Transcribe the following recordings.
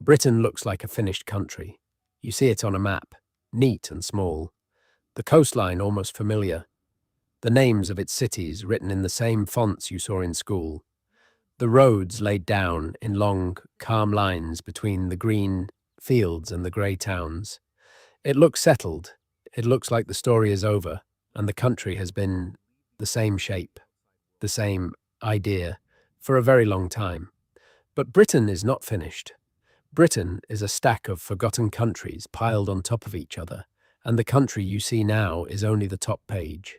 Britain looks like a finished country. You see it on a map, neat and small. The coastline almost familiar. The names of its cities written in the same fonts you saw in school. The roads laid down in long, calm lines between the green fields and the grey towns. It looks settled. It looks like the story is over, and the country has been the same shape, the same idea, for a very long time. But Britain is not finished. Britain is a stack of forgotten countries piled on top of each other, and the country you see now is only the top page.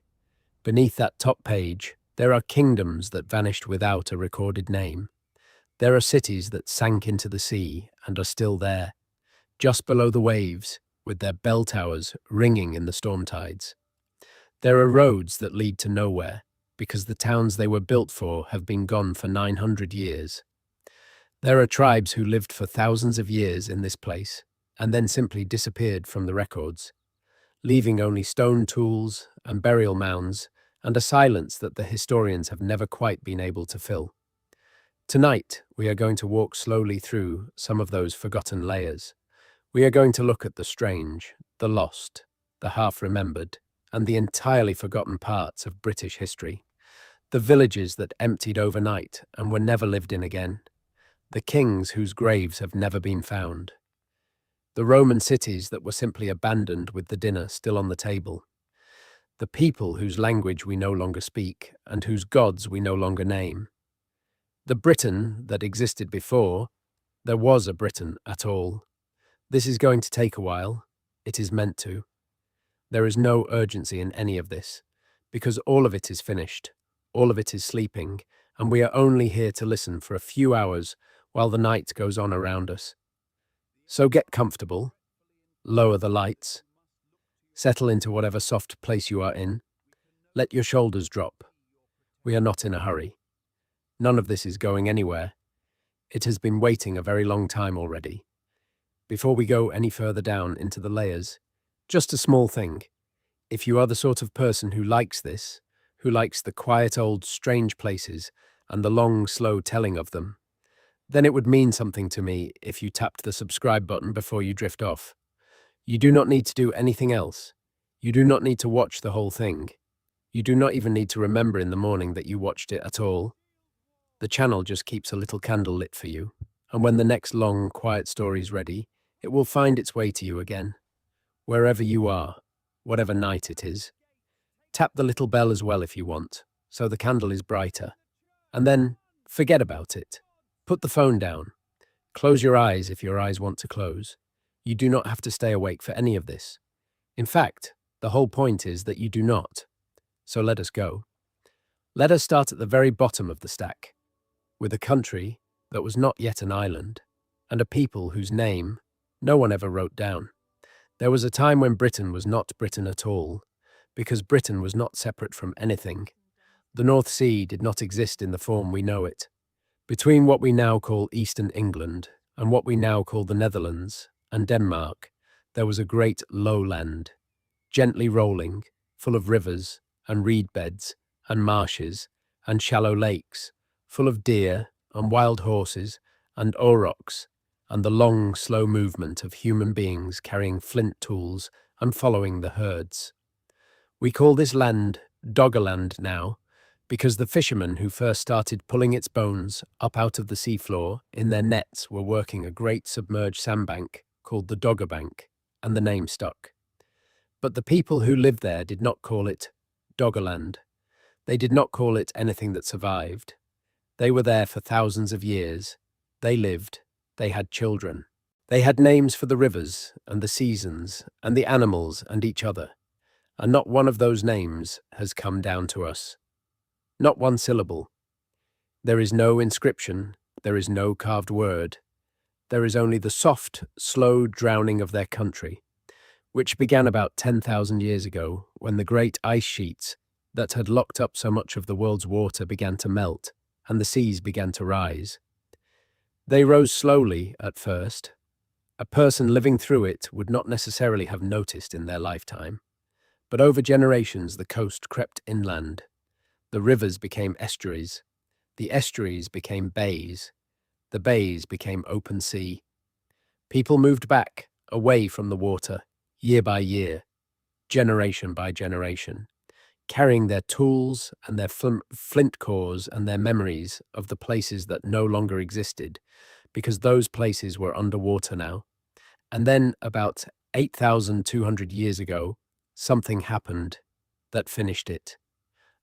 Beneath that top page, there are kingdoms that vanished without a recorded name. There are cities that sank into the sea and are still there, just below the waves, with their bell towers ringing in the storm tides. There are roads that lead to nowhere, because the towns they were built for have been gone for 900 years. There are tribes who lived for thousands of years in this place, and then simply disappeared from the records, leaving only stone tools and burial mounds and a silence that the historians have never quite been able to fill. Tonight, we are going to walk slowly through some of those forgotten layers. We are going to look at the strange, the lost, the half-remembered, and the entirely forgotten parts of British history. The villages that emptied overnight and were never lived in again. The kings whose graves have never been found. The Roman cities that were simply abandoned with the dinner still on the table. The people whose language we no longer speak and whose gods we no longer name. The Britain that existed before there was a Britain at all. This is going to take a while. It is meant to. There is no urgency in any of this, because all of it is finished, all of it is sleeping, and we are only here to listen for a few hours while the night goes on around us. So get comfortable, lower the lights, settle into whatever soft place you are in, let your shoulders drop. We are not in a hurry. None of this is going anywhere. It has been waiting a very long time already. Before we go any further down into the layers, just a small thing. If you are the sort of person who likes this, who likes the quiet old strange places and the long, slow telling of them, then it would mean something to me if you tapped the subscribe button before you drift off. You do not need to do anything else. You do not need to watch the whole thing. You do not even need to remember in the morning that you watched it at all. The channel just keeps a little candle lit for you, and when the next long, quiet story is ready, it will find its way to you again. Wherever you are, whatever night it is. Tap the little bell as well if you want, so the candle is brighter. And then, forget about it. Put the phone down. Close your eyes if your eyes want to close. You do not have to stay awake for any of this. In fact, the whole point is that you do not. So let us go. Let us start at the very bottom of the stack, with a country that was not yet an island, and a people whose name no one ever wrote down. There was a time when Britain was not Britain at all, because Britain was not separate from anything. The North Sea did not exist in the form we know it. Between what we now call Eastern England and what we now call the Netherlands and Denmark, there was a great lowland, gently rolling, full of rivers and reed beds and marshes and shallow lakes, full of deer and wild horses and aurochs, and the long, slow movement of human beings carrying flint tools and following the herds. We call this land Doggerland now, because the fishermen who first started pulling its bones up out of the seafloor in their nets were working a great submerged sandbank called the Dogger Bank, and the name stuck. But the people who lived there did not call it Doggerland. They did not call it anything that survived. They were there for thousands of years. They lived. They had children. They had names for the rivers and the seasons and the animals and each other. And not one of those names has come down to us. Not one syllable. There is no inscription, there is no carved word. There is only the soft, slow drowning of their country, which began about 10,000 years ago when the great ice sheets that had locked up so much of the world's water began to melt and the seas began to rise. They rose slowly at first. A person living through it would not necessarily have noticed in their lifetime. But over generations the coast crept inland. The rivers became estuaries. The estuaries became bays. The bays became open sea. People moved back, away from the water, year by year, generation by generation, carrying their tools and their flint cores and their memories of the places that no longer existed, because those places were underwater now. And then, about 8,200 years ago, something happened that finished it.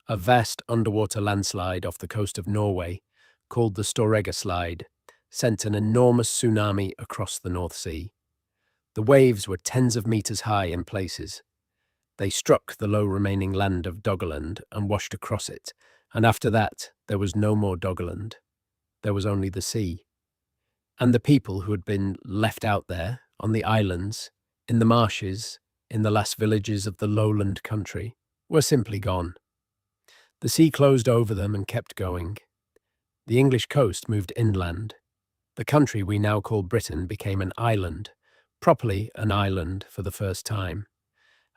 A vast underwater landslide off the coast of Norway, called the Storegga Slide, sent an enormous tsunami across the North Sea. The waves were tens of meters high in places. They struck the low remaining land of Doggerland and washed across it, and after that there was no more Doggerland. There was only the sea. And the people who had been left out there, on the islands, in the marshes, in the last villages of the lowland country, were simply gone. The sea closed over them and kept going. The English coast moved inland. The country we now call Britain became an island, properly an island for the first time.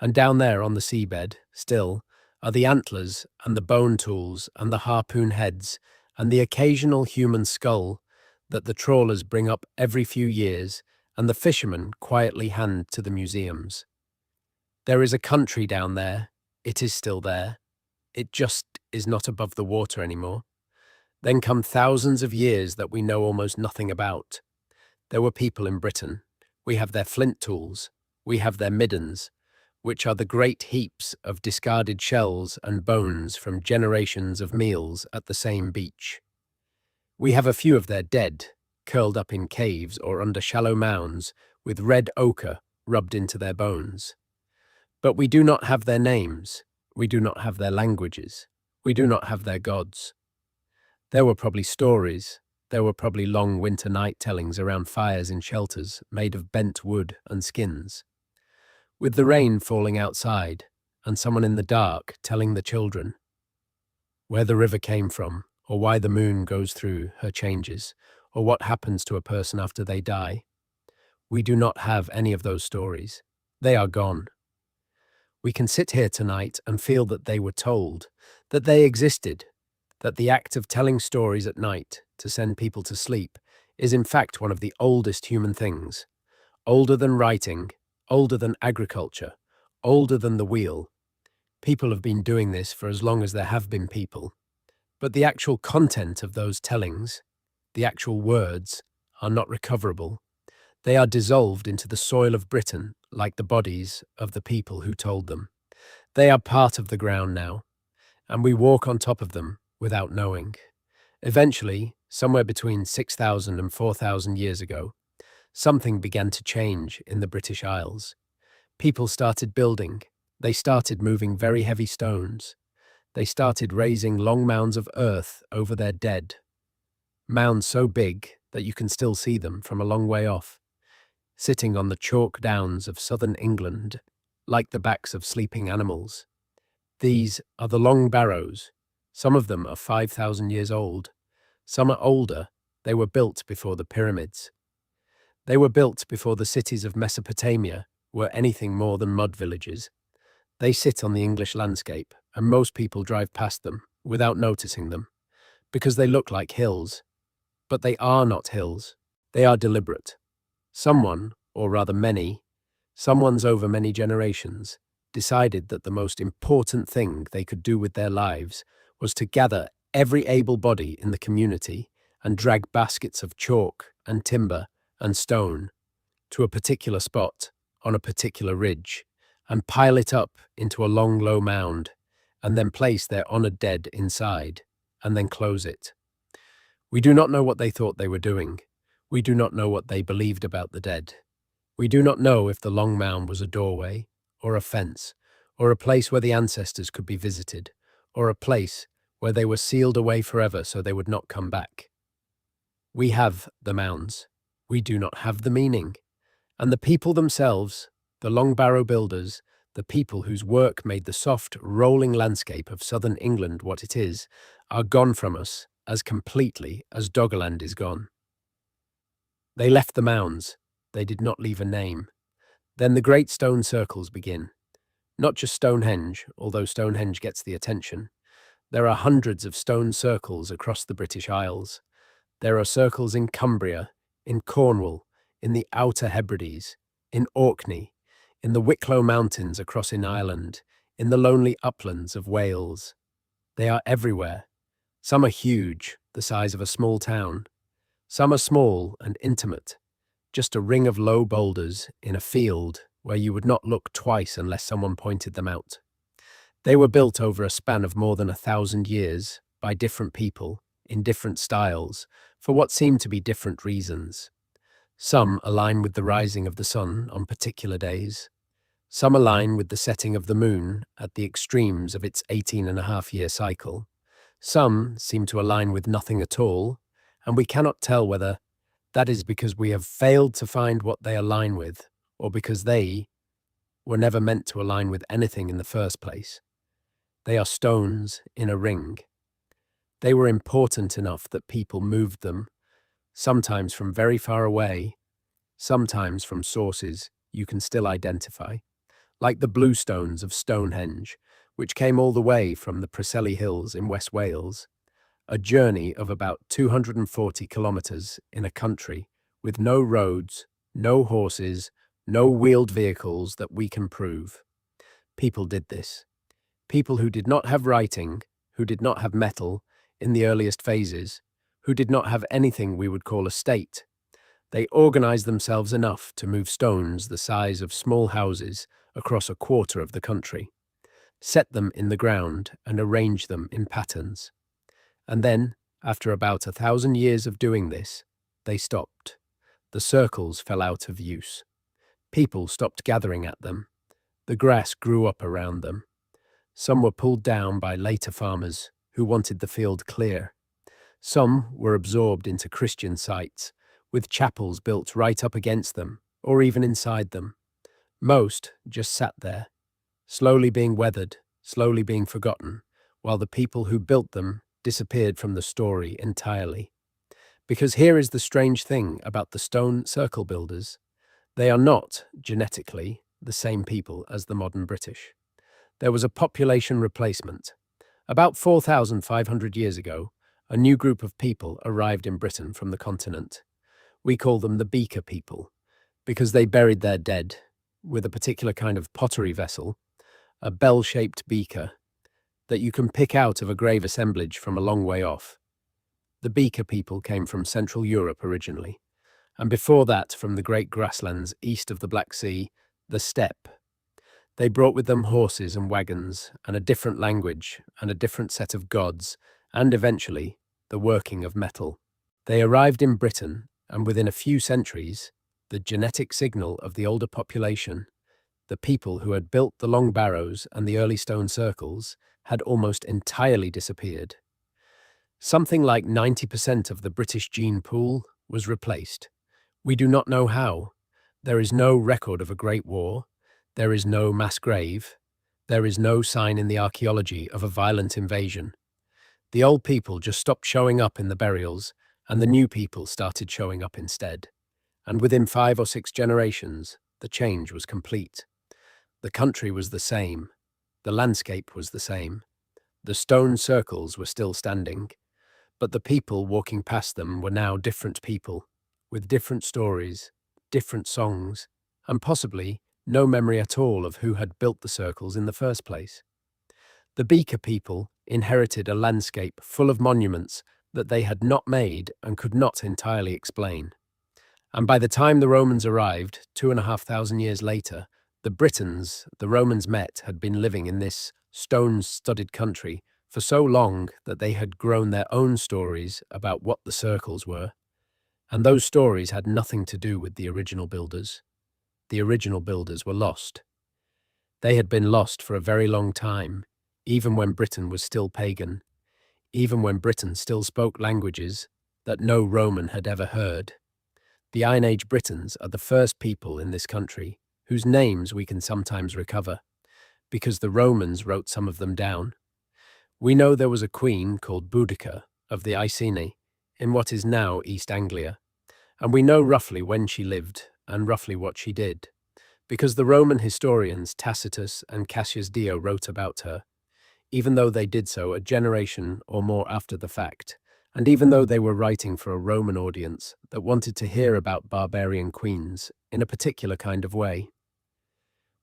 And down there on the seabed, still, are the antlers and the bone tools and the harpoon heads and the occasional human skull that the trawlers bring up every few years and the fishermen quietly hand to the museums. There is a country down there. It is still there. It just is not above the water anymore. Then come thousands of years that we know almost nothing about. There were people in Britain. We have their flint tools. We have their middens, which are the great heaps of discarded shells and bones from generations of meals at the same beach. We have a few of their dead, curled up in caves or under shallow mounds with red ochre rubbed into their bones. But we do not have their names. We do not have their languages. We do not have their gods. There were probably stories. There were probably long winter night tellings around fires in shelters made of bent wood and skins, with the rain falling outside and someone in the dark telling the children where the river came from, or why the moon goes through her changes, or what happens to a person after they die. We do not have any of those stories. They are gone. We can sit here tonight and feel that they were told, that they existed, that the act of telling stories at night to send people to sleep is in fact one of the oldest human things, older than writing, older than agriculture, older than the wheel. People have been doing this for as long as there have been people. But the actual content of those tellings, the actual words, are not recoverable. They are dissolved into the soil of Britain like the bodies of the people who told them. They are part of the ground now, and we walk on top of them without knowing. Eventually, somewhere between 6,000 and 4,000 years ago, something began to change in the British Isles. People started building. They started moving very heavy stones. They started raising long mounds of earth over their dead. Mounds so big that you can still see them from a long way off, sitting on the chalk downs of southern England, like the backs of sleeping animals. These are the long barrows. Some of them are 5,000 years old. Some are older. They were built before the pyramids. They were built before the cities of Mesopotamia were anything more than mud villages. They sit on the English landscape, and most people drive past them without noticing them, because they look like hills. But they are not hills. They are deliberate. Someone, or rather many, someone's over many generations, decided that the most important thing they could do with their lives was to gather every able body in the community and drag baskets of chalk and timber and stone to a particular spot on a particular ridge and pile it up into a long, low mound, and then place their honored dead inside, and then close it. We do not know what they thought they were doing. We do not know what they believed about the dead. We do not know if the long mound was a doorway, or a fence, or a place where the ancestors could be visited, or a place where they were sealed away forever so they would not come back. We have the mounds. We do not have the meaning. And the people themselves, the long barrow builders, the people whose work made the soft, rolling landscape of southern England what it is, are gone from us as completely as Doggerland is gone. They left the mounds. They did not leave a name. Then the great stone circles begin. Not just Stonehenge, although Stonehenge gets the attention. There are hundreds of stone circles across the British Isles. There are circles in Cumbria, in Cornwall, in the Outer Hebrides, in Orkney, in the Wicklow Mountains across in Ireland, in the lonely uplands of Wales. They are everywhere. Some are huge, the size of a small town. Some are small and intimate, just a ring of low boulders in a field where you would not look twice unless someone pointed them out. They were built over a span of more than 1,000 years by different people, in different styles, for what seemed to be different reasons. Some align with the rising of the sun on particular days. Some align with the setting of the moon at the extremes of its 18-and-a-half-year cycle. Some seem to align with nothing at all, and we cannot tell whether that is because we have failed to find what they align with, or because they were never meant to align with anything in the first place. They are stones in a ring. They were important enough that people moved them, sometimes from very far away, sometimes from sources you can still identify, like the blue stones of Stonehenge, which came all the way from the Preseli Hills in West Wales, a journey of about 240 kilometres in a country with no roads, no horses, no wheeled vehicles that we can prove. People did this. People who did not have writing, who did not have metal in the earliest phases, who did not have anything we would call a state. They organized themselves enough to move stones the size of small houses across a quarter of the country, set them in the ground and arrange them in patterns. And then, after about 1,000 years of doing this, they stopped. The circles fell out of use. People stopped gathering at them. The grass grew up around them. Some were pulled down by later farmers who wanted the field clear. Some were absorbed into Christian sites, with chapels built right up against them, or even inside them. Most just sat there, slowly being weathered, slowly being forgotten, while the people who built them disappeared from the story entirely. Because here is the strange thing about the stone circle builders. They are not, genetically, the same people as the modern British. There was a population replacement. About 4,500 years ago, a new group of people arrived in Britain from the continent. We call them the Beaker people, because they buried their dead with a particular kind of pottery vessel, a bell-shaped beaker, that you can pick out of a grave assemblage from a long way off. The Beaker people came from Central Europe originally, and before that from the great grasslands east of the Black Sea, the steppe. They brought with them horses and wagons, and a different language, and a different set of gods, and eventually, the working of metal. They arrived in Britain, and within a few centuries, the genetic signal of the older population, the people who had built the long barrows and the early stone circles, had almost entirely disappeared. Something like 90% of the British gene pool was replaced. We do not know how. There is no record of a great war. There is no mass grave. There is no sign in the archaeology of a violent invasion. The old people just stopped showing up in the burials, and the new people started showing up instead. And within 5 or 6 generations, the change was complete. The country was the same. The landscape was the same. The stone circles were still standing, but the people walking past them were now different people, with different stories, different songs, and possibly no memory at all of who had built the circles in the first place. The Beaker people inherited a landscape full of monuments that they had not made and could not entirely explain. And by the time the Romans arrived, 2,500 years later, the Britons the Romans met had been living in this stone-studded country for so long that they had grown their own stories about what the circles were. And those stories had nothing to do with the original builders. The original builders were lost. They had been lost for a very long time, even when Britain was still pagan, even when Britain still spoke languages that no Roman had ever heard. The Iron Age Britons are the first people in this country whose names we can sometimes recover, because the Romans wrote some of them down. We know there was a queen called Boudica of the Iceni in what is now East Anglia, and we know roughly when she lived and roughly what she did, because the Roman historians Tacitus and Cassius Dio wrote about her, even though they did so a generation or more after the fact, And even though they were writing for a Roman audience that wanted to hear about barbarian queens in a particular kind of way,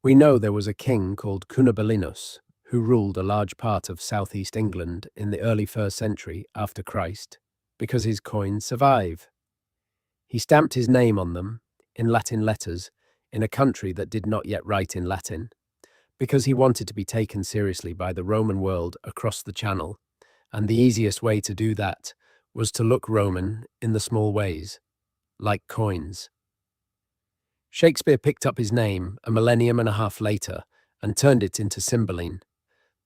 we know there was a king called Cunobelinus who ruled a large part of southeast England in the early 1st century after Christ because his coins survive. He stamped his name on them in Latin letters in a country that did not yet write in Latin because he wanted to be taken seriously by the Roman world across the Channel, and the easiest way to do that was to look Roman in the small ways, like coins. Shakespeare picked up his name a millennium and a half later and turned it into Cymbeline,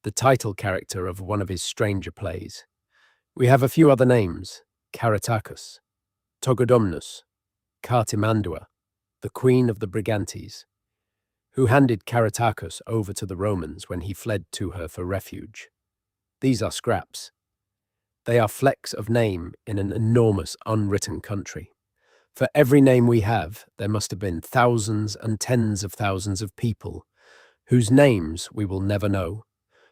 the title character of one of his stranger plays. We have a few other names: Caratacus, Togodumnus, Cartimandua, the Queen of the Brigantes, who handed Caratacus over to the Romans when he fled to her for refuge. These are scraps. They are flecks of name in an enormous unwritten country. For every name we have, there must have been thousands and tens of thousands of people whose names we will never know,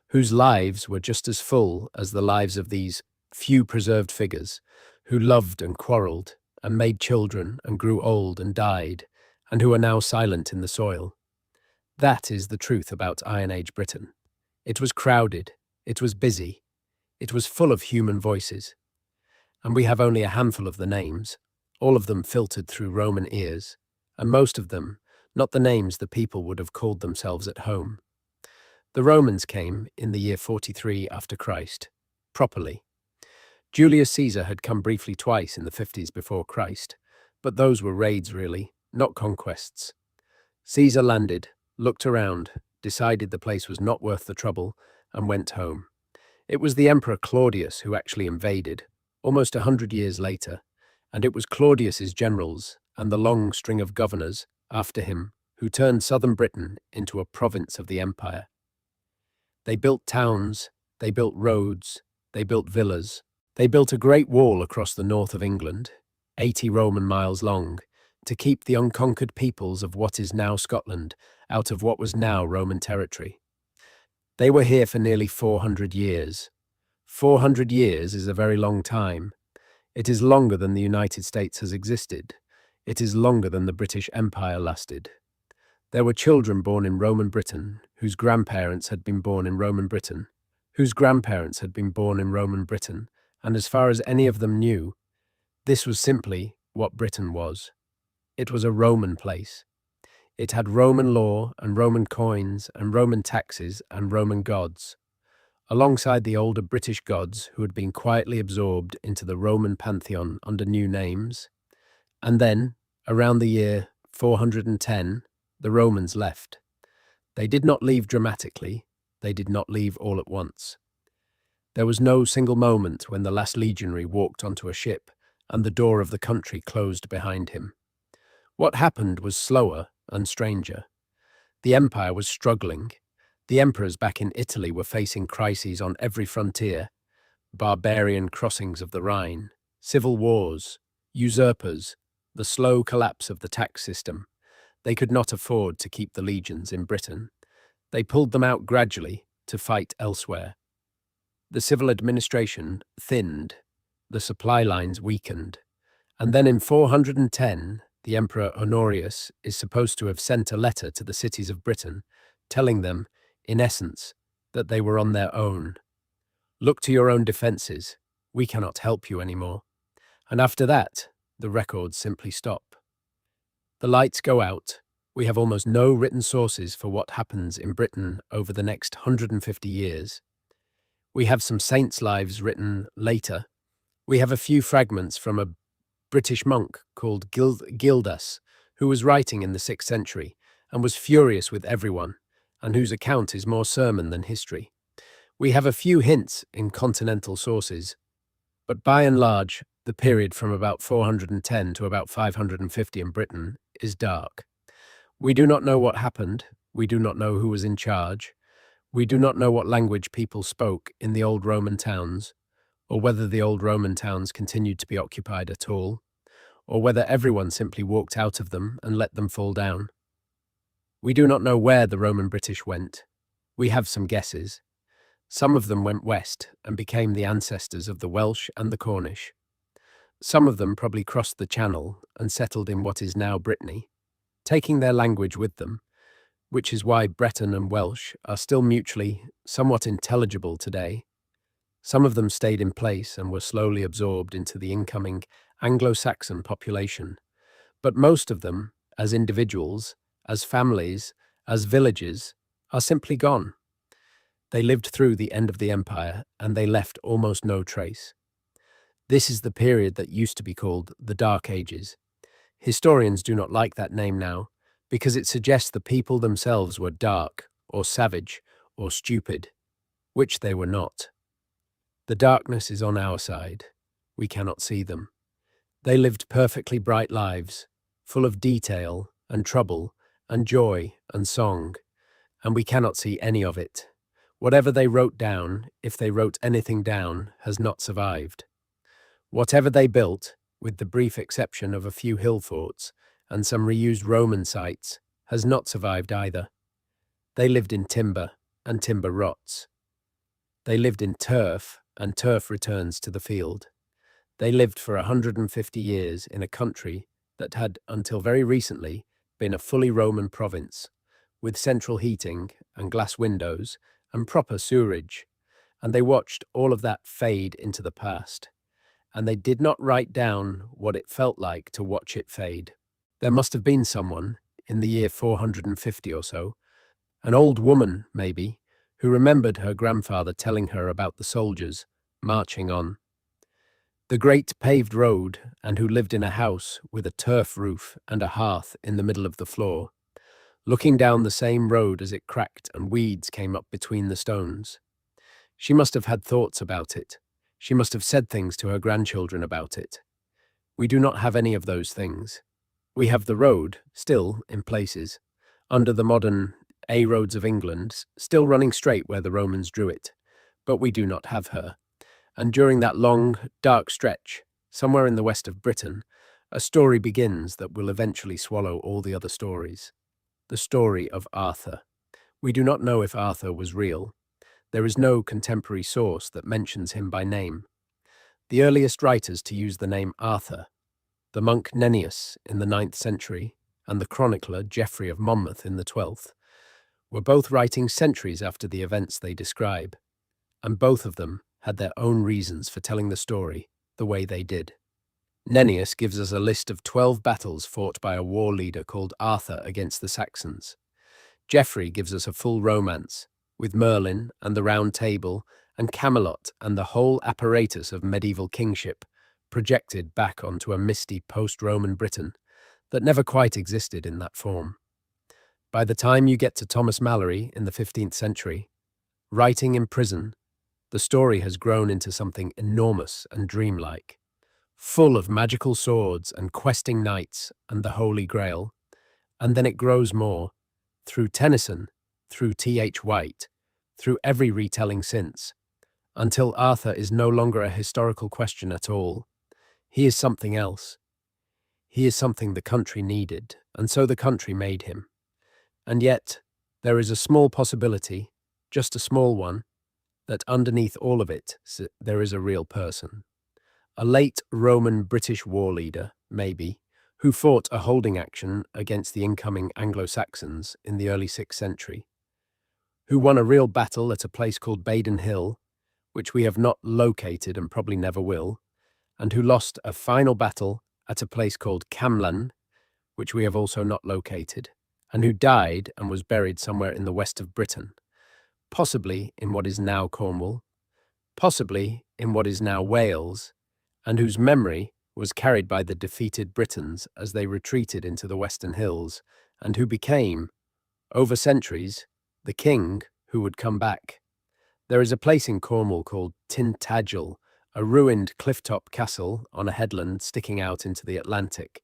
whose lives were just as full as the lives of these few preserved figures, who loved and quarrelled and made children and grew old and died, and who are now silent in the soil. That is the truth about Iron Age Britain. It was crowded, it was busy, it was full of human voices. And we have only a handful of the names, all of them filtered through Roman ears, and most of them not the names the people would have called themselves at home. The Romans came in the year 43 after Christ, properly. Julius Caesar had come briefly twice in the 50s before Christ, but those were raids really, not conquests. Caesar landed, looked around, decided the place was not worth the trouble, and went home. It was the Emperor Claudius who actually invaded, almost 100 years later, and it was Claudius's generals and the long string of governors after him who turned southern Britain into a province of the empire. They built towns, they built roads, they built villas. They built a great wall across the north of England, 80 Roman miles long, to keep the unconquered peoples of what is now Scotland out of what was now Roman territory. They were here for nearly 400 years. 400 years is a very long time. It is longer than the United States has existed. It is longer than the British Empire lasted. There were children born in Roman Britain whose grandparents had been born in Roman Britain, and as far as any of them knew, this was simply what Britain was. It was a Roman place. It had Roman law and Roman coins and Roman taxes and Roman gods, alongside the older British gods who had been quietly absorbed into the Roman pantheon under new names. And then, around the year 410, the Romans left. They did not leave dramatically. They did not leave all at once. There was no single moment when the last legionary walked onto a ship and the door of the country closed behind him. What happened was slower and stranger. The empire was struggling. The emperors back in Italy were facing crises on every frontier: barbarian crossings of the Rhine, civil wars, usurpers, the slow collapse of the tax system. They could not afford to keep the legions in Britain. They pulled them out gradually to fight elsewhere. The civil administration thinned, the supply lines weakened, and then in 410, the Emperor Honorius is supposed to have sent a letter to the cities of Britain, telling them, in essence, that they were on their own. Look to your own defences. We cannot help you anymore. And after that, the records simply stop. The lights go out. We have almost no written sources for what happens in Britain over the next 150 years. We have some saints' lives written later. We have a few fragments from a British monk called Gildas, who was writing in the 6th century and was furious with everyone, and whose account is more sermon than history. We have a few hints in continental sources, but by and large, the period from about 410 to about 550 in Britain is dark. We do not know what happened. We do not know who was in charge. We do not know what language people spoke in the old Roman towns, or whether the old Roman towns continued to be occupied at all, or whether everyone simply walked out of them and let them fall down. We do not know where the Roman British went. We have some guesses. Some of them went west and became the ancestors of the Welsh and the Cornish. Some of them probably crossed the Channel and settled in what is now Brittany, taking their language with them, which is why Breton and Welsh are still mutually somewhat intelligible today. Some of them stayed in place and were slowly absorbed into the incoming Anglo-Saxon population, but most of them, as individuals, as families, as villages, are simply gone. They lived through the end of the empire and they left almost no trace. This is the period that used to be called the Dark Ages. Historians do not like that name now because it suggests the people themselves were dark or savage or stupid, which they were not. The darkness is on our side. We cannot see them. They lived perfectly bright lives, full of detail and trouble and joy and song, and we cannot see any of it. Whatever they wrote down, if they wrote anything down, has not survived. Whatever they built, with the brief exception of a few hill forts and some reused Roman sites, has not survived either. They lived in timber, and timber rots. They lived in turf, and turf returns to the field. They lived for 150 years in a country that had, until very recently, been a fully Roman province, with central heating and glass windows and proper sewerage, and they watched all of that fade into the past, and they did not write down what it felt like to watch it fade. There must have been someone, in the year 450 or so, an old woman, maybe, who remembered her grandfather telling her about the soldiers marching on the great paved road, and who lived in a house with a turf roof and a hearth in the middle of the floor, looking down the same road as it cracked and weeds came up between the stones. She must have had thoughts about it. She must have said things to her grandchildren about it. We do not have any of those things. We have the road, still, in places, under the modern A roads of England, still running straight where the Romans drew it, but we do not have her. And during that long, dark stretch, somewhere in the west of Britain, a story begins that will eventually swallow all the other stories. The story of Arthur. We do not know if Arthur was real. There is no contemporary source that mentions him by name. The earliest writers to use the name Arthur, the monk Nennius in the 9th century and the chronicler Geoffrey of Monmouth in the 12th, were both writing centuries after the events they describe, and both of them had their own reasons for telling the story the way they did. Nennius gives us a list of 12 battles fought by a war leader called Arthur against the Saxons. Geoffrey gives us a full romance, with Merlin and the Round Table and Camelot and the whole apparatus of medieval kingship projected back onto a misty post-Roman Britain that never quite existed in that form. By the time you get to Thomas Malory in the 15th century, writing in prison, the story has grown into something enormous and dreamlike, full of magical swords and questing knights and the Holy Grail, and then it grows more, through Tennyson, through T.H. White, through every retelling since, until Arthur is no longer a historical question at all. He is something else. He is something the country needed, and so the country made him. And yet, there is a small possibility, just a small one, that underneath all of it, there is a real person. A late Roman British war leader, maybe, who fought a holding action against the incoming Anglo-Saxons in the early 6th century, who won a real battle at a place called Baden Hill, which we have not located and probably never will, and who lost a final battle at a place called Camlan, which we have also not located, and who died and was buried somewhere in the west of Britain, possibly in what is now Cornwall, possibly in what is now Wales, and whose memory was carried by the defeated Britons as they retreated into the Western Hills, and who became, over centuries, the king who would come back. There is a place in Cornwall called Tintagel, a ruined clifftop castle on a headland sticking out into the Atlantic.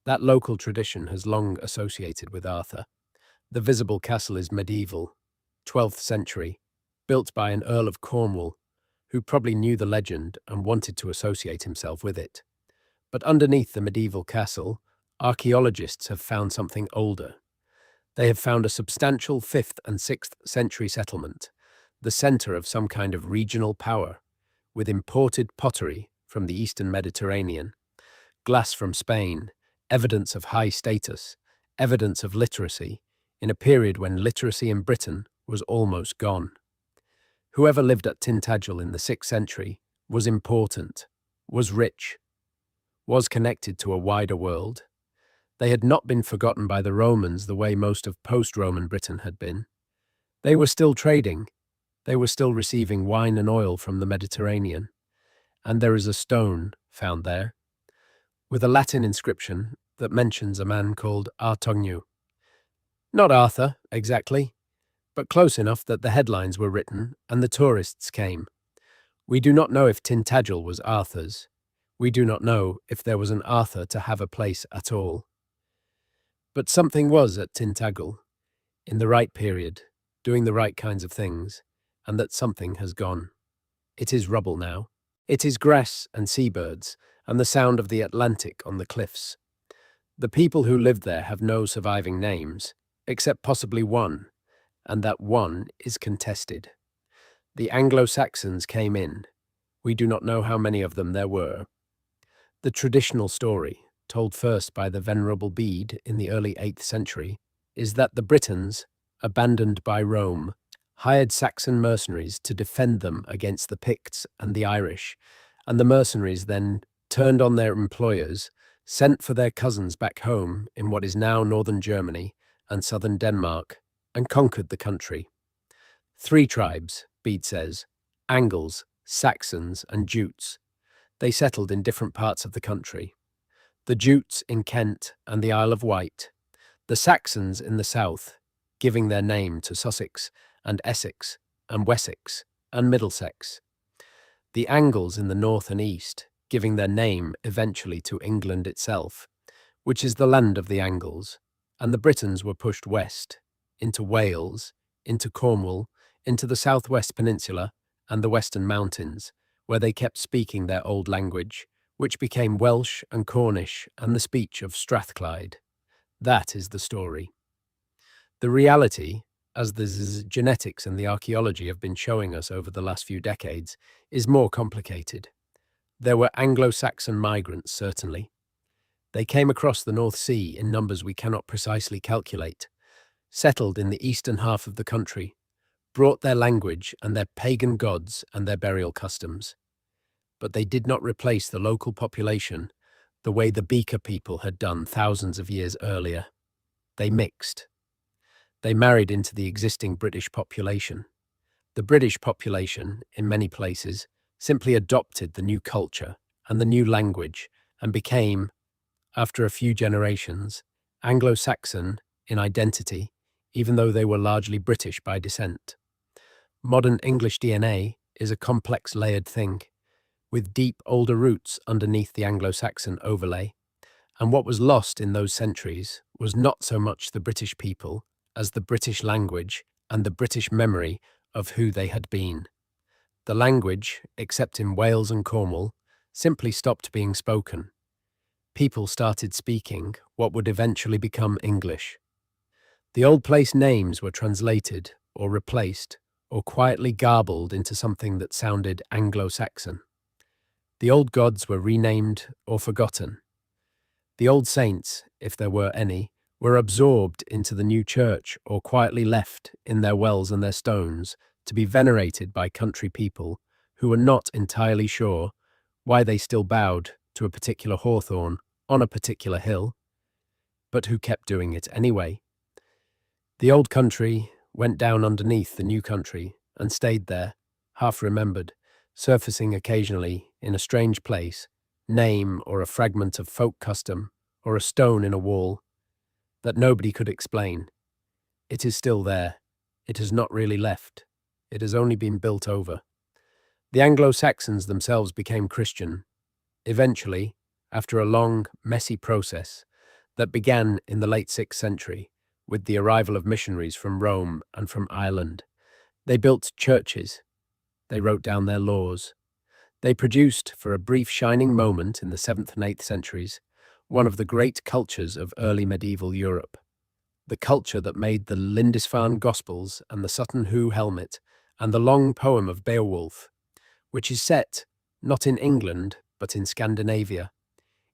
That local tradition has long associated with Arthur. The visible castle is medieval, 12th century, built by an Earl of Cornwall, who probably knew the legend and wanted to associate himself with it. But underneath the medieval castle, archaeologists have found something older. They have found a substantial 5th and 6th century settlement the center of some kind of regional power, with imported pottery from the eastern Mediterranean, glass from Spain, evidence of high status, evidence of literacy, in a period when literacy in Britain was almost gone. Whoever lived at Tintagel in the 6th century was important, was rich, was connected to a wider world. They had not been forgotten by the Romans the way most of post-Roman Britain had been. They were still trading. They were still receiving wine and oil from the Mediterranean. And there is a stone found there, with a Latin inscription that mentions a man called Artognu. Not Arthur, exactly, but close enough that the headlines were written and the tourists came. We do not know if Tintagel was Arthur's. We do not know if there was an Arthur to have a place at all. But something was at Tintagel, in the right period, doing the right kinds of things, and that something has gone. It is rubble now. It is grass and seabirds, and the sound of the Atlantic on the cliffs. The people who lived there have no surviving names, except possibly one, and that one is contested. The Anglo-Saxons came in. We do not know how many of them there were. The traditional story, told first by the Venerable Bede in the early 8th century, is that the Britons, abandoned by Rome, hired Saxon mercenaries to defend them against the Picts and the Irish, and the mercenaries then turned on their employers, sent for their cousins back home in what is now northern Germany and southern Denmark, and conquered the country. 3 tribes, Bede says, Angles, Saxons, and Jutes. They settled in different parts of the country. The Jutes in Kent and the Isle of Wight, the Saxons in the south, giving their name to Sussex and Essex and Wessex and Middlesex. The Angles in the north and east, giving their name eventually to England itself, which is the land of the Angles, and the Britons were pushed west, into Wales, into Cornwall, into the southwest peninsula and the western mountains, where they kept speaking their old language, which became Welsh and Cornish and the speech of Strathclyde. That is the story. The reality, as the genetics and the archaeology have been showing us over the last few decades, is more complicated. There were Anglo-Saxon migrants, certainly. They came across the North Sea in numbers we cannot precisely calculate, settled in the eastern half of the country, brought their language and their pagan gods and their burial customs. But they did not replace the local population the way the Beaker people had done thousands of years earlier. They mixed. They married into the existing British population. The British population, in many places, simply adopted the new culture and the new language and became, after a few generations, Anglo-Saxon in identity, even though they were largely British by descent. Modern English DNA is a complex layered thing, with deep older roots underneath the Anglo-Saxon overlay, and what was lost in those centuries was not so much the British people as the British language and the British memory of who they had been. The language, except in Wales and Cornwall, simply stopped being spoken. People started speaking what would eventually become English. The old place names were translated or replaced or quietly garbled into something that sounded Anglo-Saxon. The old gods were renamed or forgotten. The old saints, if there were any, were absorbed into the new church or quietly left in their wells and their stones to be venerated by country people who were not entirely sure why they still bowed to a particular hawthorn on a particular hill, but who kept doing it anyway. The old country went down underneath the new country and stayed there, half remembered, surfacing occasionally in a strange place, name or a fragment of folk custom or a stone in a wall that nobody could explain. It is still there. It has not really left. It has only been built over. The Anglo-Saxons themselves became Christian, eventually, after a long, messy process that began in the late 6th century with the arrival of missionaries from Rome and from Ireland. They built churches. They wrote down their laws. They produced, for a brief shining moment in the 7th and 8th centuries, one of the great cultures of early medieval Europe, the culture that made the Lindisfarne Gospels and the Sutton Hoo helmet and the long poem of Beowulf, which is set not in England but in Scandinavia,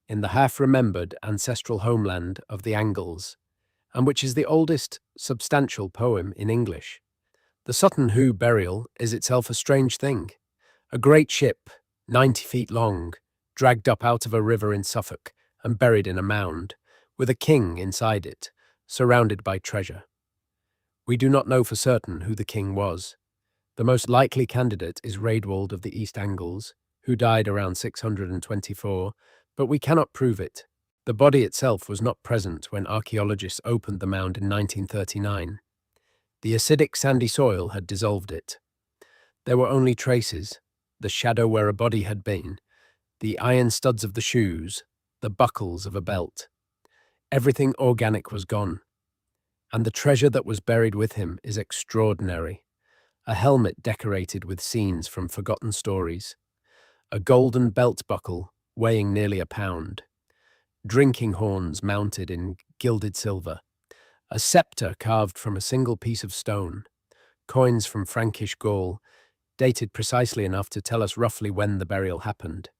in the half-remembered ancestral homeland of the Angles, and which is the oldest substantial poem in English. The Sutton Hoo burial is itself a strange thing. A great ship, 90 feet long, dragged up out of a river in Suffolk and buried in a mound, with a king inside it, surrounded by treasure. We do not know for certain who the king was. The most likely candidate is Raedwald of the East Angles, who died around 624, but we cannot prove it. The body itself was not present when archaeologists opened the mound in 1939. The acidic sandy soil had dissolved it. There were only traces, the shadow where a body had been, the iron studs of the shoes, the buckles of a belt. Everything organic was gone, and the treasure that was buried with him is extraordinary. A helmet decorated with scenes from forgotten stories, a golden belt buckle weighing nearly a pound, drinking horns mounted in gilded silver, a scepter carved from a single piece of stone, coins from Frankish Gaul, dated precisely enough to tell us roughly when the burial happened,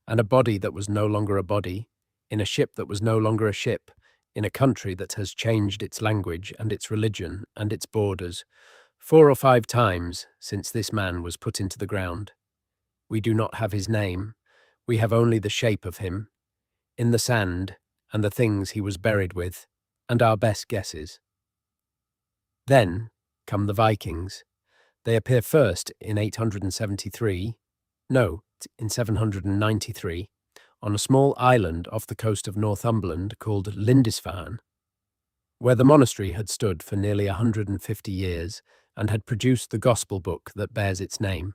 and a body that was no longer a body, in a ship that was no longer a ship, in a country that has changed its language and its religion and its borders 4 or 5 times since this man was put into the ground. We do not have his name, we have only the shape of him, in the sand, and the things he was buried with, and our best guesses. Then come the Vikings. They appear first in 873, in 793, on a small island off the coast of Northumberland called Lindisfarne, where the monastery had stood for nearly 150 years and had produced the gospel book that bears its name.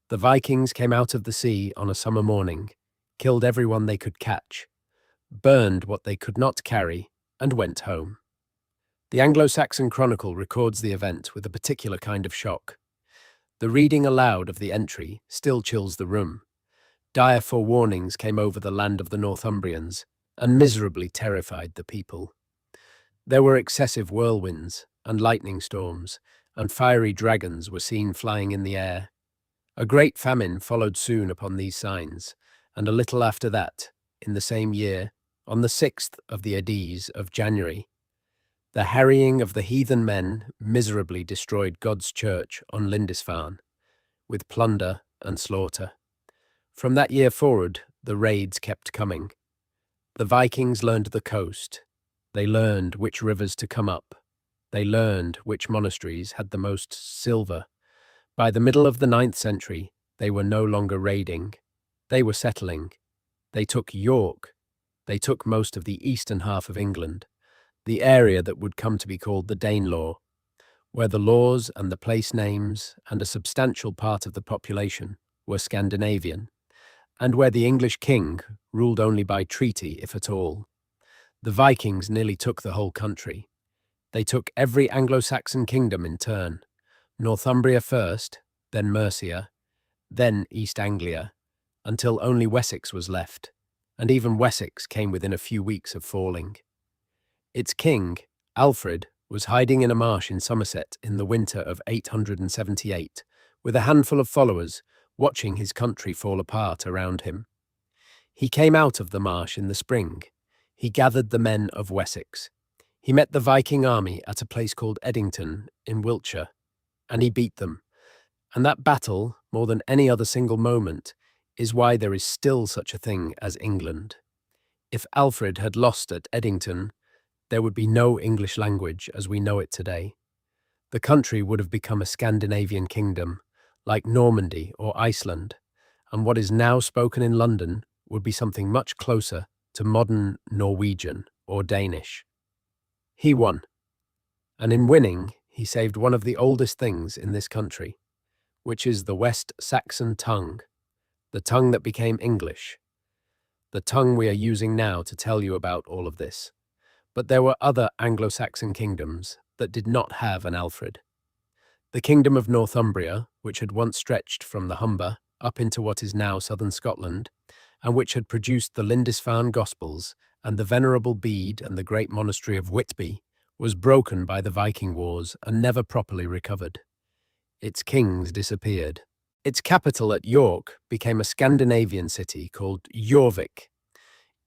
The Vikings came out of the sea on a summer morning, killed everyone they could catch, burned what they could not carry, and went home. The Anglo-Saxon Chronicle records the event with a particular kind of shock. The reading aloud of the entry still chills the room. Dire forewarnings came over the land of the Northumbrians and miserably terrified the people. There were excessive whirlwinds and lightning storms, and fiery dragons were seen flying in the air. A great famine followed soon upon these signs, and a little after that, in the same year, on the 6th of the Eddies of January, the harrying of the heathen men miserably destroyed God's church on Lindisfarne, with plunder and slaughter. From that year forward, the raids kept coming. The Vikings learned the coast. They learned which rivers to come up. They learned which monasteries had the most silver. By the middle of the 9th century, they were no longer raiding. They were settling. They took York. They took most of the eastern half of England, the area that would come to be called the Danelaw, where the laws and the place names and a substantial part of the population were Scandinavian, and where the English king ruled only by treaty, if at all. The Vikings nearly took the whole country. They took every Anglo-Saxon kingdom in turn, Northumbria first, then Mercia, then East Anglia, until only Wessex was left, and even Wessex came within a few weeks of falling. Its king, Alfred, was hiding in a marsh in Somerset in the winter of 878, with a handful of followers, watching his country fall apart around him. He came out of the marsh in the spring. He gathered the men of Wessex. He met the Viking army at a place called Eddington in Wiltshire, and he beat them. And that battle, more than any other single moment, is why there is still such a thing as England. If Alfred had lost at Eddington, there would be no English language as we know it today. The country would have become a Scandinavian kingdom, like Normandy or Iceland, and what is now spoken in London would be something much closer to modern Norwegian or Danish. He won, and in winning, he saved one of the oldest things in this country, which is the West Saxon tongue, the tongue that became English, the tongue we are using now to tell you about all of this. But there were other Anglo-Saxon kingdoms that did not have an Alfred. The kingdom of Northumbria, which had once stretched from the Humber up into what is now southern Scotland, and which had produced the Lindisfarne Gospels and the Venerable Bede and the great monastery of Whitby, was broken by the Viking Wars and never properly recovered. its kings disappeared. Its capital at York became a Scandinavian city called Jorvik.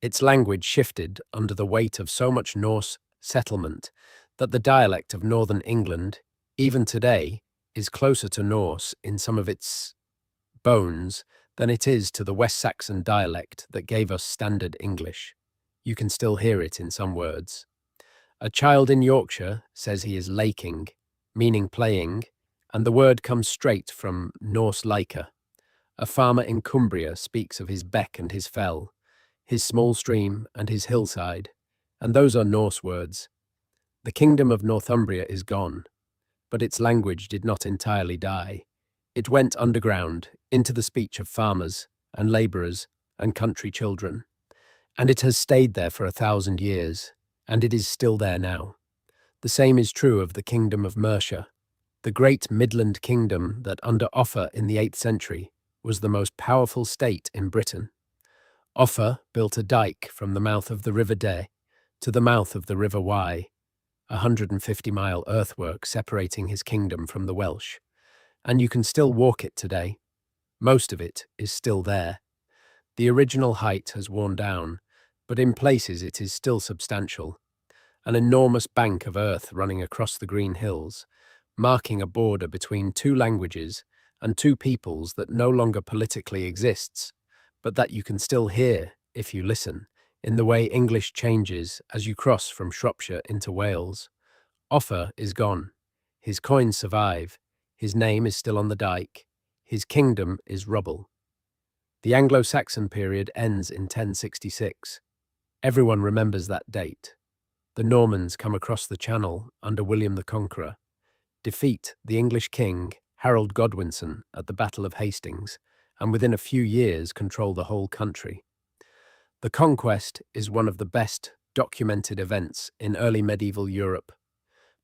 Its language shifted under the weight of so much Norse settlement that the dialect of northern England, even today, is closer to Norse in some of its bones than it is to the West Saxon dialect that gave us standard English. You can still hear it in some words. A child in Yorkshire says he is laking, meaning playing, and the word comes straight from Norse Leica. A farmer in Cumbria speaks of his beck and his fell, his small stream and his hillside, and those are Norse words. The kingdom of Northumbria is gone, but its language did not entirely die. It went underground into the speech of farmers and labourers and country children, and it has stayed there for 1,000 years, and it is still there now. The same is true of the kingdom of Mercia, the great Midland kingdom that under Offa in the 8th century was the most powerful state in Britain. Offa built a dike from the mouth of the River Dee to the mouth of the River Wye, a 150-mile earthwork separating his kingdom from the Welsh, and you can still walk it today. Most of it is still there. The original height has worn down, but in places it is still substantial. An enormous bank of earth running across the green hills, marking a border between two languages and two peoples that no longer politically exists, but that you can still hear, if you listen, in the way English changes as you cross from Shropshire into Wales. Offa is gone. His coins survive. His name is still on the dike. His kingdom is rubble. The Anglo-Saxon period ends in 1066. Everyone remembers that date. The Normans come across the Channel under William the Conqueror, defeat the English king, Harold Godwinson, at the Battle of Hastings, and within a few years control the whole country. The conquest is one of the best documented events in early medieval Europe,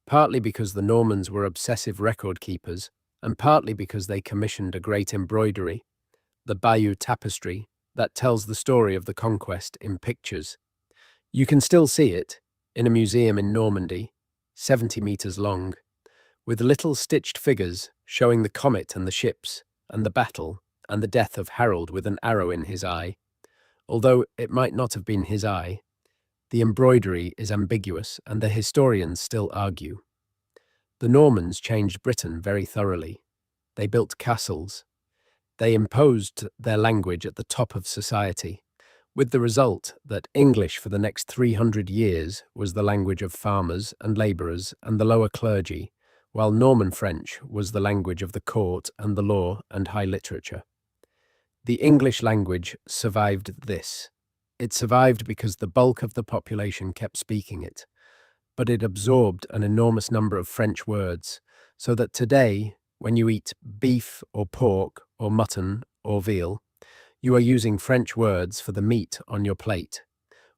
partly because the Normans were obsessive record keepers, and partly because they commissioned a great embroidery, the Bayeux Tapestry, that tells the story of the conquest in pictures. You can still see it in a museum in Normandy, 70 meters long, with little stitched figures showing the comet and the ships, and the battle, and the death of Harold with an arrow in his eye. Although it might not have been his eye, the embroidery is ambiguous and the historians still argue. The Normans changed Britain very thoroughly. They built castles. They imposed their language at the top of society, with the result that English for the next 300 years was the language of farmers and labourers and the lower clergy, while Norman French was the language of the court and the law and high literature. The English language survived this. It survived because the bulk of the population kept speaking it, but it absorbed an enormous number of French words, so that today, when you eat beef or pork or mutton or veal, you are using French words for the meat on your plate,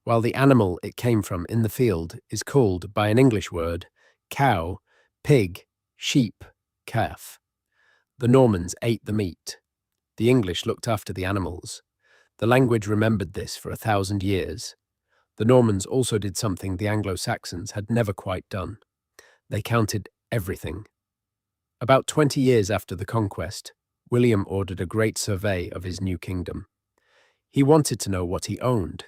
while the animal it came from in the field is called by an English word, cow, pig, sheep, calf. The Normans ate the meat. The English looked after the animals. The language remembered this for 1,000 years. The Normans also did something the Anglo-Saxons had never quite done. They counted everything. About 20 years after the conquest, William ordered a great survey of his new kingdom. He wanted to know what he owned.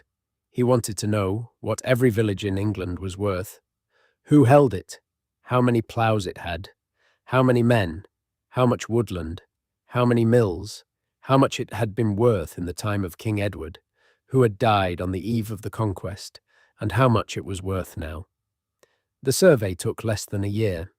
He wanted to know what every village in England was worth, who held it, how many ploughs it had, how many men, how much woodland, how many mills, how much it had been worth in the time of King Edward, who had died on the eve of the conquest, and how much it was worth now. The survey took less than a year.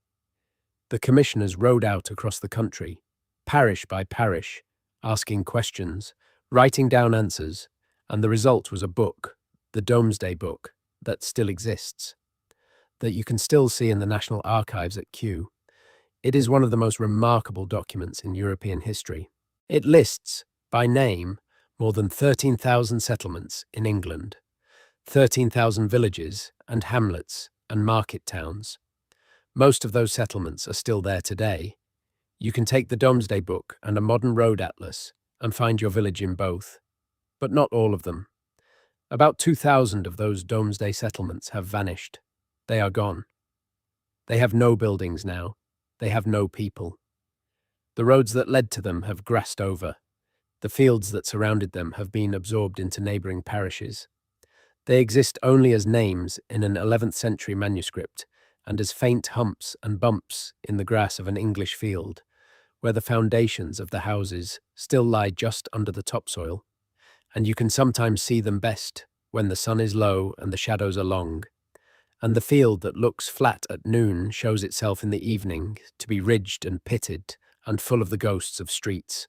The commissioners rode out across the country, parish by parish, asking questions, writing down answers, and the result was a book, the Domesday Book, that still exists, that you can still see in the National Archives at Kew. It is one of the most remarkable documents in European history. It lists, by name, more than 13,000 settlements in England, 13,000 villages and hamlets and market towns. Most of those settlements are still there today. You can take the Domesday Book and a modern road atlas and find your village in both, but not all of them. About 2,000 of those Domesday settlements have vanished. They are gone. They have no buildings now. They have no people. The roads that led to them have grassed over. The fields that surrounded them have been absorbed into neighbouring parishes. They exist only as names in an 11th century manuscript and as faint humps and bumps in the grass of an English field, where the foundations of the houses still lie just under the topsoil, and you can sometimes see them best when the sun is low and the shadows are long, and the field that looks flat at noon shows itself in the evening to be ridged and pitted and full of the ghosts of streets.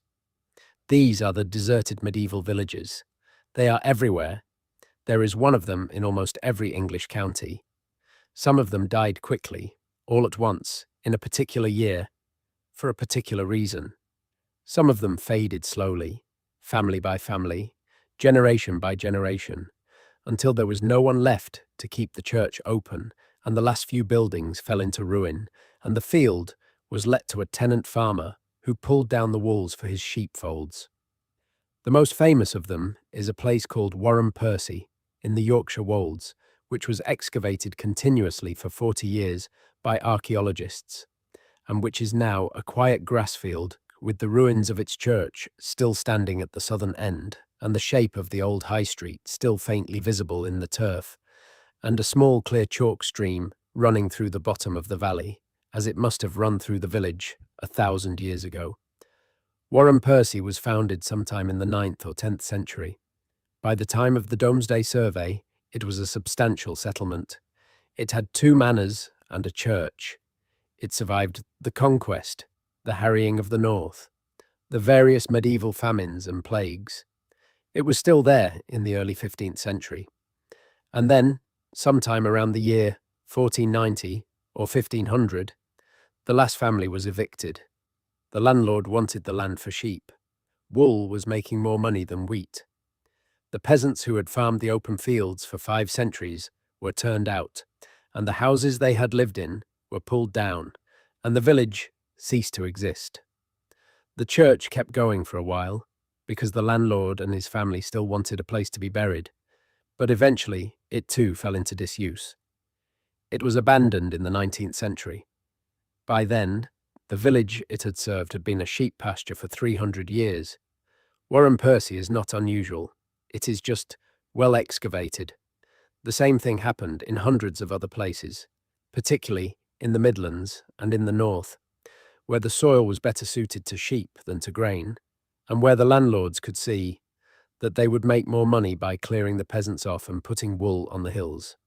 These are the deserted medieval villages. They are everywhere. There is one of them in almost every English county. Some of them died quickly, all at once, in a particular year, for a particular reason. Some of them faded slowly, family by family, generation by generation, until there was no one left to keep the church open, and the last few buildings fell into ruin, and the field was let to a tenant farmer who pulled down the walls for his sheepfolds. The most famous of them is a place called Warren Percy in the Yorkshire Wolds, which was excavated continuously for 40 years by archaeologists, and which is now a quiet grass field with the ruins of its church still standing at the southern end, and the shape of the old high street still faintly visible in the turf, and a small clear chalk stream running through the bottom of the valley, as it must have run through the village 1,000 years ago. Warren Percy was founded sometime in the 9th or 10th century. By the time of the Domesday Survey, it was a substantial settlement. It had 2 manors and a church. It survived the conquest, the harrying of the north, the various medieval famines and plagues. It was still there in the early 15th century. And then, sometime around the year 1490 or 1500, the last family was evicted. The landlord wanted the land for sheep. Wool was making more money than wheat. The peasants who had farmed the open fields for 5 centuries were turned out, and the houses they had lived in were pulled down, and the village ceased to exist. The church kept going for a while, because the landlord and his family still wanted a place to be buried, but eventually it too fell into disuse. It was abandoned in the 19th century. By then, the village it had served had been a sheep pasture for 300 years. Warren Percy is not unusual. It is just well excavated. The same thing happened in hundreds of other places, particularly in the Midlands and in the north, where the soil was better suited to sheep than to grain, and where the landlords could see that they would make more money by clearing the peasants off and putting wool on the hills.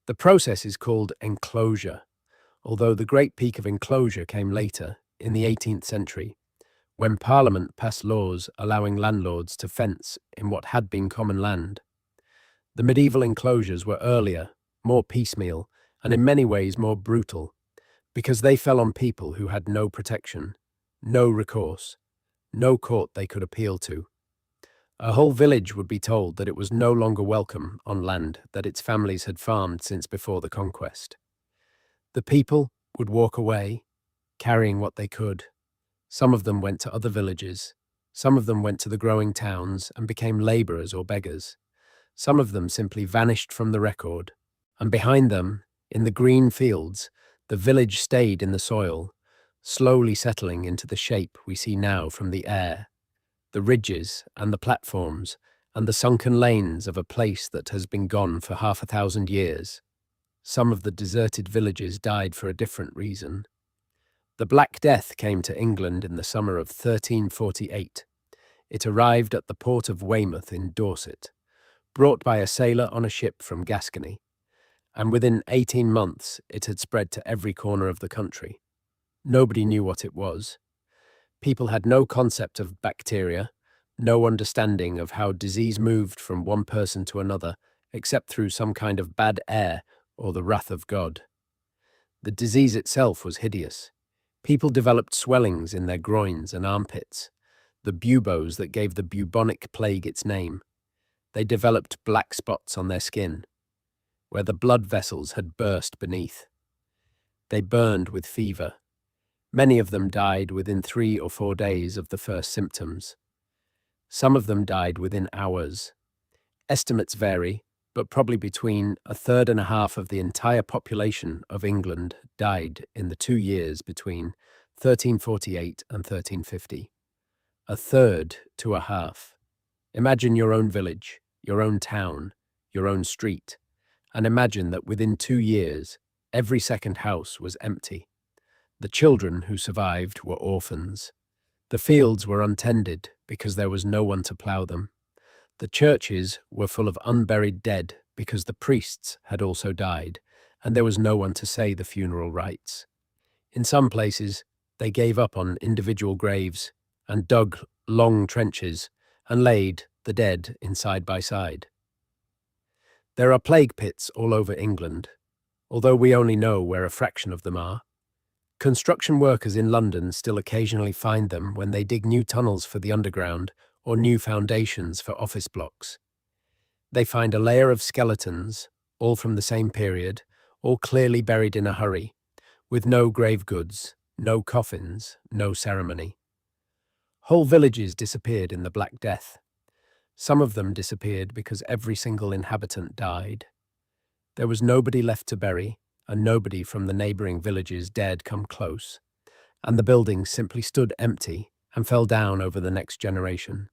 The process is called enclosure, although the great peak of enclosure came later, in the 18th century, when Parliament passed laws allowing landlords to fence in what had been common land. The medieval enclosures were earlier, more piecemeal, and in many ways more brutal, because they fell on people who had no protection, no recourse, no court they could appeal to. A whole village would be told that it was no longer welcome on land that its families had farmed since before the conquest. The people would walk away, carrying what they could. Some of them went to other villages. Some of them went to the growing towns and became labourers or beggars. Some of them simply vanished from the record. And behind them, in the green fields, the village stayed in the soil, slowly settling into the shape we see now from the air, the ridges and the platforms and the sunken lanes of a place that has been gone for 500 years. Some of the deserted villages died for a different reason. The Black Death came to England in the summer of 1348. It arrived at the port of Weymouth in Dorset, brought by a sailor on a ship from Gascony, and within 18 months it had spread to every corner of the country. Nobody knew what it was. People had no concept of bacteria, no understanding of how disease moved from one person to another, except through some kind of bad air or the wrath of God. The disease itself was hideous. People developed swellings in their groins and armpits, the buboes that gave the bubonic plague its name. They developed black spots on their skin, where the blood vessels had burst beneath. They burned with fever. Many of them died within 3 or 4 days of the first symptoms. Some of them died within hours. Estimates vary, but probably between 1/3 and a half of the entire population of England died in the 2 years between 1348 and 1350. A third to a half. Imagine your own village, your own town, your own street, and imagine that within 2 years, every second house was empty. The children who survived were orphans. The fields were untended because there was no one to plough them. The churches were full of unburied dead because the priests had also died, and there was no one to say the funeral rites. In some places, they gave up on individual graves and dug long trenches and laid the dead in side by side. There are plague pits all over England, although we only know where a fraction of them are. Construction workers in London still occasionally find them when they dig new tunnels for the underground or new foundations for office blocks. They find a layer of skeletons, all from the same period, all clearly buried in a hurry, with no grave goods, no coffins, no ceremony. Whole villages disappeared in the Black Death. Some of them disappeared because every single inhabitant died. There was nobody left to bury, and nobody from the neighbouring villages dared come close, and the buildings simply stood empty and fell down over the next generation.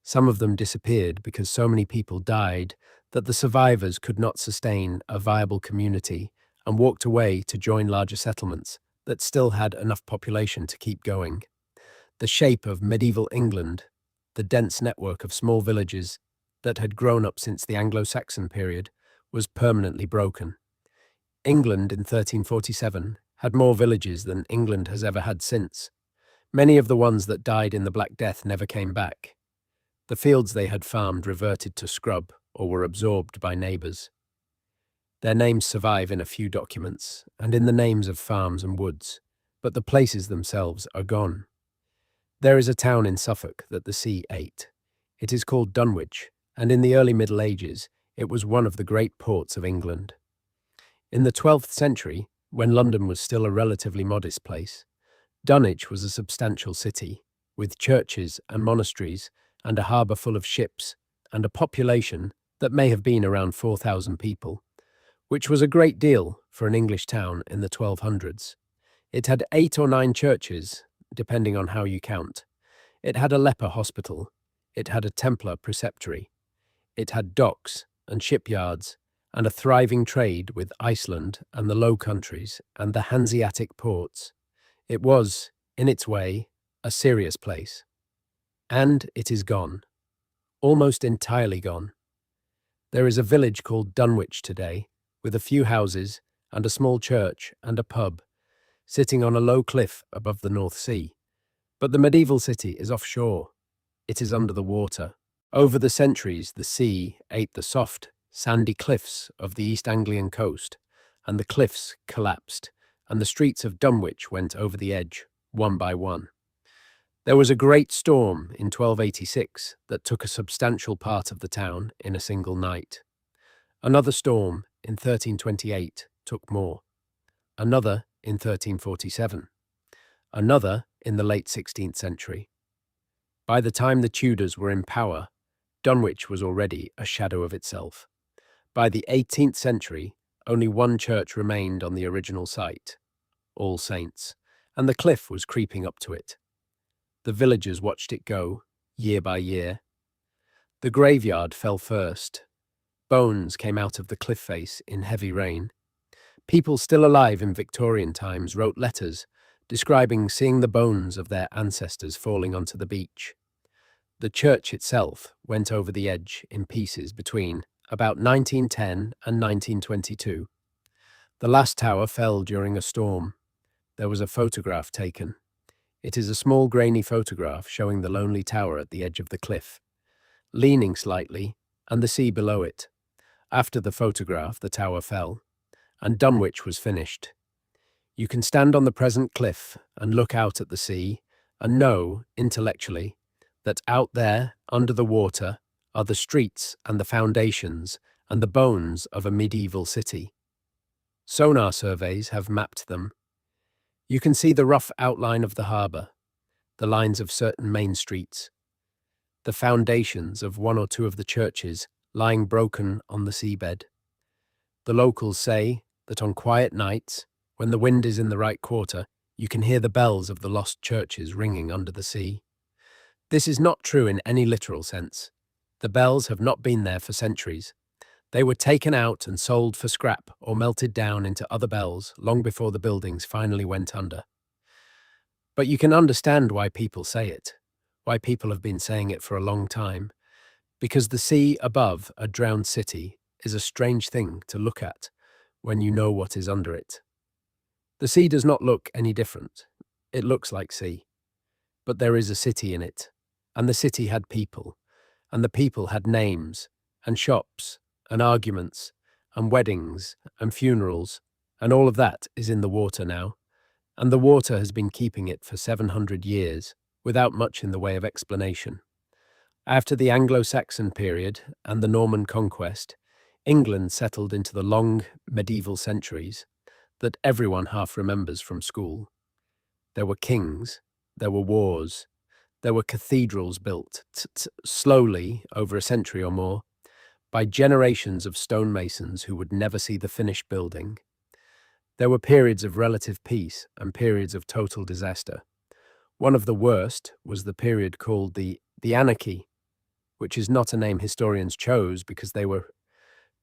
Some of them disappeared because so many people died that the survivors could not sustain a viable community and walked away to join larger settlements that still had enough population to keep going. The shape of medieval England, the dense network of small villages that had grown up since the Anglo-Saxon period, was permanently broken. England in 1347 had more villages than England has ever had since. Many of the ones that died in the Black Death never came back. The fields they had farmed reverted to scrub or were absorbed by neighbours. Their names survive in a few documents and in the names of farms and woods, but the places themselves are gone. There is a town in Suffolk that the sea ate. It is called Dunwich, and in the early Middle Ages, it was one of the great ports of England. In the 12th century, when London was still a relatively modest place, Dunwich was a substantial city, with churches and monasteries and a harbour full of ships and a population that may have been around 4,000 people, which was a great deal for an English town in the 1200s. It had 8 or 9 churches, depending on how you count. It had a leper hospital. It had a Templar preceptory. It had docks and shipyards and a thriving trade with Iceland and the Low Countries and the Hanseatic ports. It was, in its way, a serious place. And it is gone. Almost entirely gone. There is a village called Dunwich today, with a few houses and a small church and a pub, sitting on a low cliff above the North Sea. But the medieval city is offshore. It is under the water. Over the centuries, the sea ate the soft, sandy cliffs of the East Anglian coast, and the cliffs collapsed, and the streets of Dunwich went over the edge, one by one. There was a great storm in 1286 that took a substantial part of the town in a single night. Another storm in 1328 took more. Another in 1347. Another in the late 16th century. By the time the Tudors were in power, Dunwich was already a shadow of itself. By the 18th century, only one church remained on the original site, All Saints, and the cliff was creeping up to it. The villagers watched it go, year by year. The graveyard fell first. Bones came out of the cliff face in heavy rain. People still alive in Victorian times wrote letters describing seeing the bones of their ancestors falling onto the beach. The church itself went over the edge in pieces between about 1910 and 1922. The last tower fell during a storm. There was a photograph taken. It is a small grainy photograph showing the lonely tower at the edge of the cliff, leaning slightly, and the sea below it. After the photograph, the tower fell, and Dunwich was finished. You can stand on the present cliff and look out at the sea and know, intellectually, that out there, under the water, are the streets and the foundations and the bones of a medieval city. Sonar surveys have mapped them. You can see the rough outline of the harbour, the lines of certain main streets, the foundations of one or two of the churches lying broken on the seabed. The locals say that on quiet nights, when the wind is in the right quarter, You can hear the bells of the lost churches ringing under the sea. This is not true in any literal sense. The bells have not been there for centuries. They were taken out and sold for scrap or melted down into other bells long before the buildings finally went under. But you can understand why people say it, why people have been saying it for a long time, because the sea above a drowned city is a strange thing to look at when you know what is under it. The sea does not look any different. It looks like sea, but there is a city in it, and the city had people, and the people had names, and shops, and arguments, and weddings, and funerals, and all of that is in the water now, and the water has been keeping it for 700 years, without much in the way of explanation. After the Anglo-Saxon period and the Norman conquest, England settled into the long medieval centuries that everyone half remembers from school. There were kings, there were wars, there were cathedrals built slowly over a century or more by generations of stonemasons who would never see the finished building. There were periods of relative peace and periods of total disaster. One of the worst was the period called the Anarchy, which is not a name historians chose because they were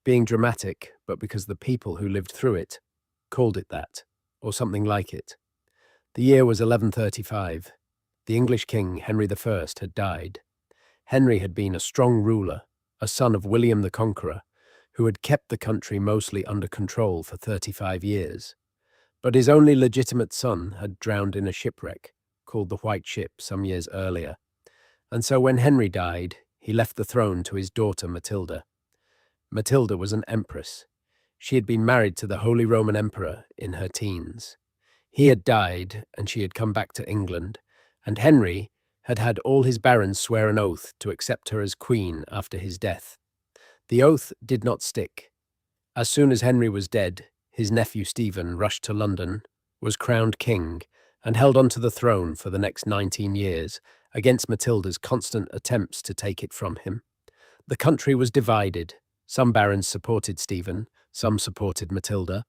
being dramatic, but because the people who lived through it called it that, or something like it. The year was 1135. The English king, Henry I, had died. Henry had been a strong ruler, a son of William the Conqueror, who had kept the country mostly under control for 35 years. But his only legitimate son had drowned in a shipwreck called the White Ship some years earlier. And so when Henry died, he left the throne to his daughter Matilda. Matilda was an empress. She had been married to the Holy Roman Emperor in her teens. He had died, and she had come back to England, and Henry had had all his barons swear an oath to accept her as queen after his death. The oath did not stick. As soon as Henry was dead, his nephew Stephen rushed to London, was crowned king, and held onto the throne for the next 19 years, against Matilda's constant attempts to take it from him. The country was divided. Some barons supported Stephen, some supported Matilda.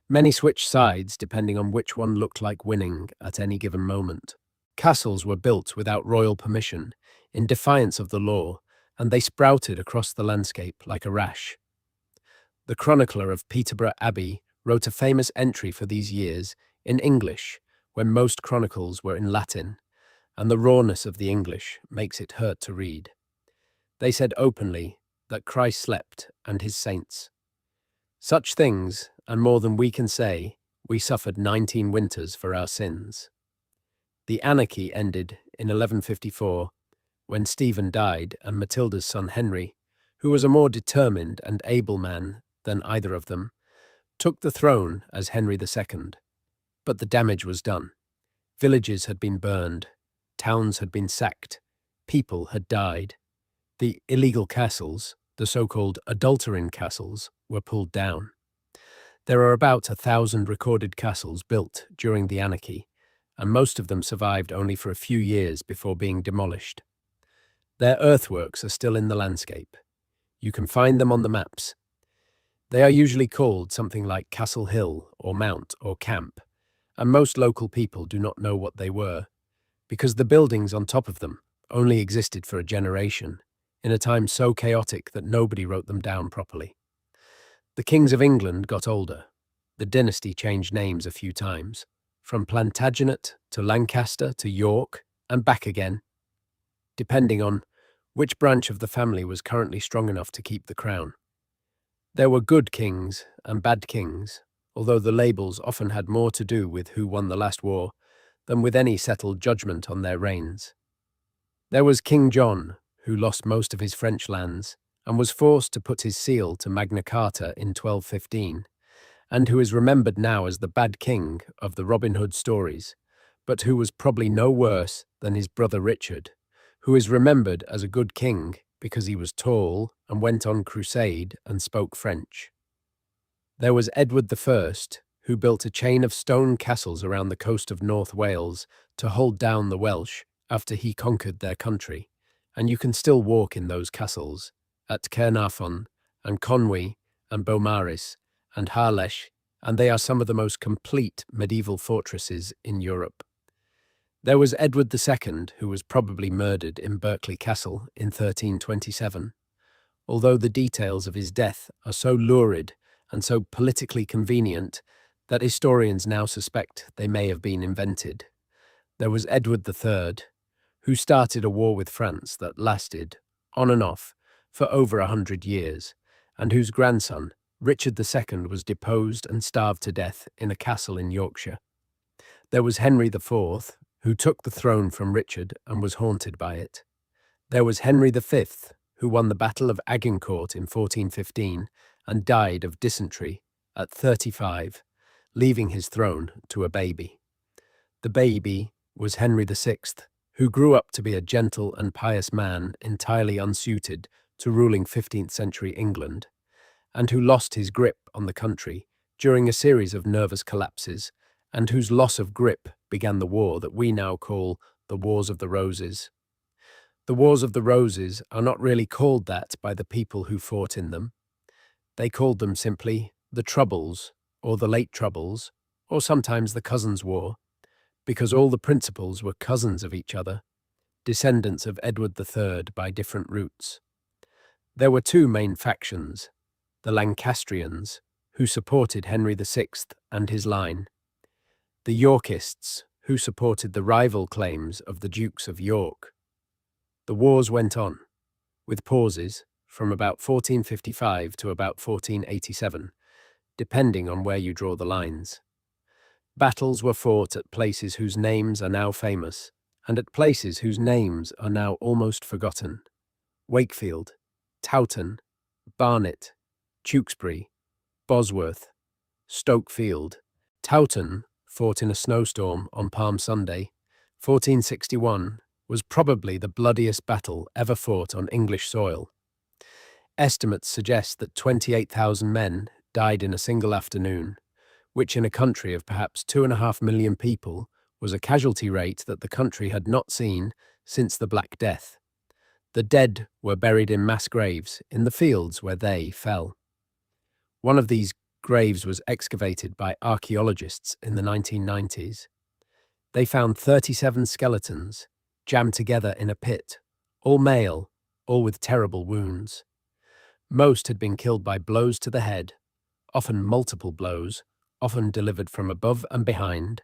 Many switched sides depending on which one looked like winning at any given moment. Castles were built without royal permission, in defiance of the law, and they sprouted across the landscape like a rash. The chronicler of Peterborough Abbey wrote a famous entry for these years in English, when most chronicles were in Latin, and the rawness of the English makes it hurt to read. They said openly that Christ slept and his saints. Such things, and more than we can say, we suffered 19 winters for our sins. The anarchy ended in 1154, when Stephen died and Matilda's son Henry, who was a more determined and able man than either of them, took the throne as Henry II. But the damage was done. Villages had been burned, towns had been sacked, people had died. The illegal castles, the so-called adulterine castles, were pulled down. There are about 1,000 recorded castles built during the anarchy, and most of them survived only for a few years before being demolished. Their earthworks are still in the landscape. You can find them on the maps. They are usually called something like Castle Hill or Mount or Camp, and most local people do not know what they were, because the buildings on top of them only existed for a generation, in a time so chaotic that nobody wrote them down properly. The kings of England got older. The dynasty changed names a few times, from Plantagenet to Lancaster to York and back again, depending on which branch of the family was currently strong enough to keep the crown. There were good kings and bad kings, although the labels often had more to do with who won the last war than with any settled judgment on their reigns. There was King John, who lost most of his French lands and was forced to put his seal to Magna Carta in 1215, and who is remembered now as the bad king of the Robin Hood stories, but who was probably no worse than his brother Richard, who is remembered as a good king because he was tall and went on crusade and spoke French. There was Edward I, who built a chain of stone castles around the coast of North Wales to hold down the Welsh after he conquered their country, and you can still walk in those castles at Caernarfon and Conwy and Beaumaris and Harlech and they are some of the most complete medieval fortresses in Europe. There was Edward II, who was probably murdered in Berkeley Castle in 1327, although the details of his death are so lurid and so politically convenient that historians now suspect they may have been invented. There was Edward III, who started a war with France that lasted, on and off, for over 100 years, and whose grandson, Richard II, was deposed and starved to death in a castle in Yorkshire. There was Henry IV, who took the throne from Richard and was haunted by it. There was Henry V, who won the Battle of Agincourt in 1415 and died of dysentery at 35, leaving his throne to a baby. The baby was Henry VI, who grew up to be a gentle and pious man entirely unsuited to ruling 15th century England, and who lost his grip on the country during a series of nervous collapses, and whose loss of grip began the war that we now call the Wars of the Roses. The Wars of the Roses are not really called that by the people who fought in them. They called them simply the Troubles, or the Late Troubles, or sometimes the Cousins' War, because all the principals were cousins of each other, descendants of Edward III by different roots. There were two main factions, the Lancastrians, who supported Henry VI and his line, the Yorkists, who supported the rival claims of the Dukes of York. The wars went on, with pauses, from about 1455 to about 1487, depending on where you draw the lines. Battles were fought at places whose names are now famous, and at places whose names are now almost forgotten. Wakefield, Towton, Barnet, Tewkesbury, Bosworth, Stokefield. Towton, fought in a snowstorm on Palm Sunday, 1461, was probably the bloodiest battle ever fought on English soil. Estimates suggest that 28,000 men died in a single afternoon, which in a country of perhaps 2.5 million people was a casualty rate that the country had not seen since the Black Death. The dead were buried in mass graves in the fields where they fell. One of these graves was excavated by archaeologists in the 1990s. They found 37 skeletons jammed together in a pit, all male, all with terrible wounds. Most had been killed by blows to the head, often multiple blows, often delivered from above and behind,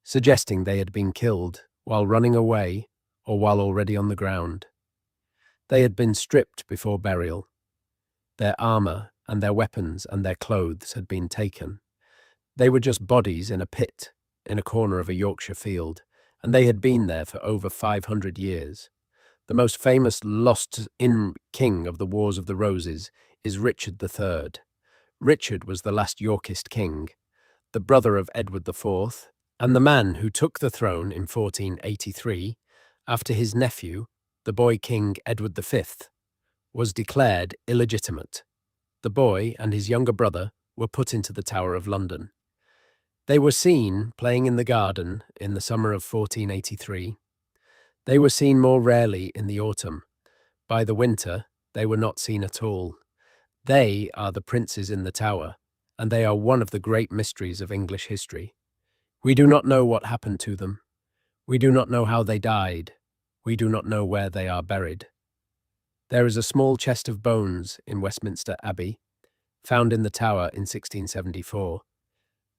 suggesting they had been killed while running away or while already on the ground. They had been stripped before burial. Their armor and their weapons and their clothes had been taken. They were just bodies in a pit in a corner of a Yorkshire field, and they had been there for over 500 years. The most famous lost-in king of the Wars of the Roses is Richard III. Richard was the last Yorkist king, the brother of Edward IV, and the man who took the throne in 1483 after his nephew, the boy king Edward V, was declared illegitimate. The boy and his younger brother were put into the Tower of London. They were seen playing in the garden in the summer of 1483. They were seen more rarely in the autumn. By the winter, they were not seen at all. They are the princes in the tower, and they are one of the great mysteries of English history. We do not know what happened to them. We do not know how they died. We do not know where they are buried. There is a small chest of bones in Westminster Abbey, found in the tower in 1674.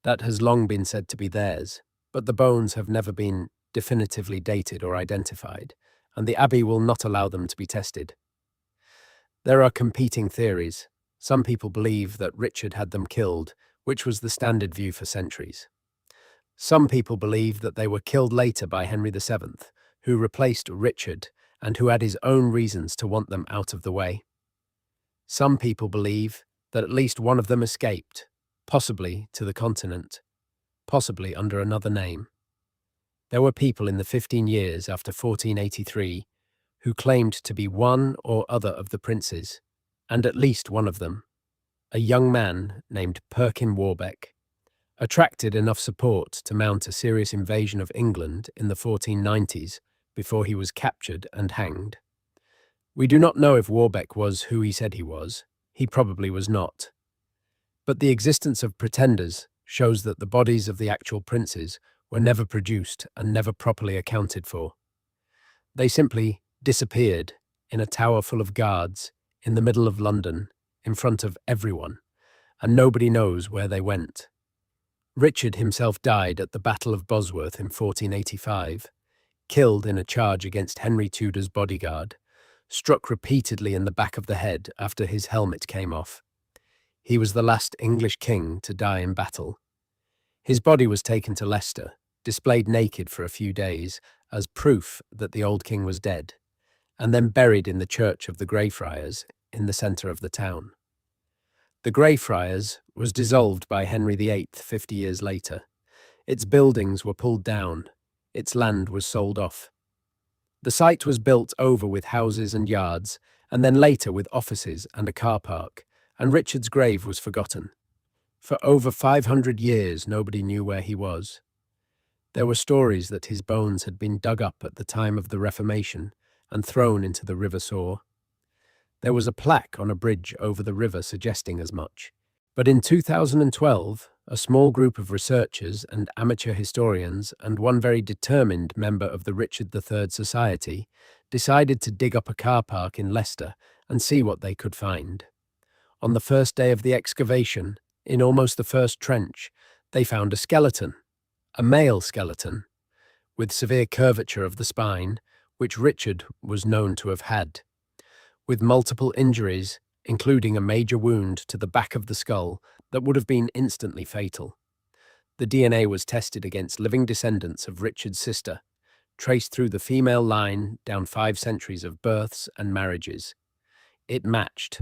That has long been said to be theirs, but the bones have never been definitively dated or identified, and the Abbey will not allow them to be tested. There are competing theories. Some people believe that Richard had them killed, which was the standard view for centuries. Some people believe that they were killed later by Henry VII, who replaced Richard and who had his own reasons to want them out of the way. Some people believe that at least one of them escaped, possibly to the continent, possibly under another name. There were people in the 15 years after 1483 who claimed to be one or other of the princes, and at least one of them, a young man named Perkin Warbeck, attracted enough support to mount a serious invasion of England in the 1490s before he was captured and hanged. We do not know if Warbeck was who he said he was. He probably was not. But the existence of pretenders shows that the bodies of the actual princes were never produced and never properly accounted for. They simply disappeared in a tower full of guards in the middle of London, in front of everyone, and nobody knows where they went. Richard himself died at the Battle of Bosworth in 1485, killed in a charge against Henry Tudor's bodyguard, struck repeatedly in the back of the head after his helmet came off. He was the last English king to die in battle. His body was taken to Leicester, displayed naked for a few days as proof that the old king was dead, and then buried in the church of the Greyfriars in the centre of the town. The Greyfriars was dissolved by Henry VIII 50 years later. Its buildings were pulled down, its land was sold off. The site was built over with houses and yards, and then later with offices and a car park, and Richard's grave was forgotten. For over 500 years, nobody knew where he was. There were stories that his bones had been dug up at the time of the Reformation and thrown into the River Soar. There was a plaque on a bridge over the river suggesting as much. But in 2012, a small group of researchers and amateur historians and one very determined member of the Richard III Society decided to dig up a car park in Leicester and see what they could find. On the first day of the excavation, in almost the first trench, they found a skeleton, a male skeleton, with severe curvature of the spine, which Richard was known to have had, with multiple injuries, including a major wound to the back of the skull that would have been instantly fatal. The DNA was tested against living descendants of Richard's sister, traced through the female line down 5 centuries of births and marriages. It matched.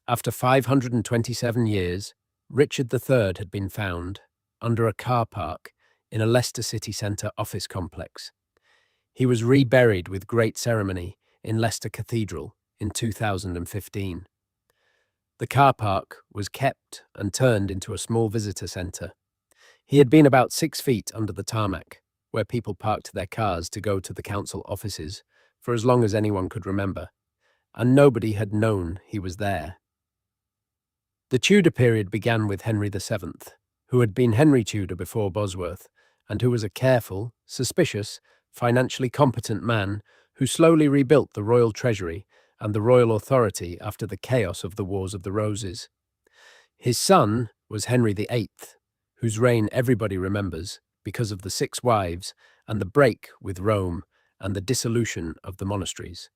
After 527 years, Richard III had been found under a car park in a Leicester city centre office complex. He was reburied with great ceremony in Leicester Cathedral in 2015. The car park was kept and turned into a small visitor centre. He had been about 6 feet under the tarmac, where people parked their cars to go to the council offices for as long as anyone could remember, and nobody had known he was there. The Tudor period began with Henry VII, who had been Henry Tudor before Bosworth, and who was a careful, suspicious, financially competent man who slowly rebuilt the royal treasury and the royal authority after the chaos of the Wars of the Roses. His son was Henry VIII, whose reign everybody remembers because of the 6 wives and the break with Rome and the dissolution of the monasteries.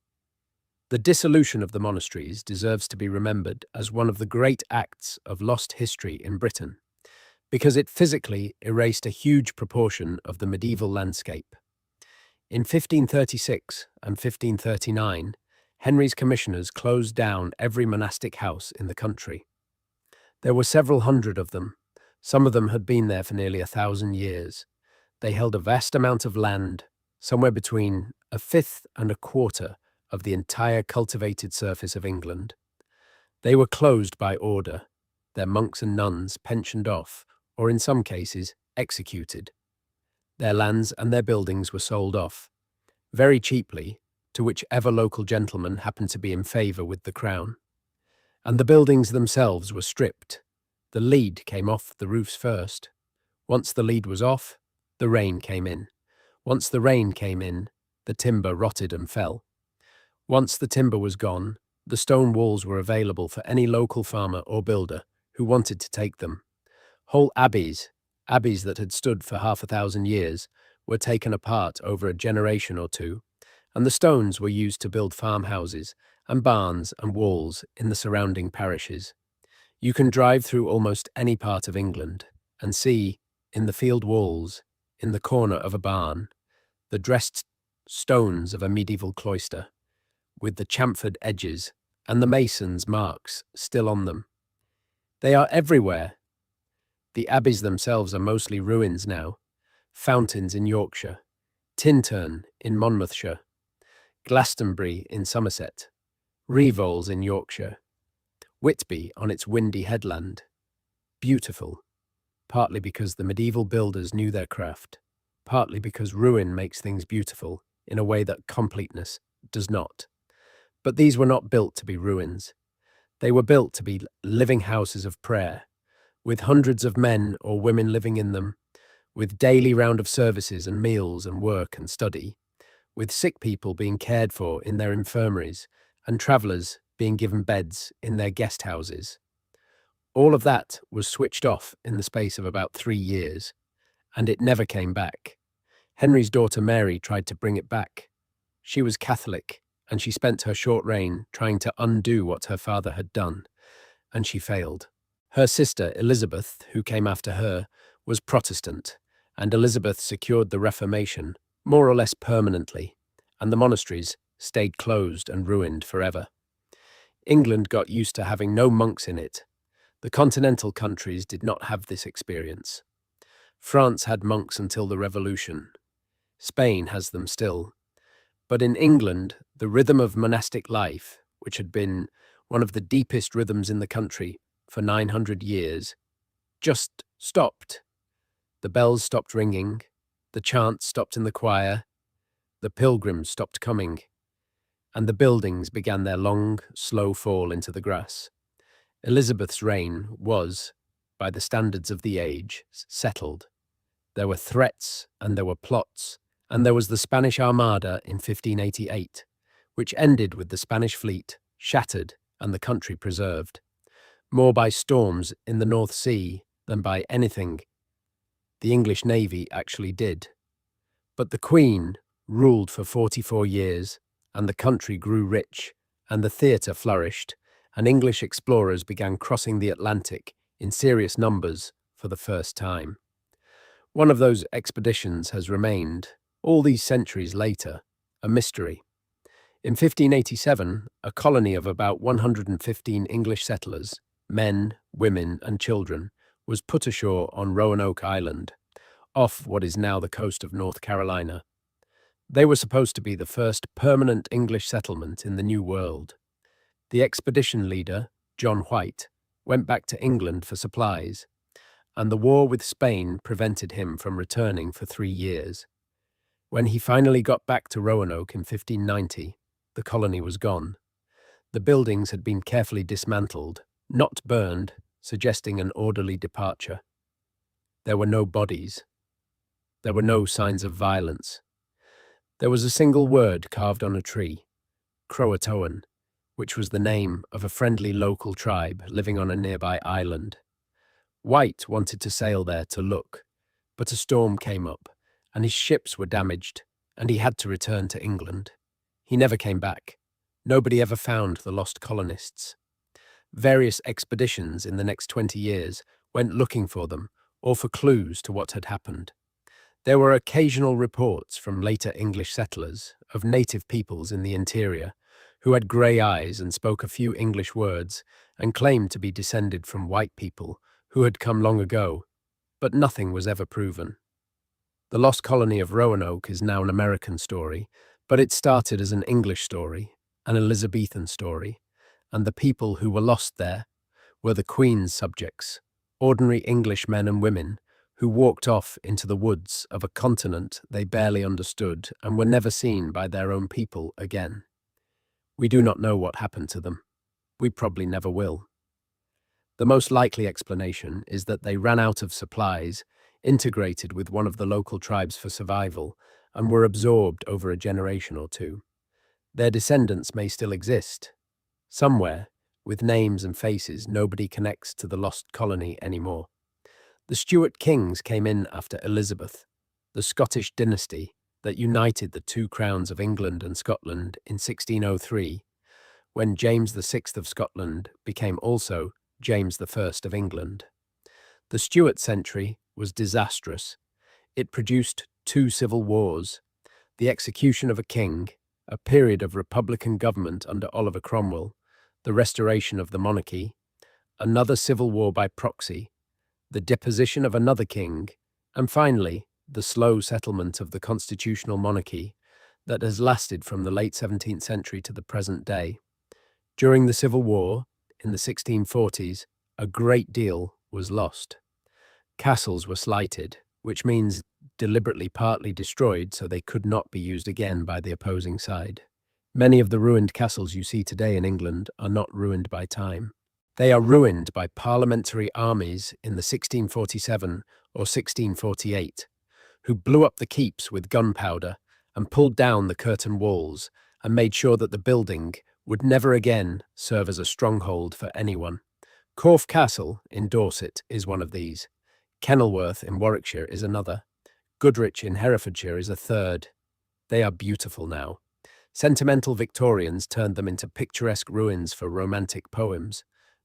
The dissolution of the monasteries deserves to be remembered as one of the great acts of lost history in Britain, because it physically erased a huge proportion of the medieval landscape. In 1536 and 1539, Henry's commissioners closed down every monastic house in the country. There were several hundred of them. Some of them had been there for nearly 1,000 years. They held a vast amount of land, somewhere between 1/5 and 1/4 of the entire cultivated surface of England. They were closed by order, their monks and nuns pensioned off, or in some cases, executed. Their lands and their buildings were sold off, very cheaply, to whichever local gentleman happened to be in favour with the crown. And the buildings themselves were stripped. The lead came off the roofs first. Once the lead was off, the rain came in. Once the rain came in, the timber rotted and fell. Once the timber was gone, the stone walls were available for any local farmer or builder who wanted to take them. Whole abbeys that had stood for 500 years, were taken apart over a generation or two, and the stones were used to build farmhouses and barns and walls in the surrounding parishes. You can drive through almost any part of England and see, in the field walls, in the corner of a barn, the dressed stones of a medieval cloister, with the chamfered edges and the mason's marks still on them. They are everywhere. The abbeys themselves are mostly ruins now. Fountains in Yorkshire, Tintern in Monmouthshire, Glastonbury in Somerset, Revols in Yorkshire, Whitby on its windy headland. Beautiful, partly because the medieval builders knew their craft, partly because ruin makes things beautiful in a way that completeness does not. But these were not built to be ruins. They were built to be living houses of prayer, with hundreds of men or women living in them, with daily round of services and meals and work and study, with sick people being cared for in their infirmaries and travellers being given beds in their guest houses. All of that was switched off in the space of about 3 years, and it never came back. Henry's daughter Mary tried to bring it back. She was Catholic, and she spent her short reign trying to undo what her father had done, and she failed. Her sister Elizabeth, who came after her, was Protestant, and Elizabeth secured the Reformation more or less permanently, and the monasteries stayed closed and ruined forever. England got used to having no monks in it. The continental countries did not have this experience. France had monks until the Revolution. Spain has them still. But in England, the rhythm of monastic life, which had been one of the deepest rhythms in the country for 900 years, just stopped. The bells stopped ringing, the chants stopped in the choir, the pilgrims stopped coming, and the buildings began their long, slow fall into the grass. Elizabeth's reign was, by the standards of the age, settled. There were threats and there were plots, and there was the Spanish Armada in 1588, which ended with the Spanish fleet shattered and the country preserved, more by storms in the North Sea than by anything the English navy actually did. But the Queen ruled for 44 years, and the country grew rich, and the theatre flourished, and English explorers began crossing the Atlantic in serious numbers for the first time. One of those expeditions has remained, all these centuries later, a mystery. In 1587, a colony of about 115 English settlers, men, women, and children, was put ashore on Roanoke Island, off what is now the coast of North Carolina. They were supposed to be the first permanent English settlement in the New World. The expedition leader, John White, went back to England for supplies, and the war with Spain prevented him from returning for 3 years. When he finally got back to Roanoke in 1590, the colony was gone. The buildings had been carefully dismantled, not burned, suggesting an orderly departure. There were no bodies. There were no signs of violence. There was a single word carved on a tree, Croatoan, which was the name of a friendly local tribe living on a nearby island. White wanted to sail there to look, but a storm came up, and his ships were damaged, and he had to return to England. He never came back. Nobody ever found the lost colonists. Various expeditions in the next 20 years went looking for them, or for clues to what had happened. There were occasional reports from later English settlers of native peoples in the interior who had grey eyes and spoke a few English words and claimed to be descended from white people who had come long ago, but nothing was ever proven. The lost colony of Roanoke is now an American story, but it started as an English story, an Elizabethan story, and the people who were lost there were the Queen's subjects, ordinary English men and women who walked off into the woods of a continent they barely understood and were never seen by their own people again. We do not know what happened to them. We probably never will. The most likely explanation is that they ran out of supplies, integrated with one of the local tribes for survival, and were absorbed over a generation or two. Their descendants may still exist. Somewhere, with names and faces nobody connects to the lost colony anymore. The Stuart kings came in after Elizabeth, the Scottish dynasty that united the two crowns of England and Scotland in 1603, when James VI of Scotland became also James I of England. The Stuart century was disastrous. It produced 2 civil wars, the execution of a king, a period of republican government under Oliver Cromwell, the restoration of the monarchy, another civil war by proxy, the deposition of another king, and finally, the slow settlement of the constitutional monarchy that has lasted from the late 17th century to the present day. During the Civil War, in the 1640s, a great deal was lost. Castles were slighted, which means deliberately partly destroyed so they could not be used again by the opposing side. Many of the ruined castles you see today in England are not ruined by time. They are ruined by parliamentary armies in the 1647 or 1648, who blew up the keeps with gunpowder and pulled down the curtain walls and made sure that the building would never again serve as a stronghold for anyone. Corfe Castle in Dorset is one of these. Kenilworth in Warwickshire is another. Goodrich in Herefordshire is a third. They are beautiful now. Sentimental Victorians turned them into picturesque ruins for romantic poems,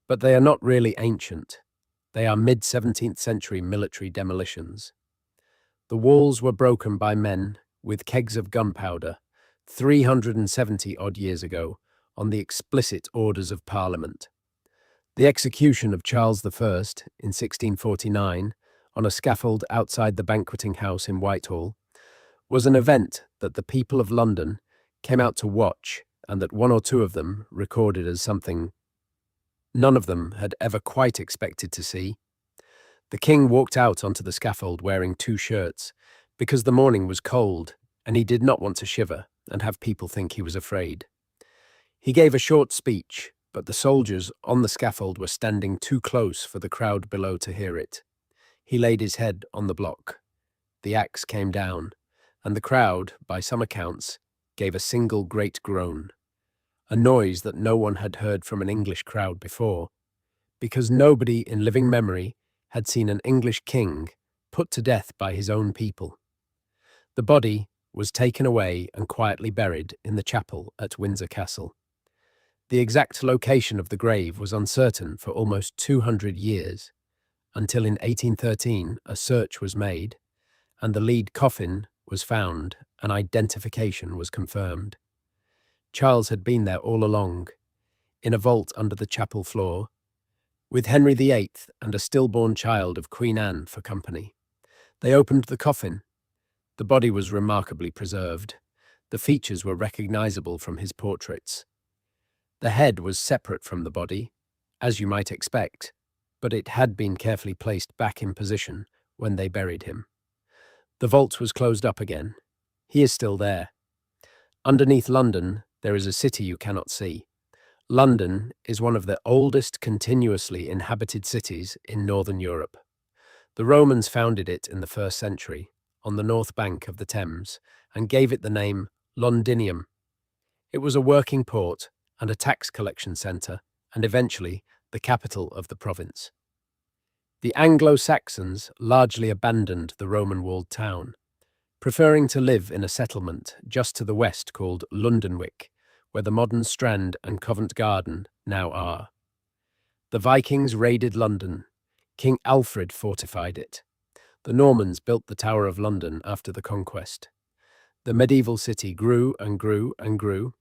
but they are not really ancient. They are mid-17th century military demolitions. The walls were broken by men with kegs of gunpowder 370-odd years ago on the explicit orders of Parliament. The execution of Charles I in 1649 on a scaffold outside the banqueting house in Whitehall was an event that the people of London came out to watch, and that one or two of them recorded as something none of them had ever quite expected to see. The king walked out onto the scaffold wearing 2 shirts because the morning was cold and he did not want to shiver and have people think he was afraid. He gave a short speech, but the soldiers on the scaffold were standing too close for the crowd below to hear it. He laid his head on the block. The axe came down, and the crowd, by some accounts, gave a single great groan, a noise that no one had heard from an English crowd before, because nobody in living memory had seen an English king put to death by his own people. The body was taken away and quietly buried in the chapel at Windsor Castle. The exact location of the grave was uncertain for almost 200 years, until in 1813 a search was made, and the lead coffin was found and identification was confirmed. Charles had been there all along, in a vault under the chapel floor, with Henry VIII and a stillborn child of Queen Anne for company. They opened the coffin. The body was remarkably preserved. The features were recognizable from his portraits. The head was separate from the body, as you might expect, but it had been carefully placed back in position when they buried him. The vault was closed up again. He is still there. Underneath London, there is a city you cannot see. London is one of the oldest continuously inhabited cities in Northern Europe. The Romans founded it in the 1st century, on the north bank of the Thames, and gave it the name Londinium. It was a working port and a tax collection centre, and eventually the capital of the province. The Anglo-Saxons largely abandoned the Roman-walled town, preferring to live in a settlement just to the west called Lundenwic, where the modern Strand and Covent Garden now are. The Vikings raided London. King Alfred fortified it. The Normans built the Tower of London after the conquest. The medieval city grew and grew and grew.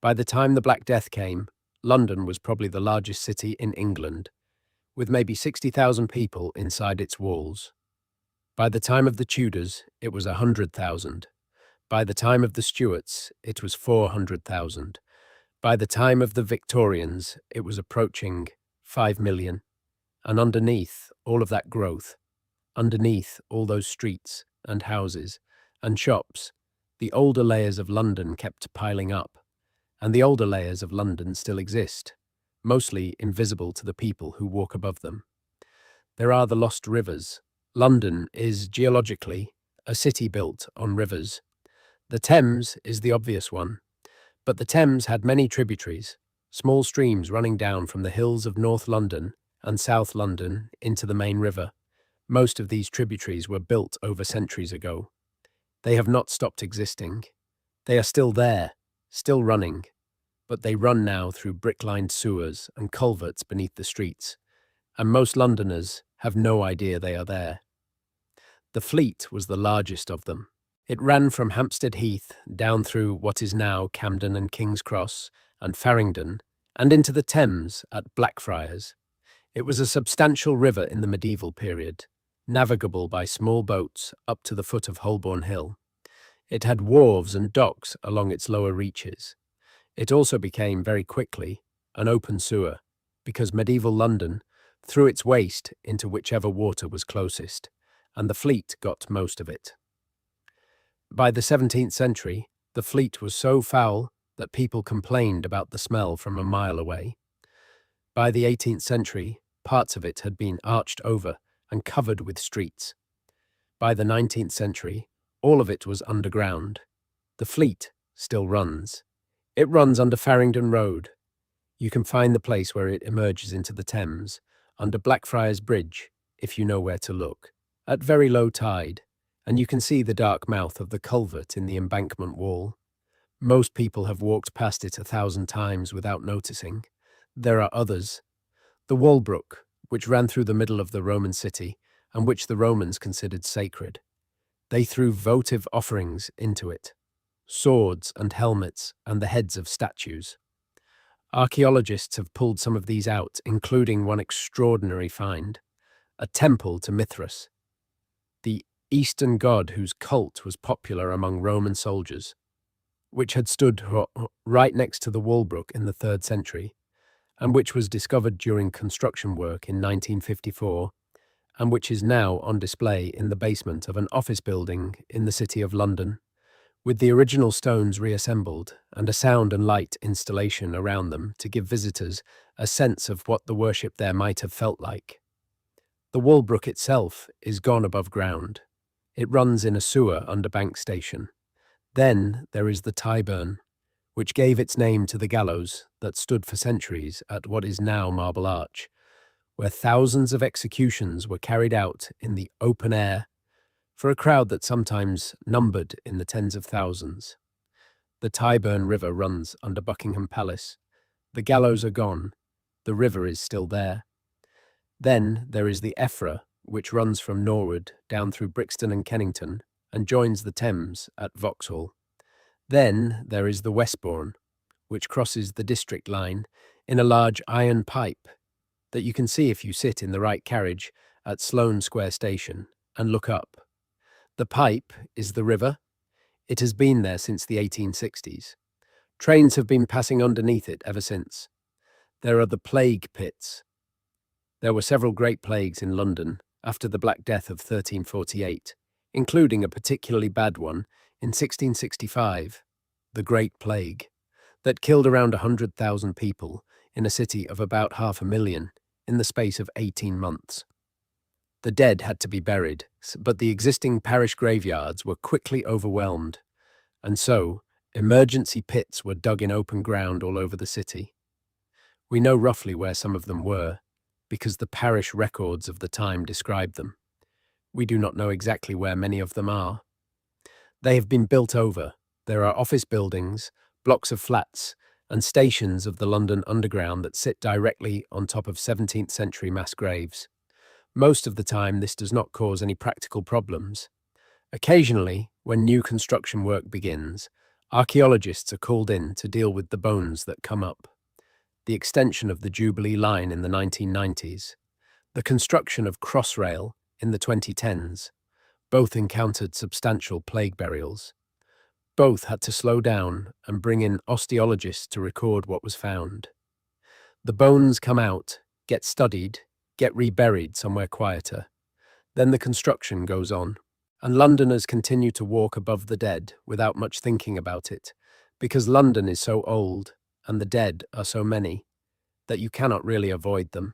By the time the Black Death came, London was probably the largest city in England, with maybe 60,000 people inside its walls. By the time of the Tudors, it was 100,000. By the time of the Stuarts, it was 400,000. By the time of the Victorians, it was approaching 5 million. And underneath all of that growth, underneath all those streets and houses and shops, the older layers of London kept piling up. And the older layers of London still exist, mostly invisible to the people who walk above them. There are the lost rivers. London is geologically a city built on rivers. The Thames is the obvious one, but the Thames had many tributaries, small streams running down from the hills of North London and South London into the main river. Most of these tributaries were built over centuries ago. They have not stopped existing. They are still there, still running, but they run now through brick-lined sewers and culverts beneath the streets, and most Londoners have no idea they are there. The Fleet was the largest of them. It ran from Hampstead Heath down through what is now Camden and King's Cross and Farringdon and into the Thames at Blackfriars. It was a substantial river in the medieval period, navigable by small boats up to the foot of Holborn Hill. It had wharves and docks along its lower reaches. It also became very quickly an open sewer, because medieval London threw its waste into whichever water was closest, and the Fleet got most of it. By the 17th century, the Fleet was so foul that people complained about the smell from a mile away. By the 18th century, parts of it had been arched over and covered with streets. By the 19th century, all of it was underground. The fleet still runs. It runs under Farringdon Road. You can find the place where it emerges into the Thames, under Blackfriars Bridge, if you know where to look, at very low tide, and you can see the dark mouth of the culvert in the embankment wall. Most people have walked past it 1,000 times without noticing. There are others. The Walbrook, which ran through the middle of the Roman city, and which the Romans considered sacred. They threw votive offerings into it, swords and helmets and the heads of statues. Archaeologists have pulled some of these out, including one extraordinary find, a temple to Mithras, the Eastern god whose cult was popular among Roman soldiers, which had stood right next to the Walbrook in the 3rd century, and which was discovered during construction work in 1954, and which is now on display in the basement of an office building in the City of London, with the original stones reassembled and a sound and light installation around them to give visitors a sense of what the worship there might have felt like. The Walbrook itself is gone above ground. It runs in a sewer under Bank Station. Then there is the Tyburn, which gave its name to the gallows that stood for centuries at what is now Marble Arch, where thousands of executions were carried out in the open air for a crowd that sometimes numbered in the tens of thousands. The Tyburn River runs under Buckingham Palace. The gallows are gone. The river is still there. Then there is the Effra, which runs from Norwood down through Brixton and Kennington and joins the Thames at Vauxhall. Then there is the Westbourne, which crosses the district line in a large iron pipe that you can see if you sit in the right carriage at Sloane Square Station and look up. The pipe is the river. It has been there since the 1860s. Trains have been passing underneath it ever since. There are the plague pits. There were several great plagues in London after the Black Death of 1348, including a particularly bad one in 1665, the Great Plague, that killed around 100,000 people in a city of about 500,000 in the space of 18 months. The dead had to be buried, but the existing parish graveyards were quickly overwhelmed, and so emergency pits were dug in open ground all over the city. We know roughly where some of them were, because the parish records of the time describe them. We do not know exactly where many of them are. They have been built over. There are office buildings, blocks of flats, and stations of the London Underground that sit directly on top of 17th century mass graves. Most of the time, this does not cause any practical problems. Occasionally, when new construction work begins, archaeologists are called in to deal with the bones that come up. The extension of the Jubilee line in the 1990s, the construction of Crossrail in the 2010s, both encountered substantial plague burials. Both had to slow down and bring in osteologists to record what was found. The bones come out, get studied, get reburied somewhere quieter. Then the construction goes on, and Londoners continue to walk above the dead without much thinking about it, because London is so old and the dead are so many that you cannot really avoid them.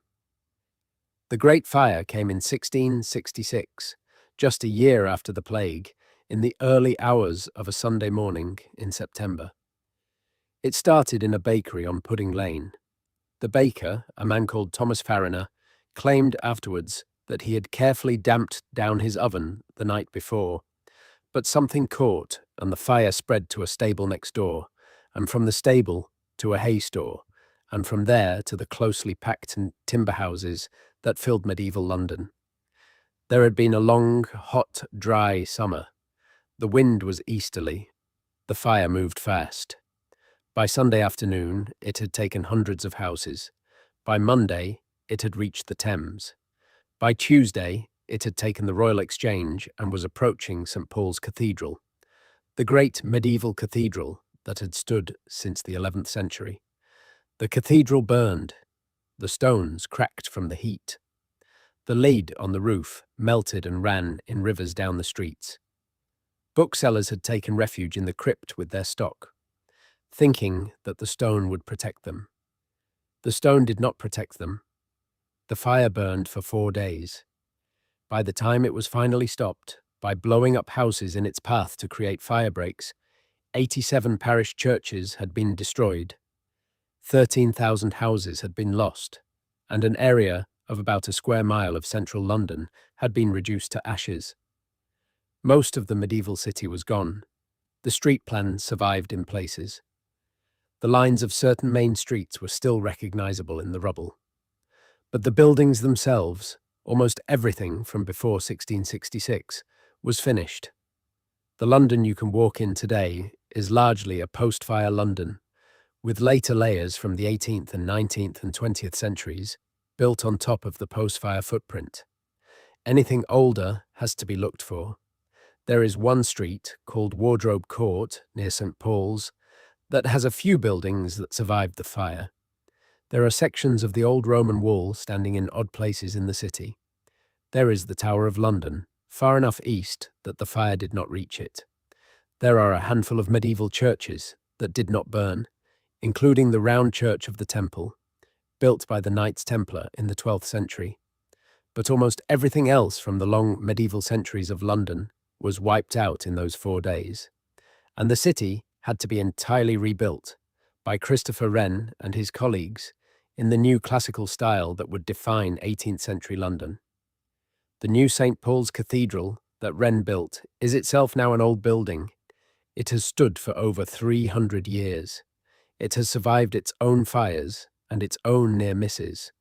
The Great Fire came in 1666, just a year after the plague, in the early hours of a Sunday morning in September. It started in a bakery on Pudding Lane. The baker, a man called Thomas Fariner, claimed afterwards that he had carefully damped down his oven the night before, but something caught and the fire spread to a stable next door, and from the stable to a hay store, and from there to the closely packed timber houses that filled medieval London. There had been a long, hot, dry summer. The wind was easterly. The fire moved fast. By Sunday afternoon, it had taken hundreds of houses. By Monday, it had reached the Thames. By Tuesday, it had taken the Royal Exchange and was approaching St. Paul's Cathedral, the great medieval cathedral that had stood since the 11th century. The cathedral burned. The stones cracked from the heat. The lead on the roof melted and ran in rivers down the streets. Booksellers had taken refuge in the crypt with their stock, thinking that the stone would protect them. The stone did not protect them. The fire burned for 4 days. By the time it was finally stopped, by blowing up houses in its path to create fire breaks, 87 parish churches had been destroyed, 13,000 houses had been lost, and an area of about a square mile of central London had been reduced to ashes. Most of the medieval city was gone. The street plan survived in places. The lines of certain main streets were still recognizable in the rubble. But the buildings themselves, almost everything from before 1666, was finished. The London you can walk in today is largely a post-fire London, with later layers from the 18th and 19th and 20th centuries built on top of the post-fire footprint. Anything older has to be looked for. There is one street, called Wardrobe Court, near St. Paul's, that has a few buildings that survived the fire. There are sections of the old Roman wall standing in odd places in the city. There is the Tower of London, far enough east that the fire did not reach it. There are a handful of medieval churches that did not burn, including the round church of the Temple, built by the Knights Templar in the 12th century. But almost everything else from the long medieval centuries of London was wiped out in those 4 days, and the city had to be entirely rebuilt by Christopher Wren and his colleagues in the new classical style that would define 18th century London. The new St. Paul's Cathedral that Wren built is itself now an old building. It has stood for over 300 years. It has survived its own fires and its own near misses,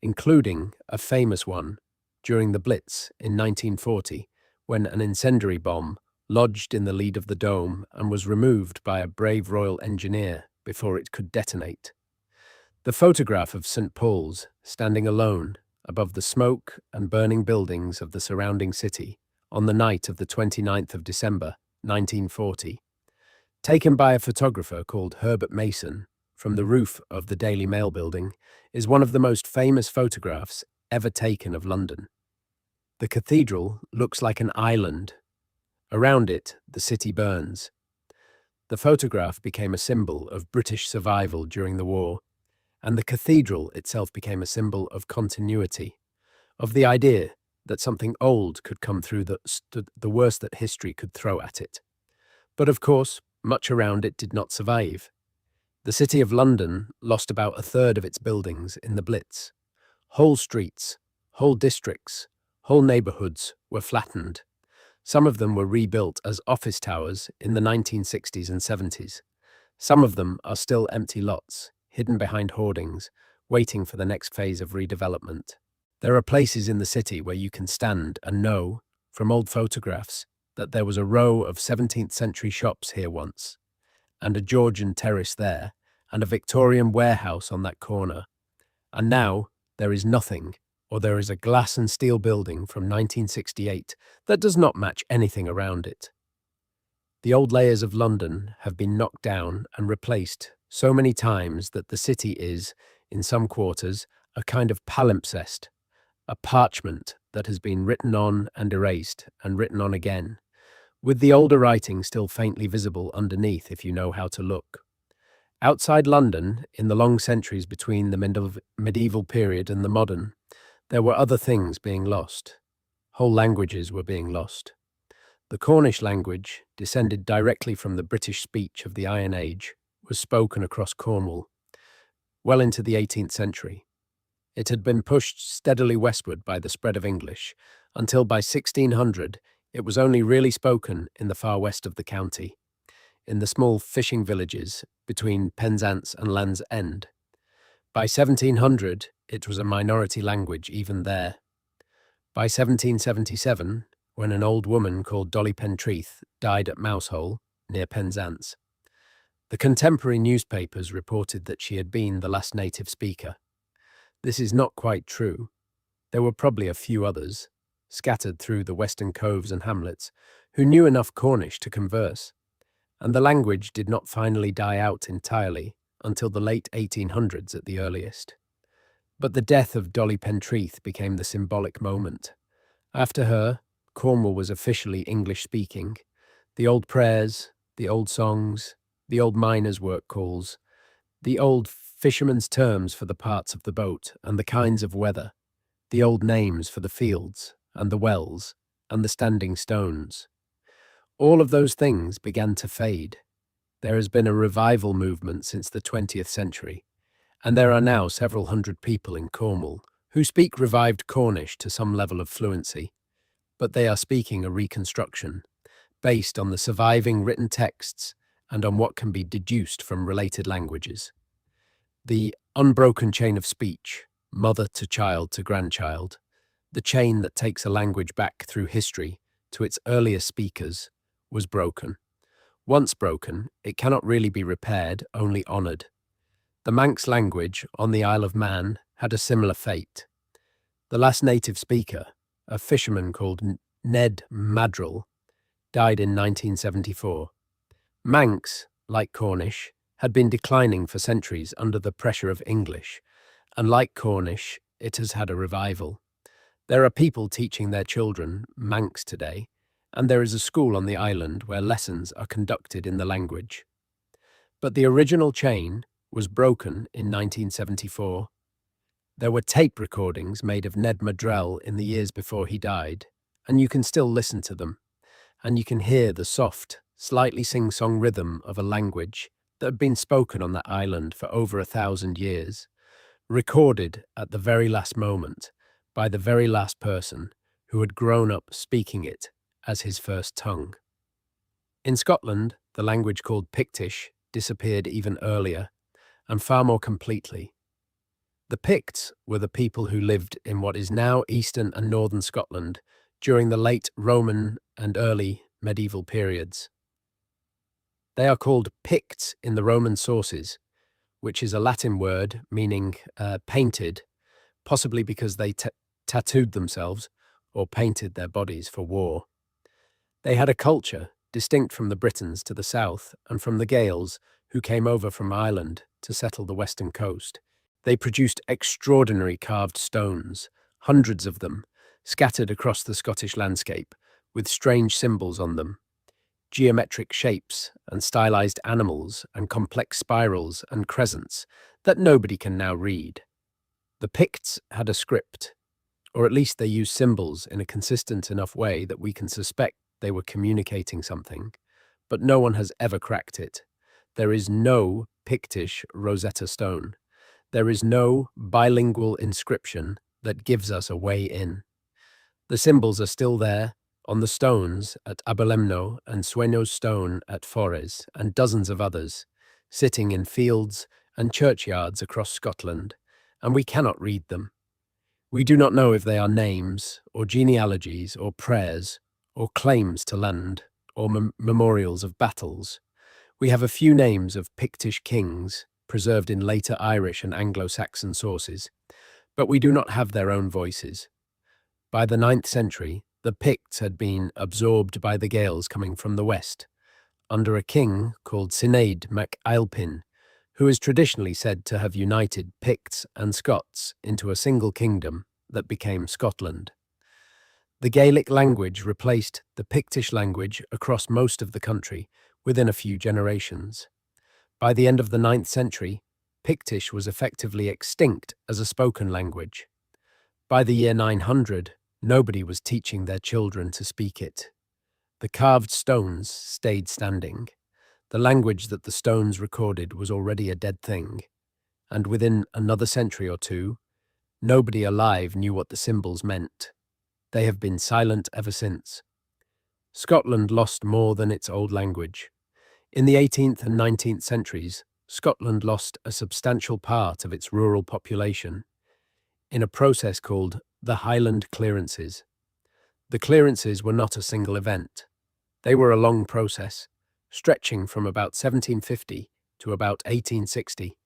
including a famous one during the Blitz in 1940, when an incendiary bomb lodged in the lead of the dome and was removed by a brave royal engineer before it could detonate. The photograph of St. Paul's standing alone above the smoke and burning buildings of the surrounding city on the night of the 29th of December, 1940, taken by a photographer called Herbert Mason from the roof of the Daily Mail building, is one of the most famous photographs ever taken of London. The cathedral looks like an island. Around it, the city burns. The photograph became a symbol of British survival during the war, and the cathedral itself became a symbol of continuity, of the idea that something old could come through the worst that history could throw at it. But of course, much around it did not survive. The City of London lost about a third of its buildings in the Blitz. Whole streets, whole districts, whole neighbourhoods were flattened. Some of them were rebuilt as office towers in the 1960s and 70s. Some of them are still empty lots, hidden behind hoardings, waiting for the next phase of redevelopment. There are places in the city where you can stand and know, from old photographs, that there was a row of 17th century shops here once, and a Georgian terrace there, and a Victorian warehouse on that corner. And now there is nothing, or there is a glass and steel building from 1968 that does not match anything around it. The old layers of London have been knocked down and replaced so many times that the city is, in some quarters, a kind of palimpsest, a parchment that has been written on and erased and written on again, with the older writing still faintly visible underneath if you know how to look. Outside London, in the long centuries between the medieval period and the modern, there were other things being lost. Whole languages were being lost. The Cornish language, descended directly from the British speech of the Iron Age, was spoken across Cornwall, well into the 18th century. It had been pushed steadily westward by the spread of English, until by 1600 it was only really spoken in the far west of the county, in the small fishing villages between Penzance and Land's End. By 1700 it was a minority language even there. By 1777, when an old woman called Dolly Pentreath died at Mousehole, near Penzance, the contemporary newspapers reported that she had been the last native speaker. This is not quite true. There were probably a few others, scattered through the western coves and hamlets, who knew enough Cornish to converse, and the language did not finally die out entirely until the late 1800s at the earliest. But the death of Dolly Pentreath became the symbolic moment. After her, Cornwall was officially English-speaking. The old prayers, the old songs, the old miners' work calls, the old fishermen's terms for the parts of the boat and the kinds of weather, the old names for the fields and the wells and the standing stones. All of those things began to fade. There has been a revival movement since the 20th century, and there are now several hundred people in Cornwall who speak revived Cornish to some level of fluency, but they are speaking a reconstruction based on the surviving written texts and on what can be deduced from related languages. The unbroken chain of speech, mother to child to grandchild, the chain that takes a language back through history to its earliest speakers, was broken. Once broken, it cannot really be repaired, only honoured. The Manx language on the Isle of Man had a similar fate. The last native speaker, a fisherman called Ned Madrill, died in 1974. Manx, like Cornish, had been declining for centuries under the pressure of English, and like Cornish, it has had a revival. There are people teaching their children Manx today, and there is a school on the island where lessons are conducted in the language. But the original chain was broken in 1974. There were tape recordings made of Ned Madrell in the years before he died, and you can still listen to them, and you can hear the soft, slightly sing-song rhythm of a language that had been spoken on that island for over 1,000 years, recorded at the very last moment by the very last person who had grown up speaking it as his first tongue. In Scotland, the language called Pictish disappeared even earlier, and far more completely. The Picts were the people who lived in what is now eastern and northern Scotland during the late Roman and early medieval periods. They are called Picts in the Roman sources, which is a Latin word meaning painted, possibly because they tattooed themselves or painted their bodies for war. They had a culture distinct from the Britons to the south and from the Gaels who came over from Ireland to settle the western coast. They produced extraordinary carved stones, hundreds of them, scattered across the Scottish landscape, with strange symbols on them, geometric shapes and stylized animals and complex spirals and crescents that nobody can now read. The Picts had a script, or at least they used symbols in a consistent enough way that we can suspect they were communicating something, but no one has ever cracked it. There is no Pictish Rosetta Stone. There is no bilingual inscription that gives us a way in. The symbols are still there, on the stones at Aberlemno and Sueños Stone at Forres and dozens of others, sitting in fields and churchyards across Scotland, and we cannot read them. We do not know if they are names, or genealogies, or prayers, or claims to land, or memorials of battles. We have a few names of Pictish kings, preserved in later Irish and Anglo-Saxon sources, but we do not have their own voices. By the 9th century, the Picts had been absorbed by the Gaels coming from the west, under a king called Sinead mac Ailpin, who is traditionally said to have united Picts and Scots into a single kingdom that became Scotland. The Gaelic language replaced the Pictish language across most of the country within a few generations. By the end of the 9th century, Pictish was effectively extinct as a spoken language. By the year 900, nobody was teaching their children to speak it. The carved stones stayed standing. The language that the stones recorded was already a dead thing, and within another century or two, nobody alive knew what the symbols meant. They have been silent ever since. Scotland lost more than its old language. In the 18th and 19th centuries, Scotland lost a substantial part of its rural population in a process called the Highland Clearances. The clearances were not a single event. They were a long process, stretching from about 1750 to about 1860,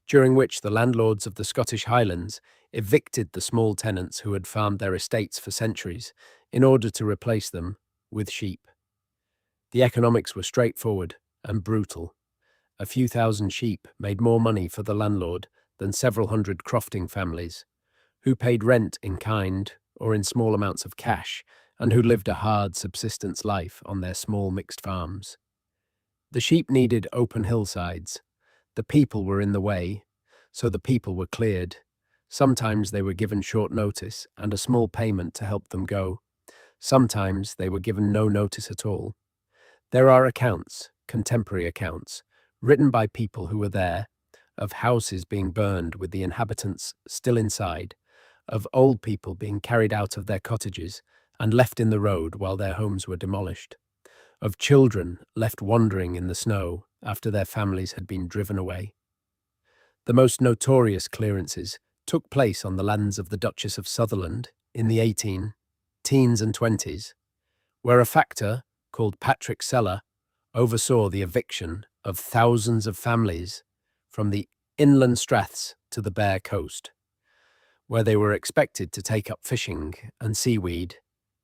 during which the landlords of the Scottish Highlands evicted the small tenants who had farmed their estates for centuries in order to replace them with sheep. The economics were straightforward and brutal. A few thousand sheep made more money for the landlord than several hundred crofting families, who paid rent in kind or in small amounts of cash, and who lived a hard subsistence life on their small mixed farms. The sheep needed open hillsides. The people were in the way, so the people were cleared. Sometimes they were given short notice and a small payment to help them go. Sometimes they were given no notice at all. There are accounts, contemporary accounts, written by people who were there, of houses being burned with the inhabitants still inside, of old people being carried out of their cottages and left in the road while their homes were demolished, of children left wandering in the snow after their families had been driven away. The most notorious clearances took place on the lands of the Duchess of Sutherland in the teens and 20s, where a factor called Patrick Seller oversaw the eviction of thousands of families from the inland straths to the bare coast, where they were expected to take up fishing and seaweed,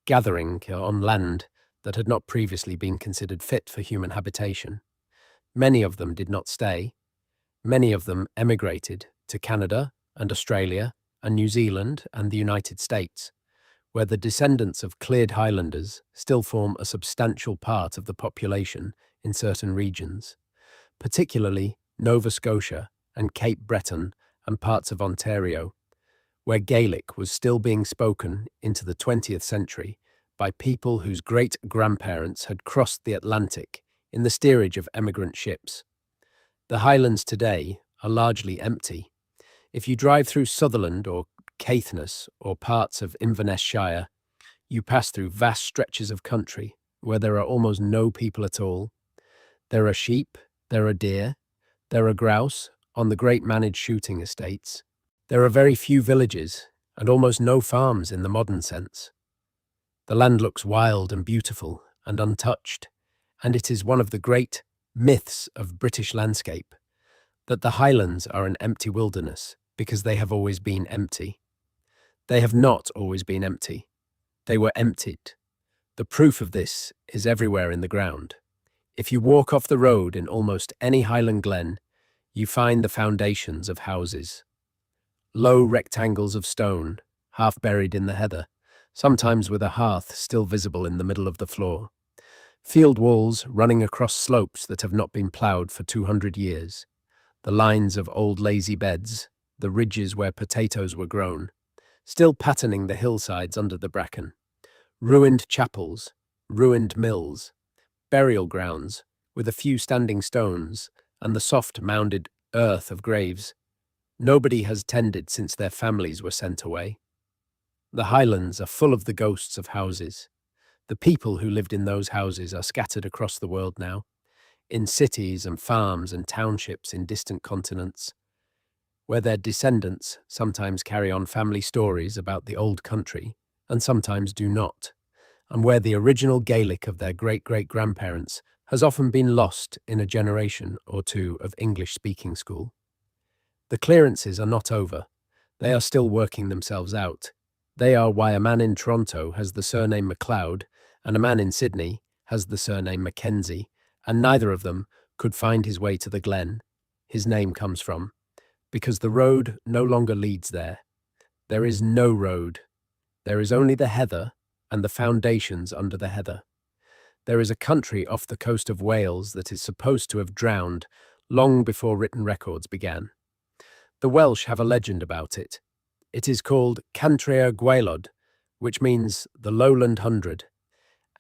gathering on land that had not previously been considered fit for human habitation. Many of them did not stay. Many of them emigrated to Canada and Australia and New Zealand and the United States, where the descendants of cleared Highlanders still form a substantial part of the population in certain regions, particularly Nova Scotia and Cape Breton and parts of Ontario, where Gaelic was still being spoken into the 20th century by people whose great-grandparents had crossed the Atlantic in the steerage of emigrant ships. The Highlands today are largely empty. If you drive through Sutherland or Caithness or parts of Inverness Shire, you pass through vast stretches of country where there are almost no people at all. There are sheep, there are deer, there are grouse on the great managed shooting estates. There are very few villages and almost no farms in the modern sense. The land looks wild and beautiful and untouched, and it is one of the great myths of British landscape that the Highlands are an empty wilderness because they have always been empty. They have not always been empty. They were emptied. The proof of this is everywhere in the ground. If you walk off the road in almost any Highland glen, you find the foundations of houses. Low rectangles of stone, half buried in the heather, sometimes with a hearth still visible in the middle of the floor. Field walls running across slopes that have not been ploughed for 200 years. The lines of old lazy beds, the ridges where potatoes were grown, still patterning the hillsides under the bracken. Ruined chapels, ruined mills, burial grounds with a few standing stones and the soft mounded earth of graves nobody has tended since their families were sent away. The Highlands are full of the ghosts of houses. The people who lived in those houses are scattered across the world now, in cities and farms and townships in distant continents, where their descendants sometimes carry on family stories about the old country and sometimes do not, and where the original Gaelic of their great-great-grandparents has often been lost in a generation or two of English-speaking school. The clearances are not over. They are still working themselves out. They are why a man in Toronto has the surname MacLeod and a man in Sydney has the surname Mackenzie, and neither of them could find his way to the glen his name comes from, because the road no longer leads there. There is no road. There is only the heather and the foundations under the heather. There is a country off the coast of Wales that is supposed to have drowned long before written records began. The Welsh have a legend about it. It is called Cantre'r Gwaelod, which means the Lowland Hundred,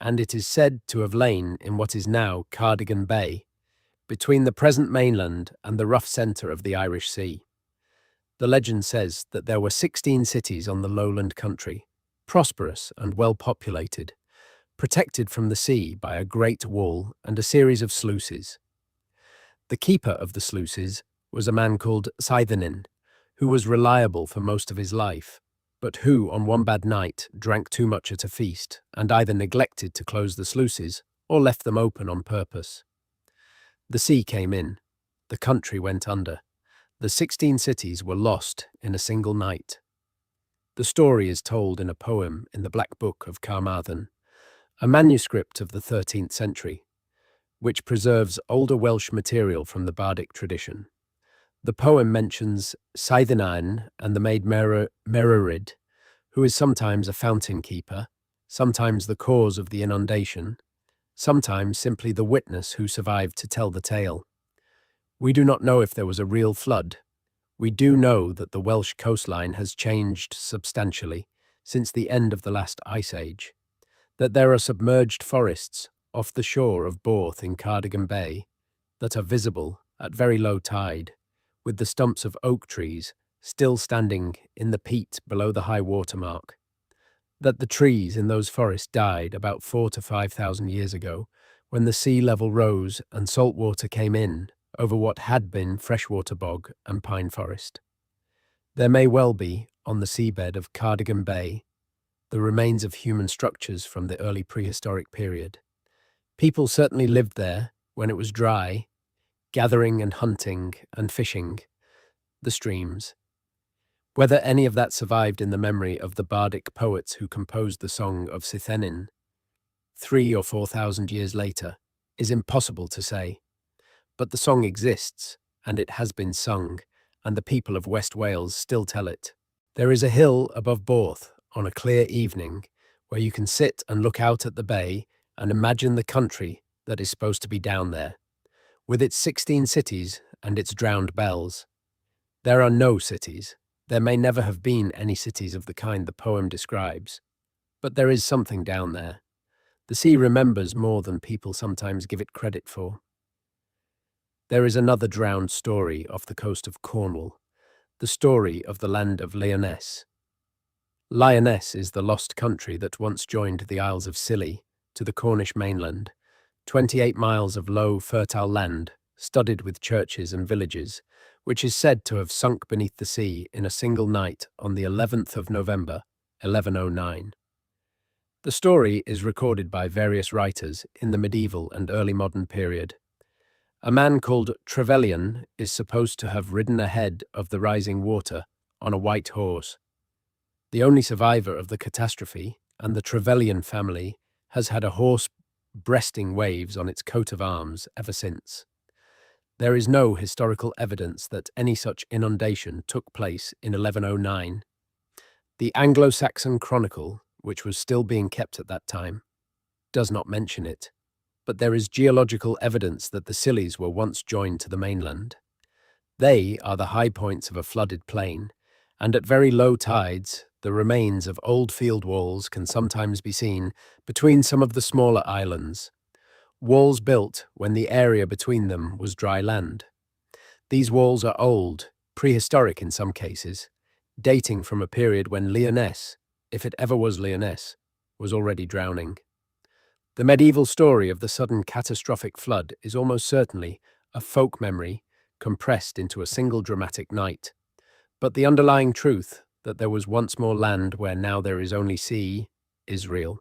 and it is said to have lain in what is now Cardigan Bay, between the present mainland and the rough centre of the Irish Sea. The legend says that there were 16 cities on the lowland country, prosperous and well populated, protected from the sea by a great wall and a series of sluices. The keeper of the sluices was a man called Scythenin, who was reliable for most of his life, but who on one bad night drank too much at a feast and either neglected to close the sluices or left them open on purpose. The sea came in, the country went under, the 16 cities were lost in a single night. The story is told in a poem in the Black Book of Carmarthen, a manuscript of the 13th century, which preserves older Welsh material from the bardic tradition. The poem mentions Scythenin and the maid Mererid, who is sometimes a fountain keeper, sometimes the cause of the inundation, sometimes simply the witness who survived to tell the tale. We do not know if there was a real flood. We do know that the Welsh coastline has changed substantially since the end of the last ice age, that there are submerged forests off the shore of Borth in Cardigan Bay that are visible at very low tide, with the stumps of oak trees still standing in the peat below the high water mark, that the trees in those forests died about 4 to 5,000 years ago when the sea level rose and salt water came in over what had been freshwater bog and pine forest. There may well be, on the seabed of Cardigan Bay, the remains of human structures from the early prehistoric period. People certainly lived there when it was dry, gathering and hunting and fishing the streams. Whether any of that survived in the memory of the bardic poets who composed the Song of Cythenin 3 or 4,000 years later is impossible to say. But the song exists, and it has been sung, and the people of West Wales still tell it. There is a hill above Borth on a clear evening where you can sit and look out at the bay and imagine the country that is supposed to be down there, with its 16 cities and its drowned bells. There are no cities. There may never have been any cities of the kind the poem describes. But there is something down there. The sea remembers more than people sometimes give it credit for. There is another drowned story off the coast of Cornwall, the story of the land of Lyonesse. Lyonesse is the lost country that once joined the Isles of Scilly to the Cornish mainland, 28 miles of low, fertile land, studded with churches and villages, which is said to have sunk beneath the sea in a single night on the 11th of November, 1109. The story is recorded by various writers in the medieval and early modern period. A man called Trevelyan is supposed to have ridden ahead of the rising water on a white horse. The only survivor of the catastrophe, and the Trevelyan family, has had a horse breasting waves on its coat of arms ever since. There is no historical evidence that any such inundation took place in 1109. The Anglo-Saxon Chronicle, which was still being kept at that time, does not mention it, but there is geological evidence that the Scillies were once joined to the mainland. They are the high points of a flooded plain, and at very low tides, the remains of old field walls can sometimes be seen between some of the smaller islands. Walls built when the area between them was dry land. These walls are old, prehistoric in some cases, dating from a period when Lyonesse, if it ever was Lyonesse, was already drowning. The medieval story of the sudden catastrophic flood is almost certainly a folk memory compressed into a single dramatic night. But the underlying truth that there was once more land where now there is only sea is real.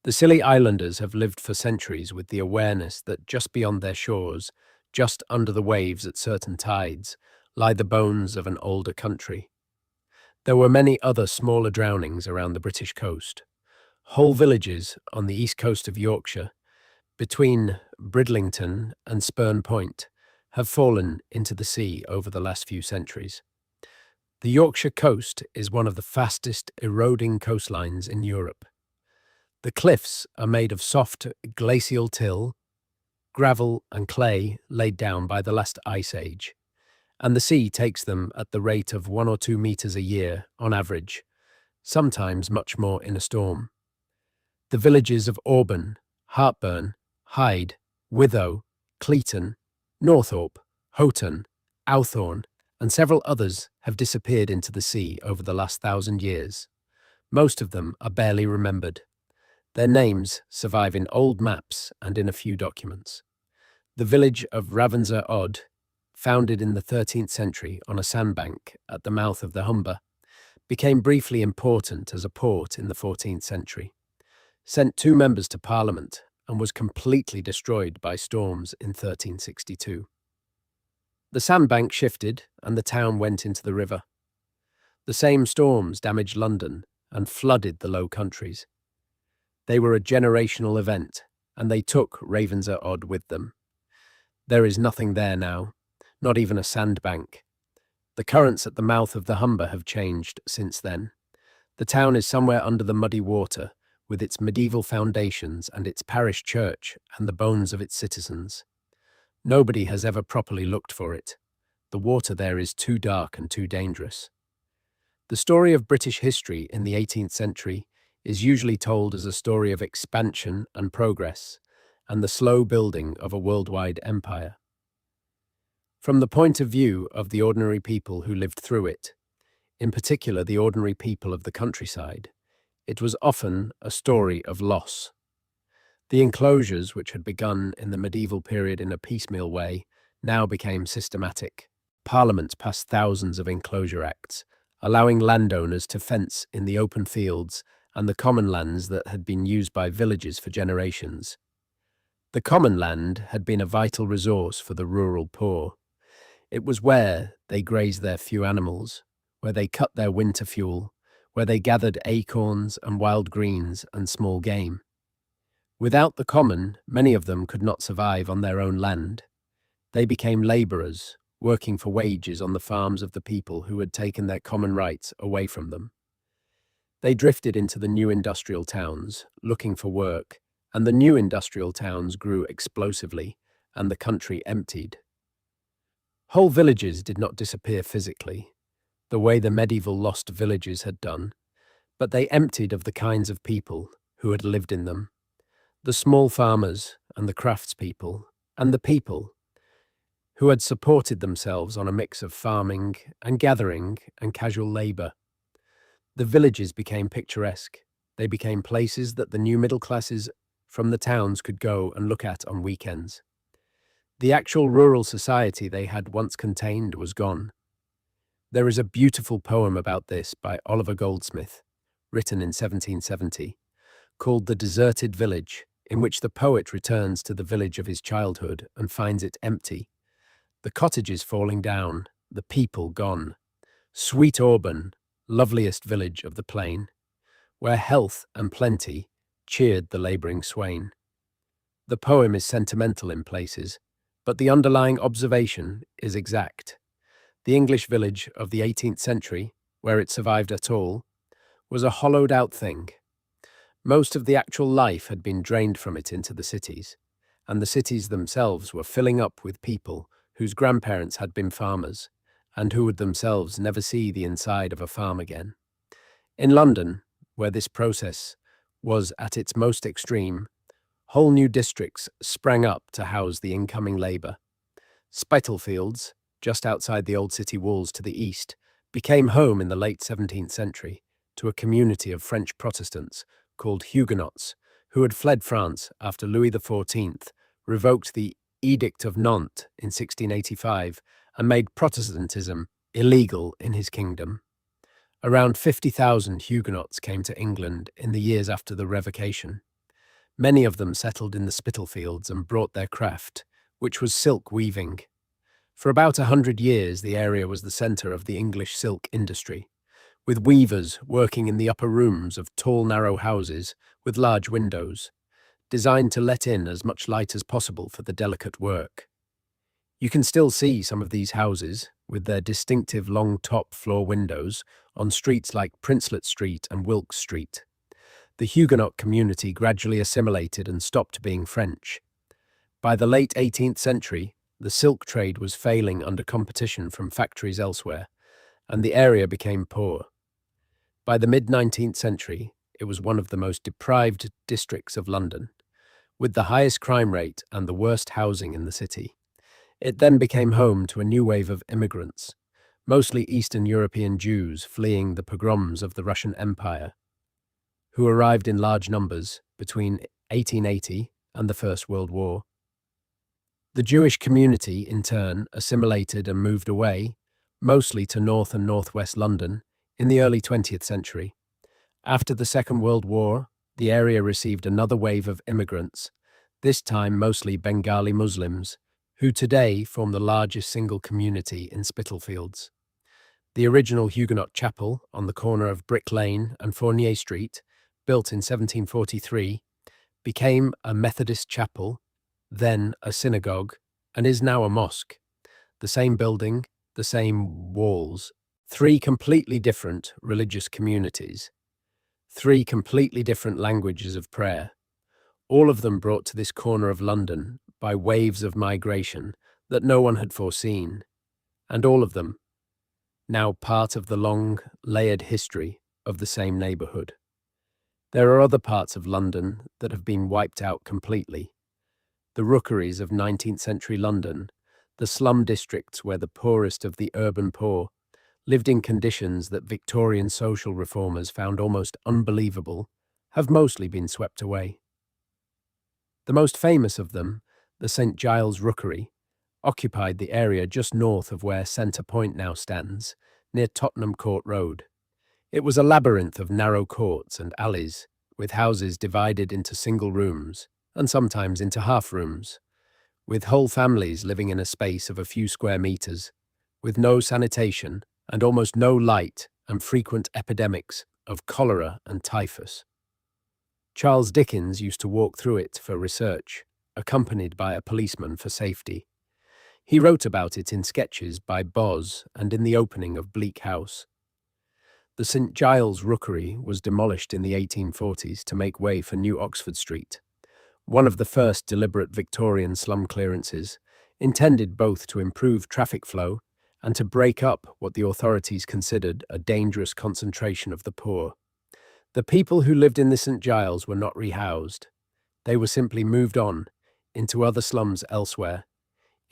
The Scilly Islanders have lived for centuries with the awareness that just beyond their shores, just under the waves at certain tides, lie the bones of an older country. There were many other smaller drownings around the British coast. Whole villages on the east coast of Yorkshire, between Bridlington and Spurn Point, have fallen into the sea over the last few centuries. The Yorkshire coast is one of the fastest eroding coastlines in Europe. The cliffs are made of soft glacial till, gravel and clay laid down by the last ice age, and the sea takes them at the rate of 1 or 2 meters a year on average, sometimes much more in a storm. The villages of Auburn, Hartburn, Hyde, Withoe, Cleaton, Northorpe, Houghton, Owthorne, and several others have disappeared into the sea over the last 1,000 years. Most of them are barely remembered. Their names survive in old maps and in a few documents. The village of Ravensor Odd, founded in the 13th century on a sandbank at the mouth of the Humber, became briefly important as a port in the 14th century, sent 2 members to Parliament, and was completely destroyed by storms in 1362. The sandbank shifted and the town went into the river. The same storms damaged London and flooded the Low Countries. They were a generational event, and they took Ravensor Odd with them. There is nothing there now, not even a sandbank. The currents at the mouth of the Humber have changed since then. The town is somewhere under the muddy water, with its medieval foundations and its parish church and the bones of its citizens. Nobody has ever properly looked for it. The water there is too dark and too dangerous. The story of British history in the 18th century is usually told as a story of expansion and progress, and the slow building of a worldwide empire. From the point of view of the ordinary people who lived through it, in particular the ordinary people of the countryside, it was often a story of loss. The enclosures, which had begun in the medieval period in a piecemeal way, now became systematic. Parliament passed thousands of enclosure acts, allowing landowners to fence in the open fields and the common lands that had been used by villages for generations. The common land had been a vital resource for the rural poor. It was where they grazed their few animals, where they cut their winter fuel, where they gathered acorns and wild greens and small game. Without the common, many of them could not survive on their own land. They became labourers, working for wages on the farms of the people who had taken their common rights away from them. They drifted into the new industrial towns, looking for work, and the new industrial towns grew explosively, and the country emptied. Whole villages did not disappear physically, the way the medieval lost villages had done, but they emptied of the kinds of people who had lived in them, the small farmers and the craftspeople, and the people who had supported themselves on a mix of farming and gathering and casual labour. The villages became picturesque. They became places that the new middle classes from the towns could go and look at on weekends. The actual rural society they had once contained was gone. There is a beautiful poem about this by Oliver Goldsmith, written in 1770, called The Deserted Village, in which the poet returns to the village of his childhood and finds it empty. The cottages falling down, the people gone. Sweet Auburn, loveliest village of the plain, where health and plenty cheered the labouring swain. The poem is sentimental in places, but the underlying observation is exact. The English village of the 18th century, where it survived at all, was a hollowed-out thing. Most of the actual life had been drained from it into the cities, and the cities themselves were filling up with people whose grandparents had been farmers, and who would themselves never see the inside of a farm again. In London, where this process was at its most extreme, whole new districts sprang up to house the incoming labour. Spitalfields, just outside the old city walls to the east, became home in the late 17th century to a community of French Protestants called Huguenots, who had fled France after Louis XIV revoked the Edict of Nantes in 1685 and made Protestantism illegal in his kingdom. Around 50,000 Huguenots came to England in the years after the revocation. Many of them settled in the Spitalfields and brought their craft, which was silk weaving. For about 100 years, the area was the centre of the English silk industry, with weavers working in the upper rooms of tall, narrow houses with large windows, designed to let in as much light as possible for the delicate work. You can still see some of these houses, with their distinctive long top-floor windows, on streets like Princelet Street and Wilkes Street. The Huguenot community gradually assimilated and stopped being French. By the late 18th century, the silk trade was failing under competition from factories elsewhere, and the area became poor. By the mid-19th century, it was one of the most deprived districts of London, with the highest crime rate and the worst housing in the city. It then became home to a new wave of immigrants, mostly Eastern European Jews fleeing the pogroms of the Russian Empire, who arrived in large numbers between 1880 and the First World War. The Jewish community, in turn, assimilated and moved away, mostly to North and Northwest London, in the early 20th century. After the Second World War, the area received another wave of immigrants, this time mostly Bengali Muslims, who today form the largest single community in Spitalfields. The original Huguenot chapel on the corner of Brick Lane and Fournier Street, built in 1743, became a Methodist chapel, then a synagogue, and is now a mosque. The same building, the same walls, three completely different religious communities, three completely different languages of prayer, all of them brought to this corner of London by waves of migration that no one had foreseen, and all of them now part of the long, layered history of the same neighbourhood. There are other parts of London that have been wiped out completely. The rookeries of 19th century London, the slum districts where the poorest of the urban poor lived in conditions that Victorian social reformers found almost unbelievable, have mostly been swept away. The most famous of them, the St Giles Rookery, occupied the area just north of where Centre Point now stands, near Tottenham Court Road. It was a labyrinth of narrow courts and alleys, with houses divided into single rooms, and sometimes into half rooms, with whole families living in a space of a few square meters, with no sanitation and almost no light and frequent epidemics of cholera and typhus. Charles Dickens used to walk through it for research, accompanied by a policeman for safety. He wrote about it in sketches by Boz and in the opening of Bleak House. The St Giles Rookery was demolished in the 1840s to make way for New Oxford Street, one of the first deliberate Victorian slum clearances, intended both to improve traffic flow and to break up what the authorities considered a dangerous concentration of the poor. The people who lived in the St Giles were not rehoused. They were simply moved on into other slums elsewhere,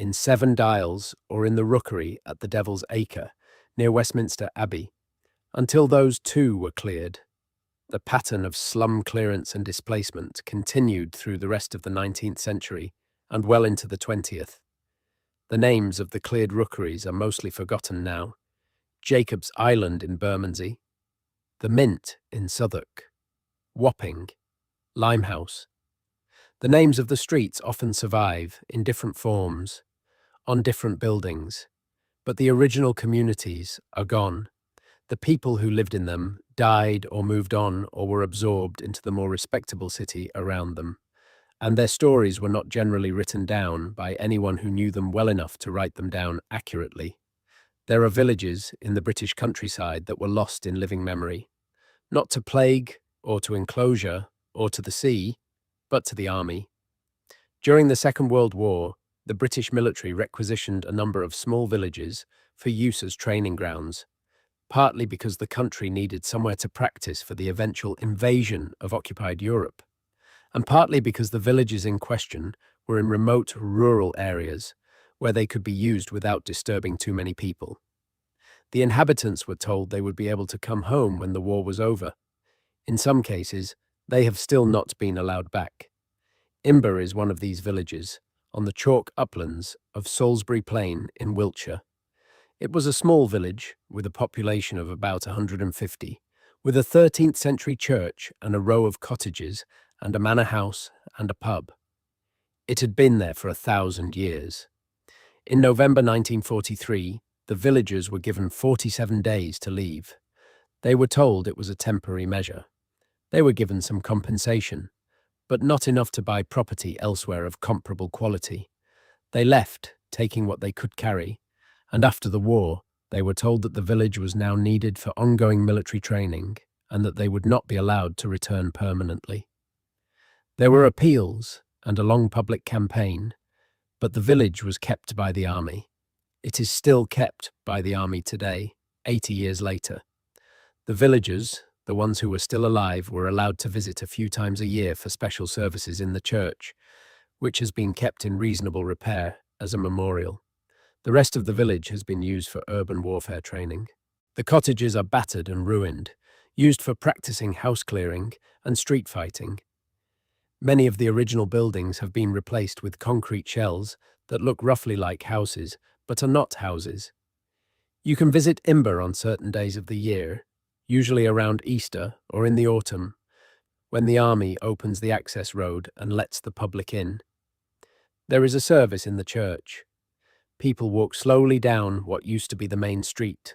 in Seven Dials or in the Rookery at the Devil's Acre, near Westminster Abbey, until those too were cleared. The pattern of slum clearance and displacement continued through the rest of the 19th century and well into the 20th. The names of the cleared rookeries are mostly forgotten now. Jacob's Island in Bermondsey, the Mint in Southwark, Wapping, Limehouse. The names of the streets often survive in different forms, on different buildings, but the original communities are gone. The people who lived in them died or moved on or were absorbed into the more respectable city around them, and their stories were not generally written down by anyone who knew them well enough to write them down accurately. There are villages in the British countryside that were lost in living memory, not to plague or to enclosure or to the sea, but to the army. During the Second World War, the British military requisitioned a number of small villages for use as training grounds, partly because the country needed somewhere to practice for the eventual invasion of occupied Europe, and partly because the villages in question were in remote rural areas where they could be used without disturbing too many people. The inhabitants were told they would be able to come home when the war was over. In some cases, they have still not been allowed back. Imber is one of these villages, on the chalk uplands of Salisbury Plain in Wiltshire. It was a small village with a population of about 150, with a 13th century church and a row of cottages and a manor house and a pub. It had been there for 1,000 years. In November 1943, the villagers were given 47 days to leave. They were told it was a temporary measure. They were given some compensation, but not enough to buy property elsewhere of comparable quality. They left, taking what they could carry, and after the war, they were told that the village was now needed for ongoing military training and that they would not be allowed to return permanently. There were appeals and a long public campaign, but the village was kept by the army. It is still kept by the army today, 80 years later. The villagers, the ones who were still alive, were allowed to visit a few times a year for special services in the church, which has been kept in reasonable repair as a memorial. The rest of the village has been used for urban warfare training. The cottages are battered and ruined, used for practicing house clearing and street fighting. Many of the original buildings have been replaced with concrete shells that look roughly like houses, but are not houses. You can visit Imber on certain days of the year, usually around Easter or in the autumn, when the army opens the access road and lets the public in. There is a service in the church. People walk slowly down what used to be the main street,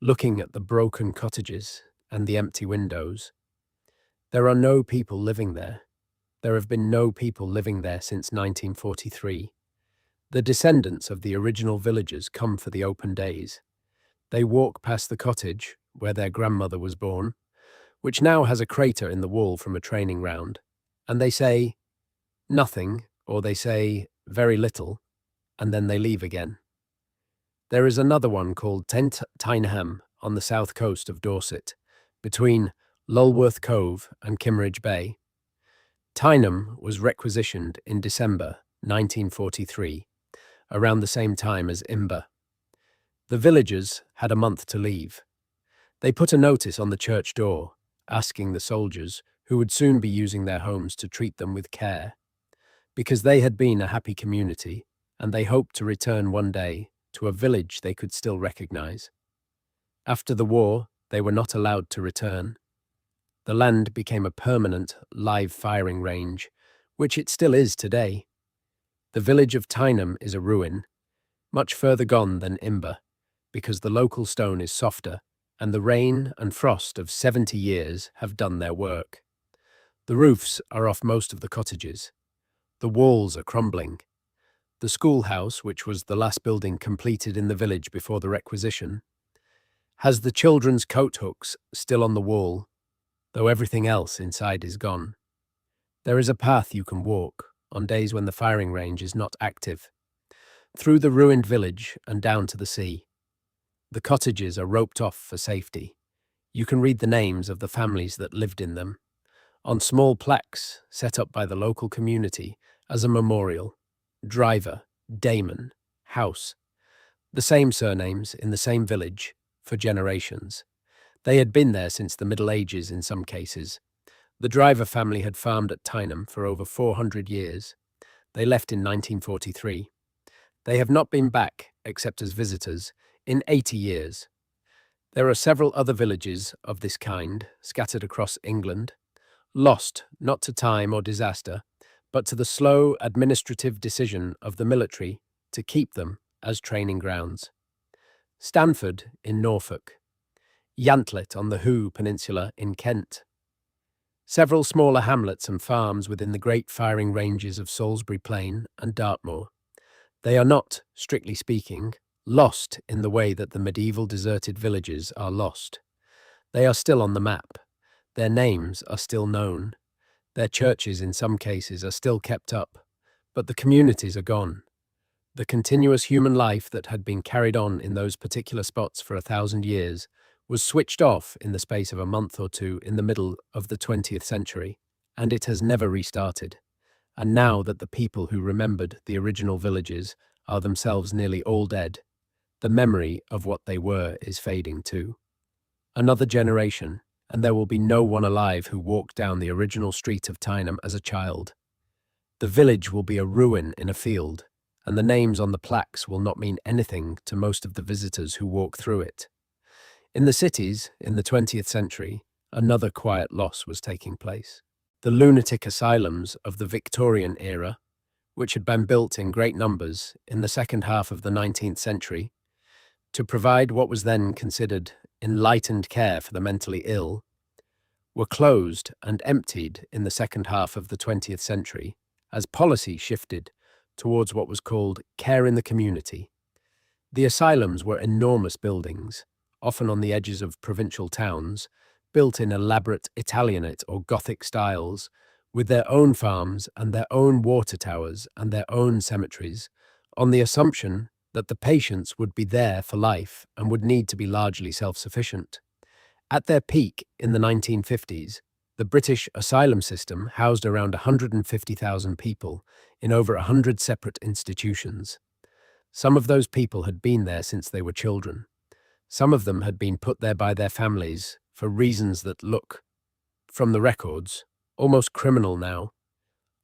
looking at the broken cottages and the empty windows. There are no people living there. There have been no people living there since 1943. The descendants of the original villagers come for the open days. They walk past the cottage where their grandmother was born, which now has a crater in the wall from a training round, and they say nothing, or they say very little, and then they leave again. There is another one called Tyneham on the south coast of Dorset, between Lulworth Cove and Kimmeridge Bay. Tyneham was requisitioned in December 1943, around the same time as Imber. The villagers had a month to leave. They put a notice on the church door, asking the soldiers, who would soon be using their homes, to treat them with care, because they had been a happy community, and they hoped to return one day to a village they could still recognize. After the war, they were not allowed to return. The land became a permanent live firing range, which it still is today. The village of Tyneham is a ruin, much further gone than Imber, because the local stone is softer, and the rain and frost of 70 years have done their work. The roofs are off most of the cottages. The walls are crumbling. The schoolhouse, which was the last building completed in the village before the requisition, has the children's coat hooks still on the wall, though everything else inside is gone. There is a path you can walk on days when the firing range is not active, through the ruined village and down to the sea. The cottages are roped off for safety. You can read the names of the families that lived in them on small plaques set up by the local community as a memorial. Driver, Damon, House. The same surnames in the same village for generations. They had been there since the Middle Ages in some cases. The Driver family had farmed at Tyneham for over 400 years. They left in 1943. They have not been back, except as visitors, in 80 years. There are several other villages of this kind scattered across England, lost not to time or disaster, but to the slow administrative decision of the military to keep them as training grounds. Stanford in Norfolk, Yantlet on the Hoo Peninsula in Kent. Several smaller hamlets and farms within the great firing ranges of Salisbury Plain and Dartmoor. They are not, strictly speaking, lost in the way that the medieval deserted villages are lost. They are still on the map. Their names are still known. Their churches, in some cases, are still kept up, but the communities are gone. The continuous human life that had been carried on in those particular spots for 1,000 years was switched off in the space of a month or two in the middle of the 20th century, and it has never restarted. And now that the people who remembered the original villages are themselves nearly all dead, the memory of what they were is fading too. Another generation, and there will be no one alive who walked down the original street of Tyneham as a child. The village will be a ruin in a field, and the names on the plaques will not mean anything to most of the visitors who walk through it. In the cities, in the 20th century, another quiet loss was taking place. The lunatic asylums of the Victorian era, which had been built in great numbers in the second half of the 19th century, to provide what was then considered enlightened care for the mentally ill, were closed and emptied in the second half of the 20th century as policy shifted towards what was called care in the community. The asylums were enormous buildings, often on the edges of provincial towns, built in elaborate Italianate or Gothic styles, with their own farms and their own water towers and their own cemeteries, on the assumption that the patients would be there for life and would need to be largely self-sufficient. At their peak in the 1950s, the British asylum system housed around 150,000 people in over 100 separate institutions. Some of those people had been there since they were children. Some of them had been put there by their families for reasons that look, from the records, almost criminal now.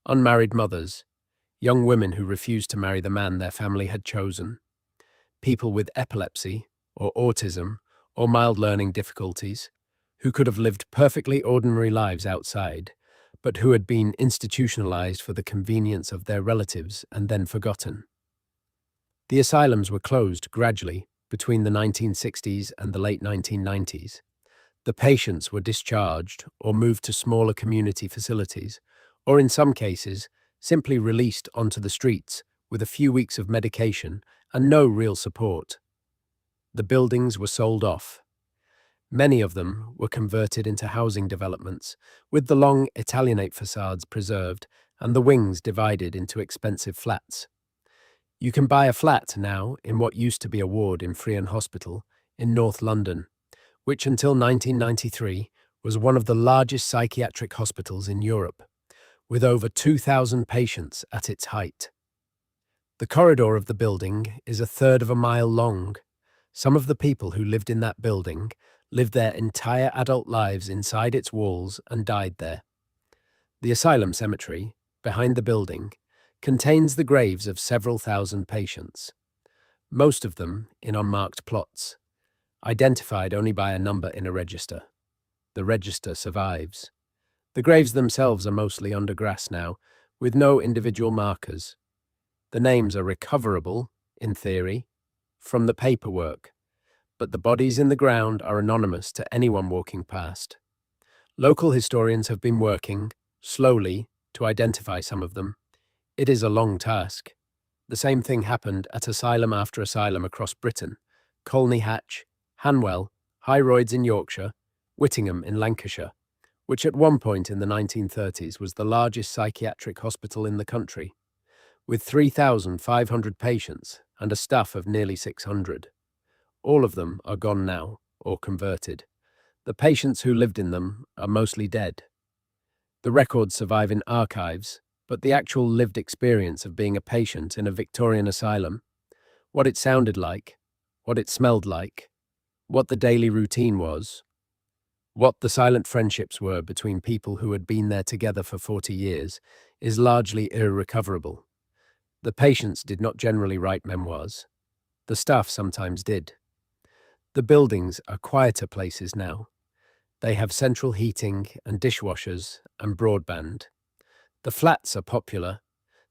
Unmarried mothers, young women who refused to marry the man their family had chosen, people with epilepsy or autism or mild learning difficulties, who could have lived perfectly ordinary lives outside, but who had been institutionalized for the convenience of their relatives and then forgotten. The asylums were closed gradually between the 1960s and the late 1990s. The patients were discharged or moved to smaller community facilities, or in some cases, simply released onto the streets with a few weeks of medication and no real support. The buildings were sold off. Many of them were converted into housing developments, with the long Italianate facades preserved and the wings divided into expensive flats. You can buy a flat now in what used to be a ward in Friern Hospital in North London, which until 1993 was one of the largest psychiatric hospitals in Europe, with over 2,000 patients at its height. The corridor of the building is a third of a mile long. Some of the people who lived in that building lived their entire adult lives inside its walls and died there. The asylum cemetery, behind the building, contains the graves of several thousand patients, most of them in unmarked plots, identified only by a number in a register. The register survives. The graves themselves are mostly under grass now, with no individual markers. The names are recoverable, in theory, from the paperwork, but the bodies in the ground are anonymous to anyone walking past. Local historians have been working, slowly, to identify some of them. It is a long task. The same thing happened at asylum after asylum across Britain: Colney Hatch, Hanwell, High Royds in Yorkshire, Whittingham in Lancashire, which at one point in the 1930s was the largest psychiatric hospital in the country, with 3,500 patients and a staff of nearly 600. All of them are gone now, or converted. The patients who lived in them are mostly dead. The records survive in archives, but the actual lived experience of being a patient in a Victorian asylum, what it sounded like, what it smelled like, what the daily routine was, what the silent friendships were between people who had been there together for 40 years, is largely irrecoverable. The patients did not generally write memoirs. The staff sometimes did. The buildings are quieter places now. They have central heating and dishwashers and broadband. The flats are popular.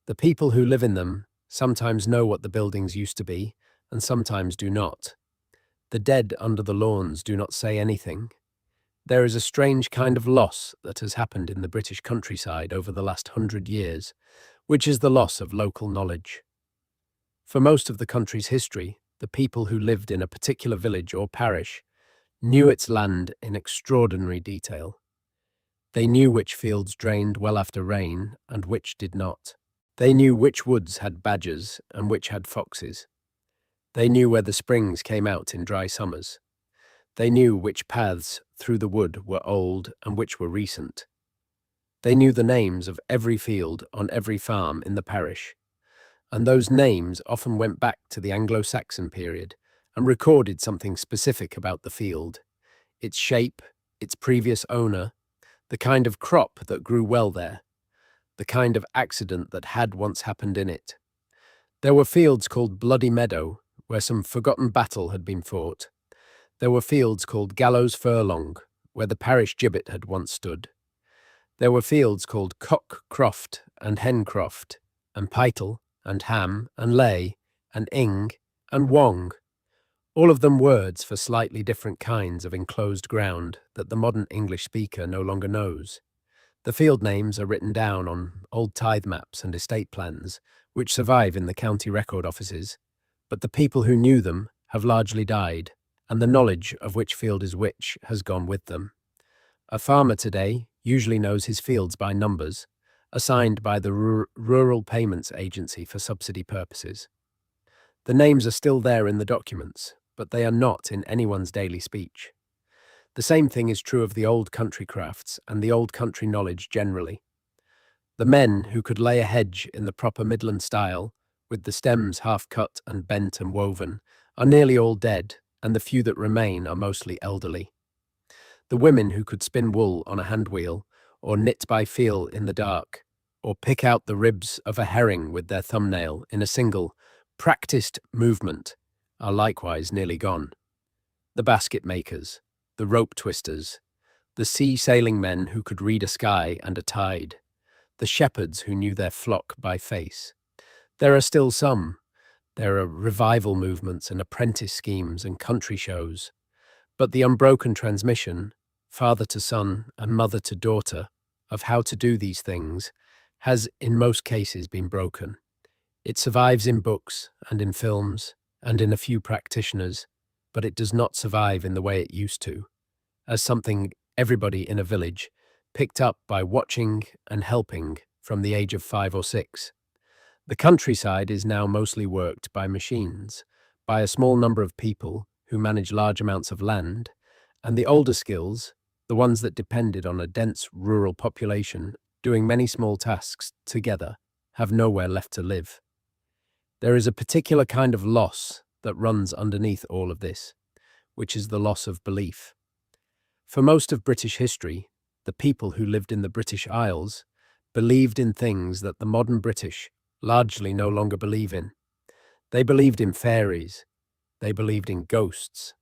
The people who live in them sometimes know what the buildings used to be and sometimes do not. The dead under the lawns do not say anything. There is a strange kind of loss that has happened in the British countryside over the last 100 years, which is the loss of local knowledge. For most of the country's history, the people who lived in a particular village or parish knew its land in extraordinary detail. They knew which fields drained well after rain and which did not. They knew which woods had badgers and which had foxes. They knew where the springs came out in dry summers. They knew which paths through the wood were old and which were recent. They knew the names of every field on every farm in the parish, and those names often went back to the Anglo-Saxon period and recorded something specific about the field, its shape, its previous owner, the kind of crop that grew well there, the kind of accident that had once happened in it. There were fields called Bloody Meadow, where some forgotten battle had been fought. There were fields called Gallows Furlong, where the parish gibbet had once stood. There were fields called Cock Croft and Hen Croft, and Pytel, and Ham, and Lay, and Ing, and Wong, all of them words for slightly different kinds of enclosed ground that the modern English speaker no longer knows. The field names are written down on old tithe maps and estate plans, which survive in the county record offices, but the people who knew them have largely died, and the knowledge of which field is which has gone with them. A farmer today usually knows his fields by numbers, assigned by the Rural Payments Agency for subsidy purposes. The names are still there in the documents, but they are not in anyone's daily speech. The same thing is true of the old country crafts and the old country knowledge generally. The men who could lay a hedge in the proper Midland style, with the stems half cut and bent and woven, are nearly all dead, and the few that remain are mostly elderly. The women who could spin wool on a handwheel, or knit by feel in the dark, or pick out the ribs of a herring with their thumbnail in a single, practiced movement, are likewise nearly gone. The basket makers, the rope twisters, the sea-sailing men who could read a sky and a tide, the shepherds who knew their flock by face. There are still some. There are revival movements and apprentice schemes and country shows. But the unbroken transmission, father to son and mother to daughter, of how to do these things has in most cases been broken. It survives in books and in films and in a few practitioners, but it does not survive in the way it used to, as something everybody in a village picked up by watching and helping from the age of 5 or 6. The countryside is now mostly worked by machines, by a small number of people who manage large amounts of land, and the older skills, the ones that depended on a dense rural population doing many small tasks together, have nowhere left to live. There is a particular kind of loss that runs underneath all of this, which is the loss of belief. For most of British history, the people who lived in the British Isles believed in things that the modern British largely no longer believe in. They believed in fairies, they believed in ghosts,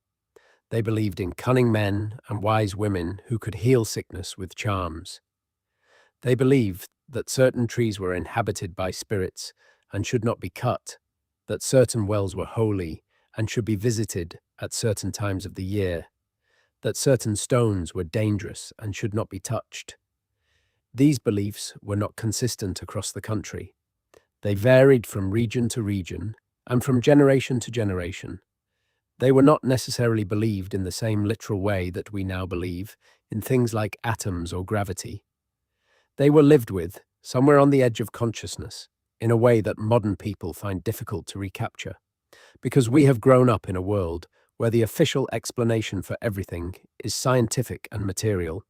they believed in cunning men and wise women who could heal sickness with charms. They believed that certain trees were inhabited by spirits and should not be cut, that certain wells were holy and should be visited at certain times of the year, that certain stones were dangerous and should not be touched. These beliefs were not consistent across the country. They varied from region to region and from generation to generation. They were not necessarily believed in the same literal way that we now believe in things like atoms or gravity. They were lived with, somewhere on the edge of consciousness, in a way that modern people find difficult to recapture, because we have grown up in a world where the official explanation for everything is scientific and material,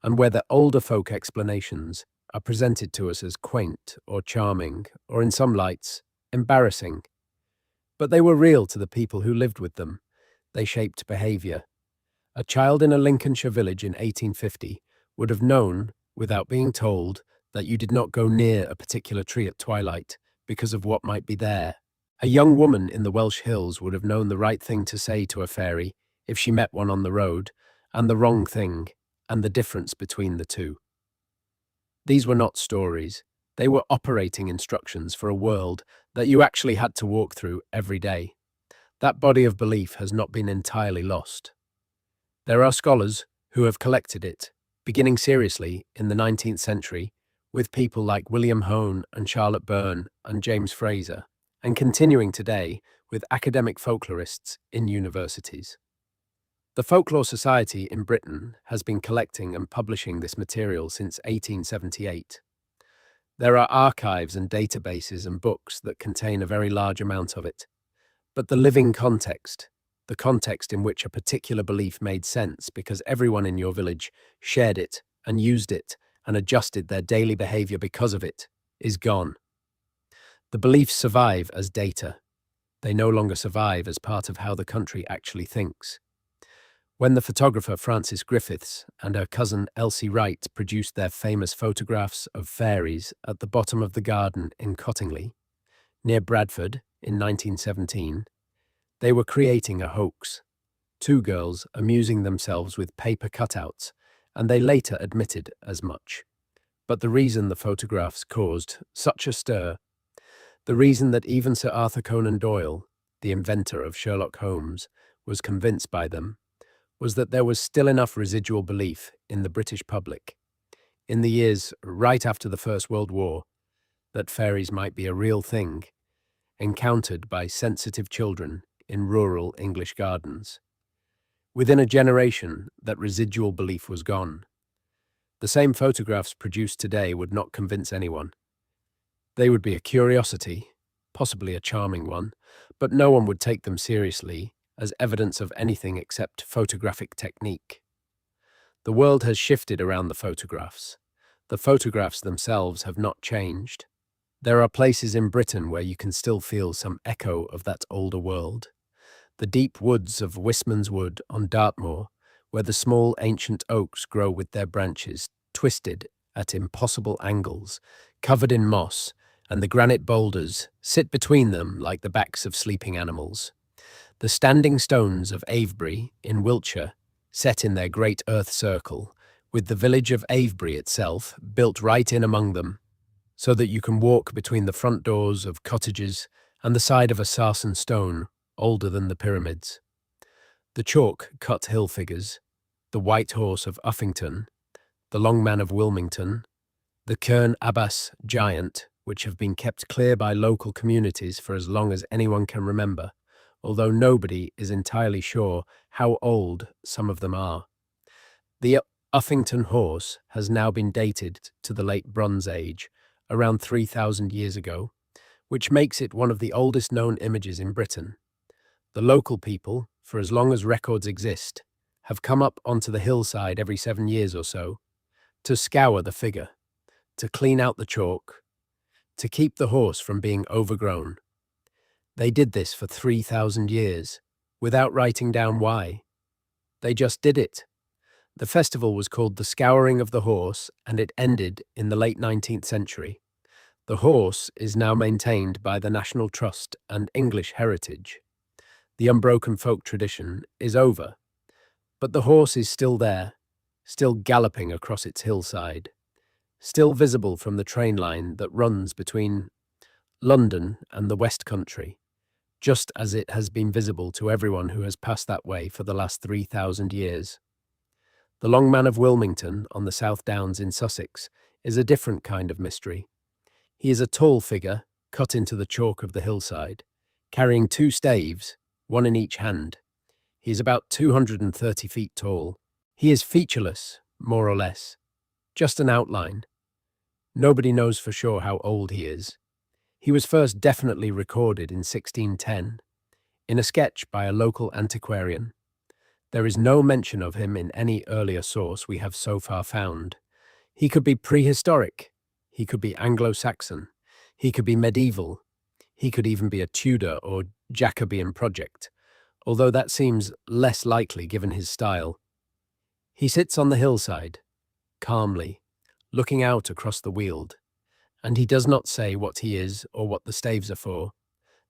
and where the older folk explanations are presented to us as quaint or charming, or in some lights, embarrassing. But they were real to the people who lived with them. They shaped behaviour. A child in a Lincolnshire village in 1850 would have known, without being told, that you did not go near a particular tree at twilight because of what might be there. A young woman in the Welsh hills would have known the right thing to say to a fairy if she met one on the road, and the wrong thing, and the difference between the two. These were not stories. They were operating instructions for a world that you actually had to walk through every day. That body of belief has not been entirely lost. There are scholars who have collected it, beginning seriously in the 19th century with people like William Hone and Charlotte Byrne and James Fraser, and continuing today with academic folklorists in universities. The Folklore Society in Britain has been collecting and publishing this material since 1878. There are archives and databases and books that contain a very large amount of it. But the living context, the context in which a particular belief made sense because everyone in your village shared it and used it and adjusted their daily behavior because of it, is gone. The beliefs survive as data. They no longer survive as part of how the country actually thinks. When the photographer Frances Griffiths and her cousin Elsie Wright produced their famous photographs of fairies at the bottom of the garden in Cottingley, near Bradford, in 1917, they were creating a hoax. Two girls amusing themselves with paper cutouts, and they later admitted as much. But the reason the photographs caused such a stir, the reason that even Sir Arthur Conan Doyle, the inventor of Sherlock Holmes, was convinced by them, was that there was still enough residual belief in the British public, in the years right after the First World War, that fairies might be a real thing, encountered by sensitive children in rural English gardens. Within a generation, that residual belief was gone. The same photographs produced today would not convince anyone. They would be a curiosity, possibly a charming one, but no one would take them seriously as evidence of anything except photographic technique. The world has shifted around the photographs. The photographs themselves have not changed. There are places in Britain where you can still feel some echo of that older world. The deep woods of Wistman's Wood on Dartmoor, where the small ancient oaks grow with their branches twisted at impossible angles, covered in moss, and the granite boulders sit between them like the backs of sleeping animals. The standing stones of Avebury in Wiltshire, set in their great earth circle, with the village of Avebury itself built right in among them, so that you can walk between the front doors of cottages and the side of a sarsen stone older than the pyramids. The chalk-cut hill figures, the white horse of Uffington, the long man of Wilmington, the Kern Abbas giant, which have been kept clear by local communities for as long as anyone can remember, although nobody is entirely sure how old some of them are. The Uffington horse has now been dated to the late Bronze Age, around 3,000 years ago, which makes it one of the oldest known images in Britain. The local people, for as long as records exist, have come up onto the hillside every 7 years or so to scour the figure, to clean out the chalk, to keep the horse from being overgrown. They did this for 3,000 years, without writing down why. They just did it. The festival was called the Scouring of the Horse, and it ended in the late 19th century. The horse is now maintained by the National Trust and English Heritage. The unbroken folk tradition is over, but the horse is still there, still galloping across its hillside, still visible from the train line that runs between London and the West Country, just as it has been visible to everyone who has passed that way for the last 3,000 years. The Long Man of Wilmington on the South Downs in Sussex is a different kind of mystery. He is a tall figure, cut into the chalk of the hillside, carrying 2 staves, one in each hand. He is about 230 feet tall. He is featureless, more or less, just an outline. Nobody knows for sure how old he is. He was first definitely recorded in 1610, in a sketch by a local antiquarian. There is no mention of him in any earlier source we have so far found. He could be prehistoric. He could be Anglo-Saxon. He could be medieval. He could even be a Tudor or Jacobean project, although that seems less likely given his style. He sits on the hillside, calmly, looking out across the Weald, and he does not say what he is or what the staves are for.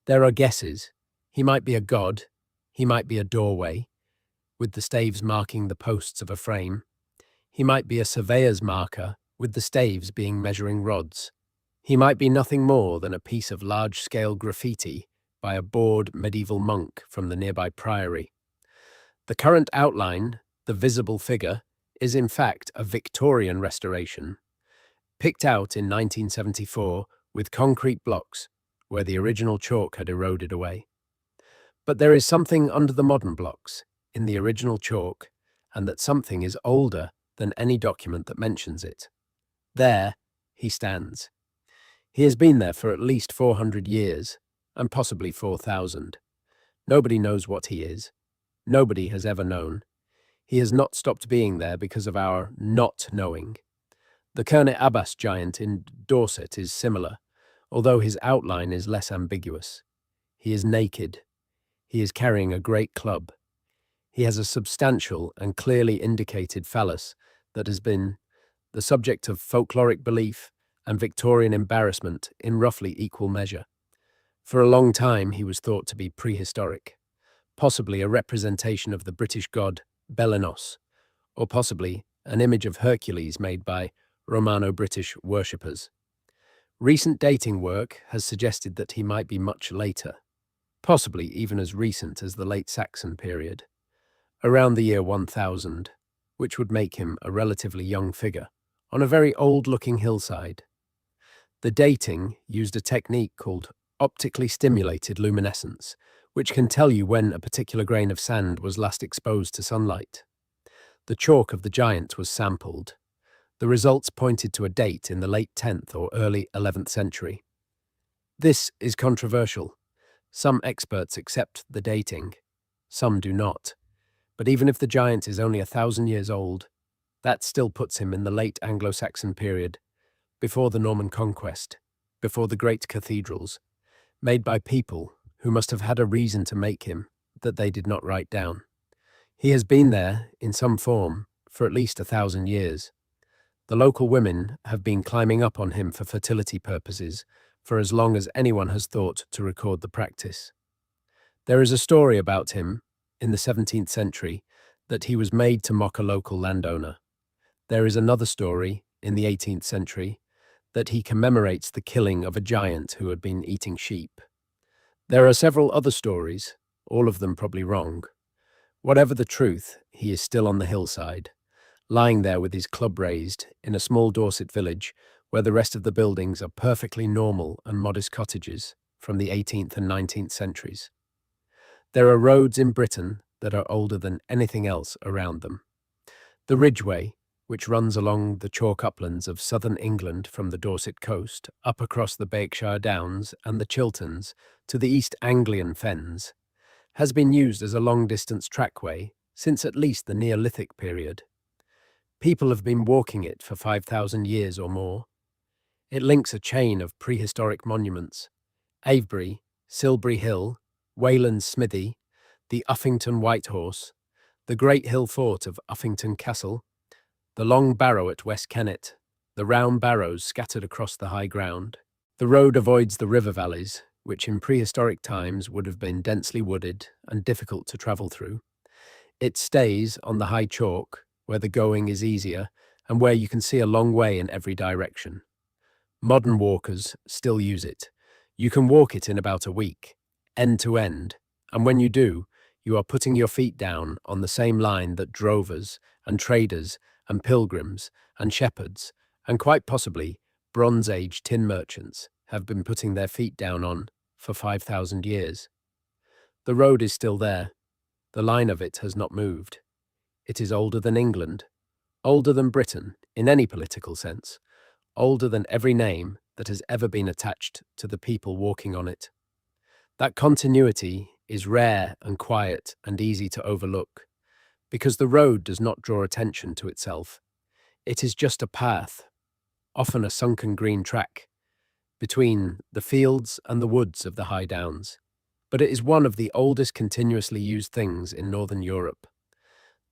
There are guesses. He might be a god. He might be a doorway, with the staves marking the posts of a frame. He might be a surveyor's marker, with the staves being measuring rods. He might be nothing more than a piece of large-scale graffiti by a bored medieval monk from the nearby priory. The current outline, the visible figure, is in fact a Victorian restoration, picked out in 1974 with concrete blocks where the original chalk had eroded away. But there is something under the modern blocks, in the original chalk, and that something is older than any document that mentions it. There he stands. He has been there for at least 400 years, and possibly 4,000. Nobody knows what he is. Nobody has ever known. He has not stopped being there because of our not knowing. The Kernet Abbas giant in Dorset is similar, although his outline is less ambiguous. He is naked. He is carrying a great club. He has a substantial and clearly indicated phallus that has been the subject of folkloric belief and Victorian embarrassment in roughly equal measure. For a long time he was thought to be prehistoric, possibly a representation of the British god Belenos, or possibly an image of Hercules made by Romano-British worshippers. Recent dating work has suggested that he might be much later, possibly even as recent as the late Saxon period, around the year 1000, which would make him a relatively young figure on a very old-looking hillside. The dating used a technique called optically stimulated luminescence, which can tell you when a particular grain of sand was last exposed to sunlight. The chalk of the giant was sampled. The results pointed to a date in the late 10th or early 11th century. This is controversial. Some experts accept the dating, some do not. But even if the giant is only 1,000 years old, that still puts him in the late Anglo-Saxon period, before the Norman conquest, before the great cathedrals, made by people who must have had a reason to make him that they did not write down. He has been there, in some form, for at least 1,000 years. The local women have been climbing up on him for fertility purposes for as long as anyone has thought to record the practice. There is a story about him, in the 17th century, that he was made to mock a local landowner. There is another story, in the 18th century, that he commemorates the killing of a giant who had been eating sheep. There are several other stories, all of them probably wrong. Whatever the truth, he is still on the hillside, lying there with his club raised in a small Dorset village where the rest of the buildings are perfectly normal and modest cottages from the 18th and 19th centuries. There are roads in Britain that are older than anything else around them. The Ridgeway, which runs along the chalk uplands of southern England from the Dorset coast up across the Berkshire Downs and the Chilterns to the East Anglian Fens, has been used as a long-distance trackway since at least the Neolithic period. People have been walking it for 5,000 years or more. It links a chain of prehistoric monuments: Avebury, Silbury Hill, Wayland's Smithy, the Uffington White Horse, the Great Hill Fort of Uffington Castle, the Long Barrow at West Kennet, the round barrows scattered across the high ground. The road avoids the river valleys, which in prehistoric times would have been densely wooded and difficult to travel through. It stays on the high chalk, where the going is easier and where you can see a long way in every direction. Modern walkers still use it. You can walk it in about a week, end to end, and when you do, you are putting your feet down on the same line that drovers and traders and pilgrims and shepherds and quite possibly Bronze Age tin merchants have been putting their feet down on for 5,000 years. The road is still there. The line of it has not moved. It is older than England, older than Britain in any political sense, older than every name that has ever been attached to the people walking on it. That continuity is rare and quiet and easy to overlook, because the road does not draw attention to itself. It is just a path, often a sunken green track, between the fields and the woods of the high downs. But it is one of the oldest continuously used things in Northern Europe.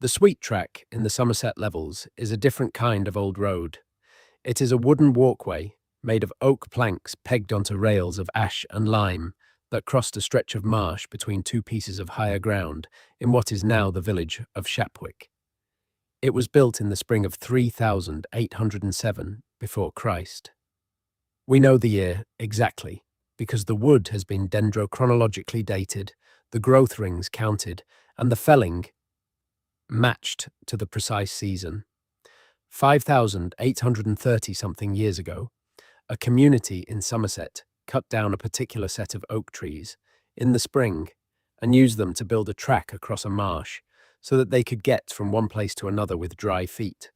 The Sweet Track in the Somerset Levels is a different kind of old road. It is a wooden walkway made of oak planks pegged onto rails of ash and lime that crossed a stretch of marsh between two pieces of higher ground in what is now the village of Shapwick. It was built in the spring of 3807 before Christ. We know the year exactly because the wood has been dendrochronologically dated, the growth rings counted, and the felling matched to the precise season. 5,830-something years ago, a community in Somerset cut down a particular set of oak trees in the spring and used them to build a track across a marsh so that they could get from one place to another with dry feet.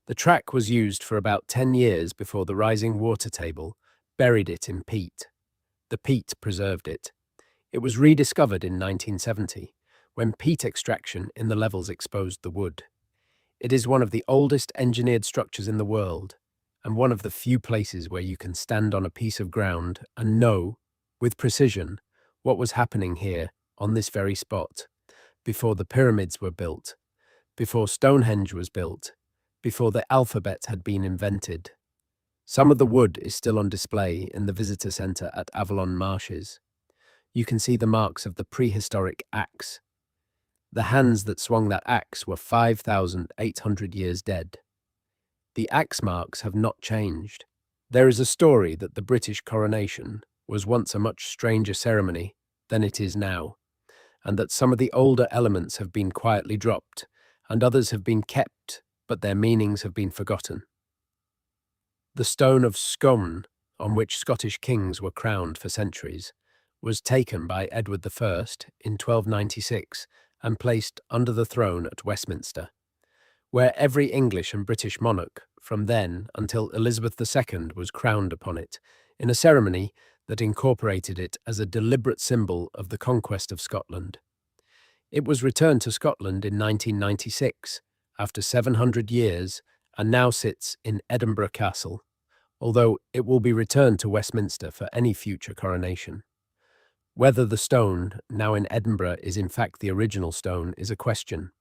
The track was used for about 10 years before the rising water table buried it in peat. The peat preserved it. It was rediscovered in 1970, when peat extraction in the levels exposed the wood. It is one of the oldest engineered structures in the world, and one of the few places where you can stand on a piece of ground and know, with precision, what was happening here on this very spot, before the pyramids were built, before Stonehenge was built, before the alphabet had been invented. Some of the wood is still on display in the visitor centre at Avalon Marshes. You can see the marks of the prehistoric axe. The hands that swung that axe were 5,800 years dead. The axe marks have not changed. There is a story that the British coronation was once a much stranger ceremony than it is now, and that some of the older elements have been quietly dropped, and others have been kept, but their meanings have been forgotten. The stone of Scone, on which Scottish kings were crowned for centuries, was taken by Edward I in 1296 and placed under the throne at Westminster, where every English and British monarch from then until Elizabeth II was crowned upon it, in a ceremony that incorporated it as a deliberate symbol of the conquest of Scotland. It was returned to Scotland in 1996, after 700 years, and now sits in Edinburgh Castle, although it will be returned to Westminster for any future coronation. Whether the stone now in Edinburgh is in fact the original stone is a question.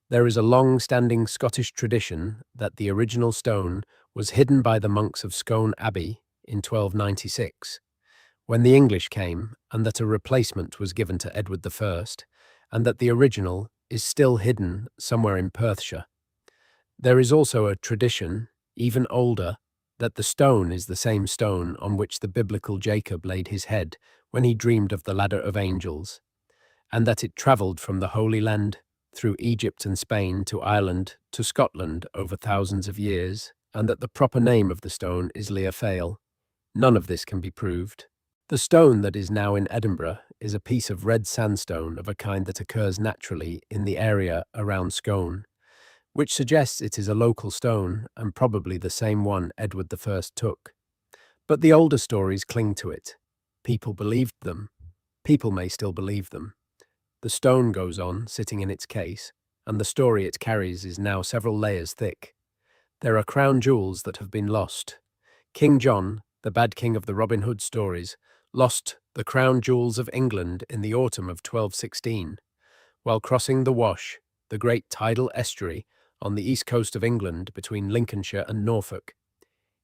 There is a long-standing Scottish tradition that the original stone was hidden by the monks of Scone Abbey in 1296, when the English came, and that a replacement was given to Edward I, and that the original is still hidden somewhere in Perthshire. There is also a tradition, even older, that the stone is the same stone on which the biblical Jacob laid his head when he dreamed of the ladder of angels, and that it travelled from the Holy Land through Egypt and Spain to Ireland to Scotland over thousands of years, and that the proper name of the stone is Leofeil. None of this can be proved. The stone that is now in Edinburgh is a piece of red sandstone of a kind that occurs naturally in the area around Scone, which suggests it is a local stone and probably the same one Edward the First took. But the older stories cling to it. People believed them. People may still believe them. The stone goes on, sitting in its case, and the story it carries is now several layers thick. There are crown jewels that have been lost. King John, the bad king of the Robin Hood stories, lost the crown jewels of England in the autumn of 1216, while crossing the Wash, the great tidal estuary on the east coast of England between Lincolnshire and Norfolk.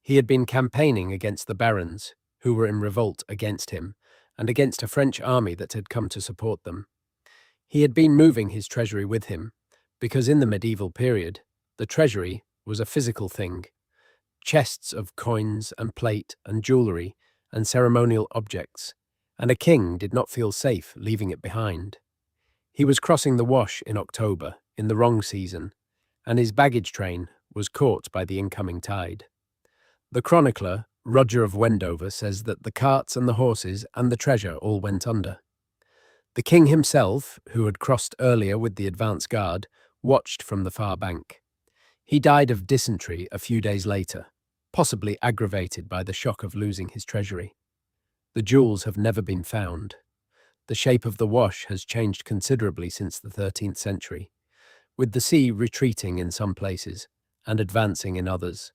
He had been campaigning against the barons, who were in revolt against him, and against a French army that had come to support them. He had been moving his treasury with him, because in the medieval period, the treasury was a physical thing. Chests of coins and plate and jewellery and ceremonial objects, and a king did not feel safe leaving it behind. He was crossing the Wash in October, in the wrong season, and his baggage train was caught by the incoming tide. The chronicler, Roger of Wendover, says that the carts and the horses and the treasure all went under. The king himself, who had crossed earlier with the advance guard, watched from the far bank. He died of dysentery a few days later, possibly aggravated by the shock of losing his treasury. The jewels have never been found. The shape of the Wash has changed considerably since the 13th century, with the sea retreating in some places and advancing in others,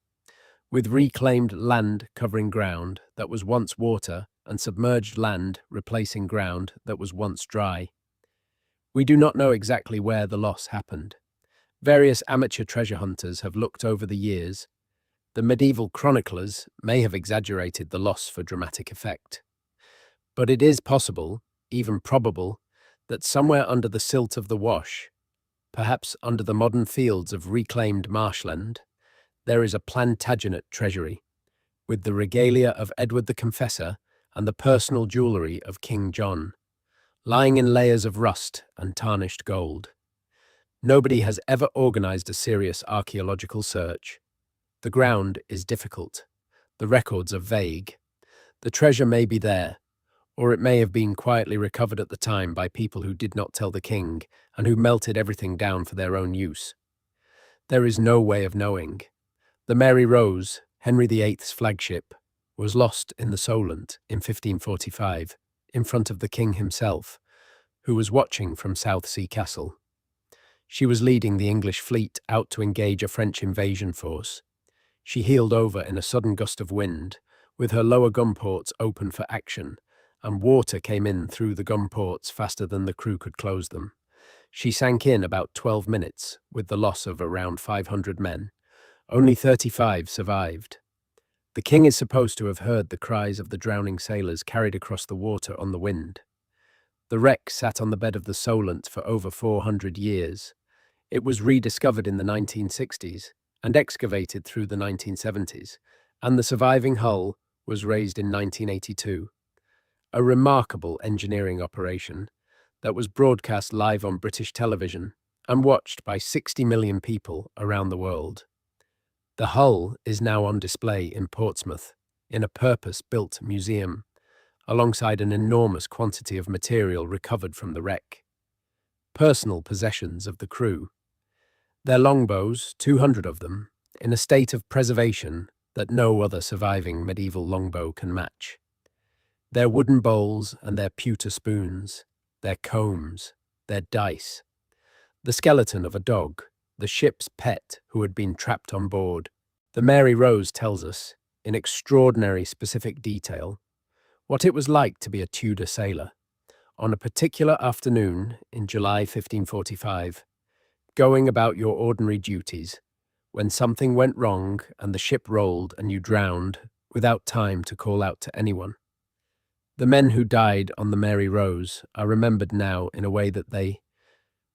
with reclaimed land covering ground that was once water and submerged land replacing ground that was once dry. We do not know exactly where the loss happened. Various amateur treasure hunters have looked over the years. The medieval chroniclers may have exaggerated the loss for dramatic effect. But it is possible, even probable, that somewhere under the silt of the Wash, perhaps under the modern fields of reclaimed marshland, there is a Plantagenet treasury, with the regalia of Edward the Confessor and the personal jewellery of King John, lying in layers of rust and tarnished gold. Nobody has ever organised a serious archaeological search. The ground is difficult. The records are vague. The treasure may be there, or it may have been quietly recovered at the time by people who did not tell the king and who melted everything down for their own use. There is no way of knowing. The Mary Rose, Henry VIII's flagship, was lost in the Solent in 1545, in front of the king himself, who was watching from Southsea Castle. She was leading the English fleet out to engage a French invasion force. She heeled over in a sudden gust of wind, with her lower gun ports open for action, and water came in through the gun ports faster than the crew could close them. She sank in about 12 minutes, with the loss of around 500 men. Only 35 survived. The king is supposed to have heard the cries of the drowning sailors carried across the water on the wind. The wreck sat on the bed of the Solent for over 400 years. It was rediscovered in the 1960s and excavated through the 1970s, and the surviving hull was raised in 1982. A remarkable engineering operation that was broadcast live on British television and watched by 60 million people around the world. The hull is now on display in Portsmouth, in a purpose-built museum, alongside an enormous quantity of material recovered from the wreck. Personal possessions of the crew. Their longbows, 200 of them, in a state of preservation that no other surviving medieval longbow can match. Their wooden bowls and their pewter spoons, their combs, their dice. The skeleton of a dog, the ship's pet who had been trapped on board. The Mary Rose tells us, in extraordinary specific detail, what it was like to be a Tudor sailor, on a particular afternoon in July 1545, going about your ordinary duties, when something went wrong and the ship rolled and you drowned without time to call out to anyone. The men who died on the Mary Rose are remembered now in a way that they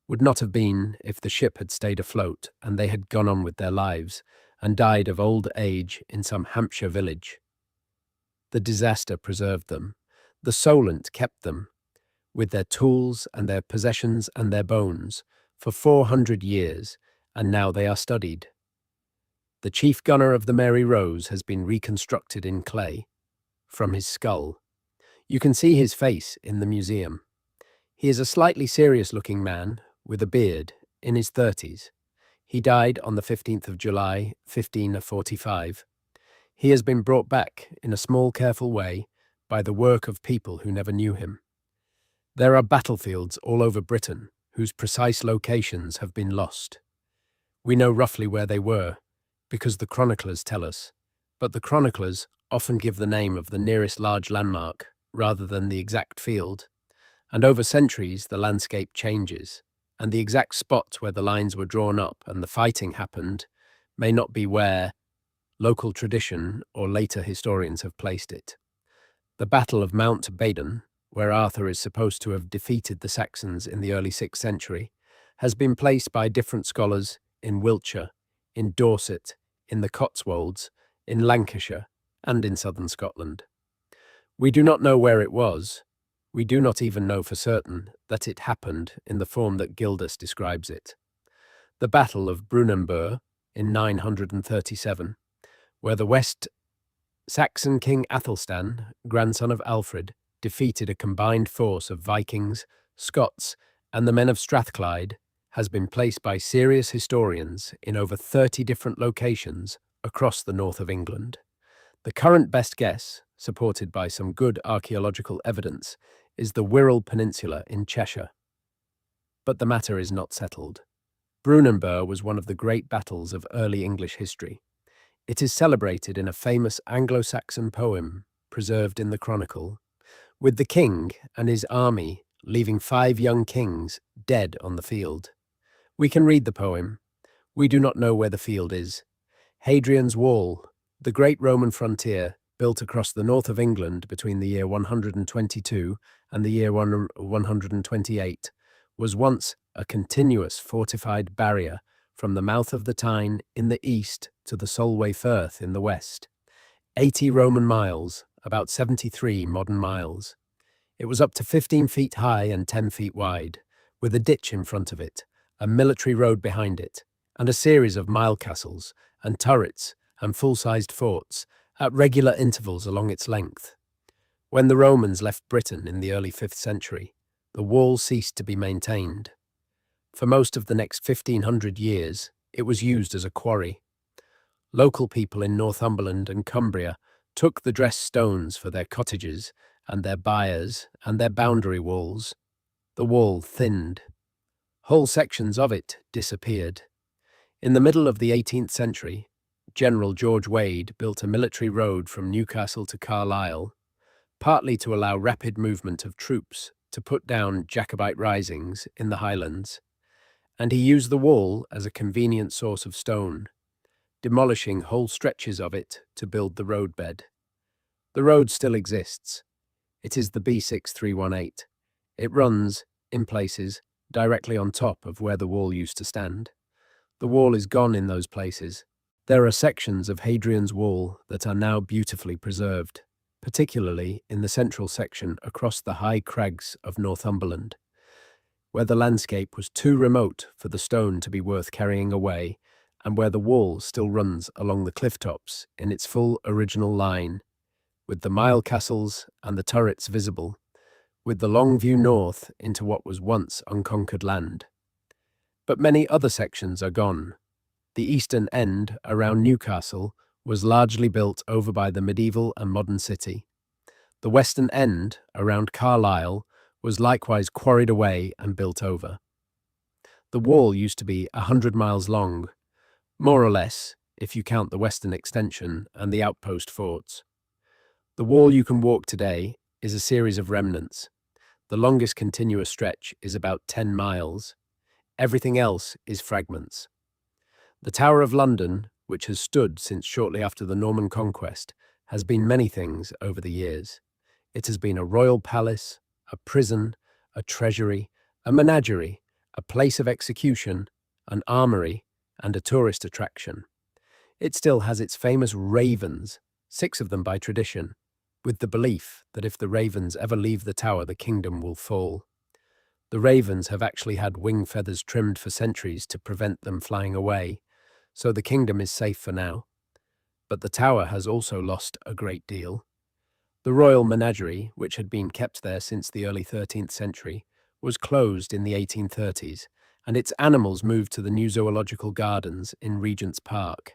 would not have been if the ship had stayed afloat and they had gone on with their lives and died of old age in some Hampshire village. The disaster preserved them. The Solent kept them, with their tools and their possessions and their bones, for 400 years, and now they are studied. The chief gunner of the Mary Rose has been reconstructed in clay, from his skull. You can see his face in the museum. He is a slightly serious-looking man, with a beard, in his 30s. He died on the 15th of July, 1545. He has been brought back in a small, careful way by the work of people who never knew him. There are battlefields all over Britain whose precise locations have been lost. We know roughly where they were, because the chroniclers tell us, but the chroniclers often give the name of the nearest large landmark rather than the exact field, and over centuries the landscape changes, and the exact spot where the lines were drawn up and the fighting happened may not be where local tradition or later historians have placed it. The Battle of Mount Badon, where Arthur is supposed to have defeated the Saxons in the early 6th century, has been placed by different scholars in Wiltshire, in Dorset, in the Cotswolds, in Lancashire, and in southern Scotland. We do not know where it was. We do not even know for certain that it happened in the form that Gildas describes it. The Battle of Brunanburh in 937, where the West Saxon King Athelstan, grandson of Alfred, defeated a combined force of Vikings, Scots, and the men of Strathclyde, has been placed by serious historians in over 30 different locations across the north of England. The current best guess, supported by some good archaeological evidence, is the Wirral Peninsula in Cheshire. But the matter is not settled. Brunanburh was one of the great battles of early English history. It is celebrated in a famous Anglo-Saxon poem preserved in the Chronicle, with the king and his army leaving 5 young kings dead on the field. We can read the poem. We do not know where the field is. Hadrian's Wall, the great Roman frontier built across the north of England between the year 122 and the year 128, was once a continuous fortified barrier from the mouth of the Tyne in the east to the Solway Firth in the west. 80 Roman miles, about 73 modern miles. It was up to 15 feet high and 10 feet wide, with a ditch in front of it, a military road behind it, and a series of mile castles and turrets and full-sized forts at regular intervals along its length. When the Romans left Britain in the early 5th century, the wall ceased to be maintained. For most of the next 1500 years, it was used as a quarry. Local people in Northumberland and Cumbria took the dressed stones for their cottages and their byres and their boundary walls. The wall thinned. Whole sections of it disappeared. In the middle of the 18th century, General George Wade built a military road from Newcastle to Carlisle, partly to allow rapid movement of troops to put down Jacobite risings in the Highlands, and he used the wall as a convenient source of stone, demolishing whole stretches of it to build the roadbed. The road still exists. It is the B6318. It runs, in places, directly on top of where the wall used to stand. The wall is gone in those places. There are sections of Hadrian's Wall that are now beautifully preserved, particularly in the central section across the high crags of Northumberland, where the landscape was too remote for the stone to be worth carrying away, and where the wall still runs along the cliff tops in its full original line, with the mile castles and the turrets visible, with the long view north into what was once unconquered land. But many other sections are gone. The eastern end, around Newcastle, was largely built over by the medieval and modern city. The western end, around Carlisle, was likewise quarried away and built over. The wall used to be 100 miles long, more or less, if you count the western extension and the outpost forts. The wall you can walk today is a series of remnants. The longest continuous stretch is about 10 miles. Everything else is fragments. The Tower of London, which has stood since shortly after the Norman conquest, has been many things over the years. It has been a royal palace, a prison, a treasury, a menagerie, a place of execution, an armory, and a tourist attraction. It still has its famous ravens, 6 of them by tradition, with the belief that if the ravens ever leave the tower, the kingdom will fall. The ravens have actually had wing feathers trimmed for centuries to prevent them flying away, so the kingdom is safe for now. But the tower has also lost a great deal. The royal menagerie, which had been kept there since the early 13th century, was closed in the 1830s and its animals moved to the new zoological gardens in Regent's Park.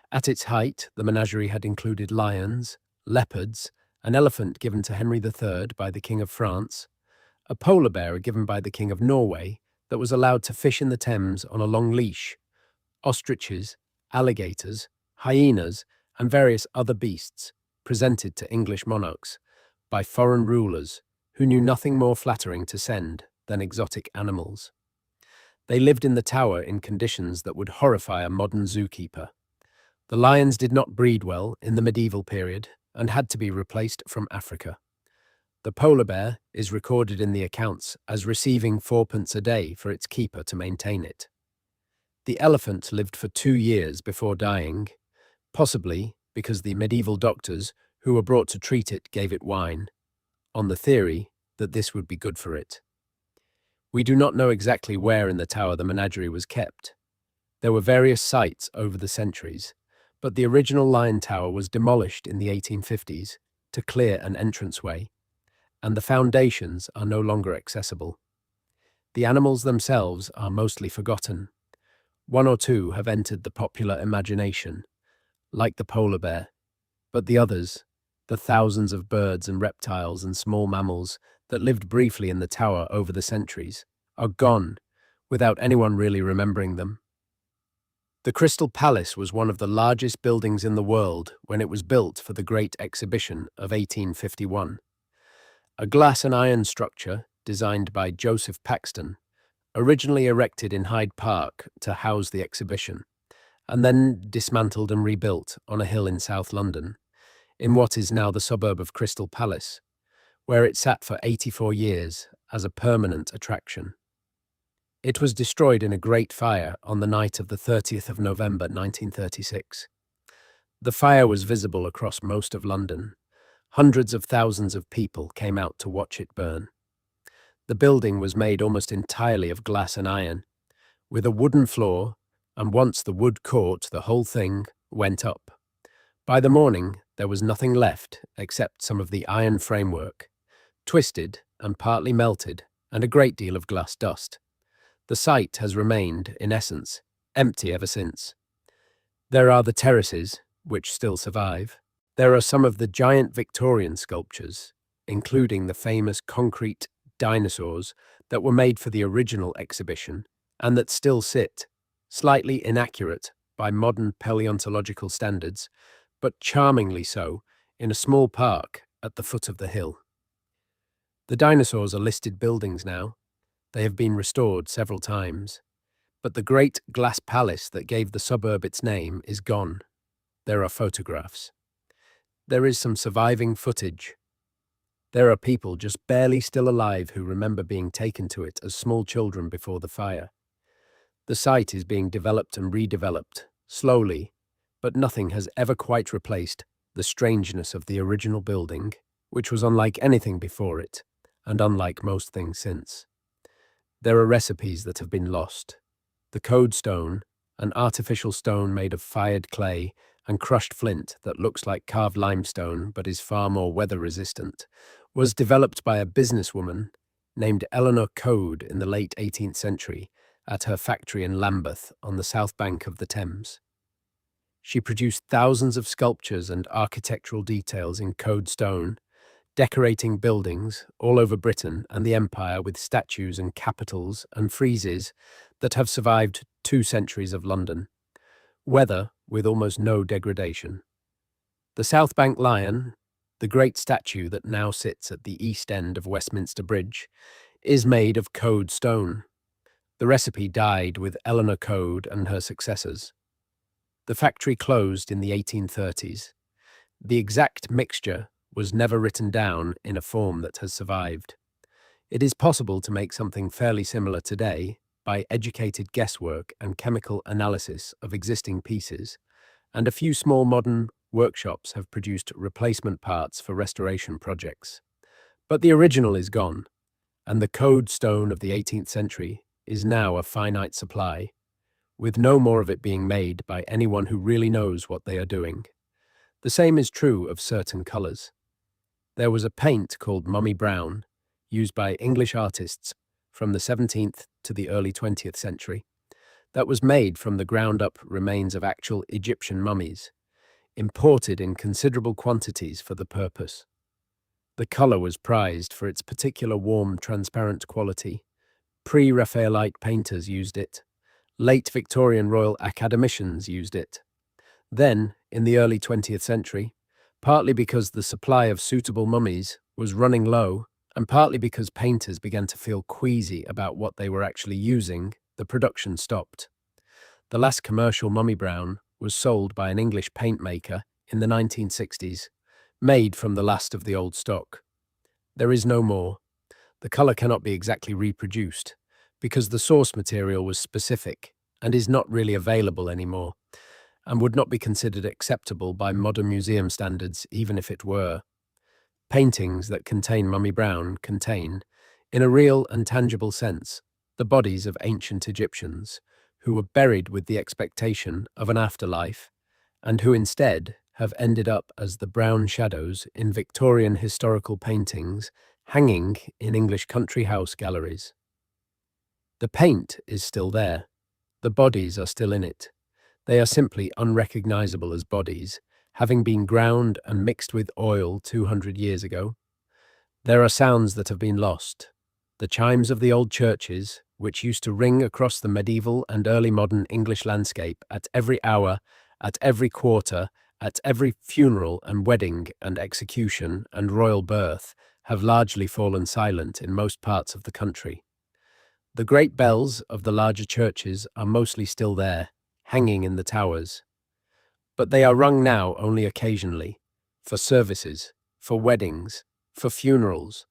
At its height, the menagerie had included lions, leopards, an elephant given to Henry III by the King of France, a polar bear given by the King of Norway that was allowed to fish in the Thames on a long leash, ostriches, alligators, hyenas, and various other beasts presented to English monarchs by foreign rulers who knew nothing more flattering to send than exotic animals. They lived in the tower in conditions that would horrify a modern zookeeper. The lions did not breed well in the medieval period and had to be replaced from Africa. The polar bear is recorded in the accounts as receiving 4 pence a day for its keeper to maintain it. The elephant lived for 2 years before dying, possibly because the medieval doctors who were brought to treat it gave it wine, on the theory that this would be good for it. We do not know exactly where in the tower the menagerie was kept. There were various sites over the centuries, but the original lion tower was demolished in the 1850s to clear an entranceway, and the foundations are no longer accessible. The animals themselves are mostly forgotten. 1 or 2 have entered the popular imagination, like the polar bear, but the others, the thousands of birds and reptiles and small mammals that lived briefly in the tower over the centuries, are gone without anyone really remembering them. The Crystal Palace was one of the largest buildings in the world when it was built for the Great Exhibition of 1851. A glass and iron structure designed by Joseph Paxton, originally erected in Hyde Park to house the exhibition, and then dismantled and rebuilt on a hill in South London, in what is now the suburb of Crystal Palace, where it sat for 84 years as a permanent attraction. It was destroyed in a great fire on the night of the 30th of November 1936. The fire was visible across most of London. Hundreds of thousands of people came out to watch it burn. The building was made almost entirely of glass and iron, with a wooden floor, and once the wood caught, the whole thing went up. By the morning, there was nothing left except some of the iron framework, twisted and partly melted, and a great deal of glass dust. The site has remained, in essence, empty ever since. There are the terraces, which still survive. There are some of the giant Victorian sculptures, including the famous concrete dinosaurs that were made for the original exhibition and that still sit, slightly inaccurate by modern paleontological standards, but charmingly so, in a small park at the foot of the hill. The dinosaurs are listed buildings now. They have been restored several times, but the great glass palace that gave the suburb its name is gone. There are photographs. There is some surviving footage. There are people just barely still alive who remember being taken to it as small children before the fire. The site is being developed and redeveloped, slowly, but nothing has ever quite replaced the strangeness of the original building, which was unlike anything before it, and unlike most things since. There are recipes that have been lost. The code stone, an artificial stone made of fired clay and crushed flint that looks like carved limestone but is far more weather-resistant, was developed by a businesswoman named Eleanor Code in the late 18th century at her factory in Lambeth on the south bank of the Thames. She produced thousands of sculptures and architectural details in code stone, decorating buildings all over Britain and the Empire with statues and capitals and friezes that have survived 2 centuries of London, weather with almost no degradation. The South Bank Lion, the great statue that now sits at the east end of Westminster Bridge, is made of code stone. The recipe died with Eleanor Code and her successors. The factory closed in the 1830s. The exact mixture was never written down in a form that has survived. It is possible to make something fairly similar today by educated guesswork and chemical analysis of existing pieces, and a few small modern workshops have produced replacement parts for restoration projects. But the original is gone, and the code stone of the 18th century is now a finite supply, with no more of it being made by anyone who really knows what they are doing. The same is true of certain colours. There was a paint called mummy brown, used by English artists from the 17th to the early 20th century that was made from the ground-up remains of actual Egyptian mummies, imported in considerable quantities for the purpose. The colour was prized for its particular warm, transparent quality. Pre-Raphaelite painters used it. Late Victorian Royal Academicians used it. Then, in the early 20th century, partly because the supply of suitable mummies was running low, and partly because painters began to feel queasy about what they were actually using, the production stopped. The last commercial mummy brown was sold by an English paint maker in the 1960s, made from the last of the old stock. There is no more. The colour cannot be exactly reproduced, because the source material was specific and is not really available anymore, and would not be considered acceptable by modern museum standards even if it were. Paintings that contain mummy brown contain, in a real and tangible sense, the bodies of ancient Egyptians, who were buried with the expectation of an afterlife, and who instead have ended up as the brown shadows in Victorian historical paintings hanging in English country house galleries. The paint is still there. The bodies are still in it. They are simply unrecognizable as bodies, having been ground and mixed with oil 200 years ago. There are sounds that have been lost. The chimes of the old churches, which used to ring across the medieval and early modern English landscape at every hour, at every quarter, at every funeral and wedding and execution and royal birth, have largely fallen silent in most parts of the country. The great bells of the larger churches are mostly still there, hanging in the towers. But they are rung now only occasionally, for services, for weddings, for funerals,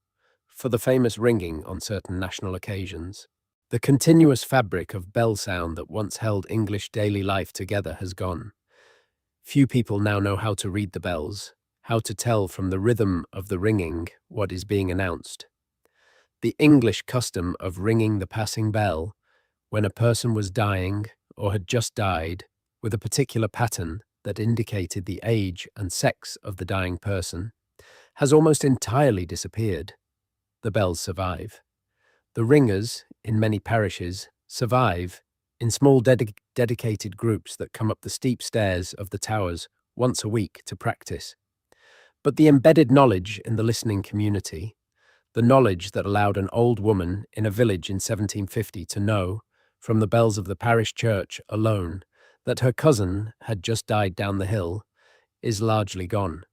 for the famous ringing on certain national occasions. The continuous fabric of bell sound that once held English daily life together has gone. Few people now know how to read the bells, how to tell from the rhythm of the ringing what is being announced. The English custom of ringing the passing bell when a person was dying or had just died with a particular pattern that indicated the age and sex of the dying person has almost entirely disappeared. The bells survive. The ringers, in many parishes, survive in small dedicated groups that come up the steep stairs of the towers once a week to practice. But the embedded knowledge in the listening community, the knowledge that allowed an old woman in a village in 1750 to know, from the bells of the parish church alone, that her cousin had just died down the hill, is largely gone.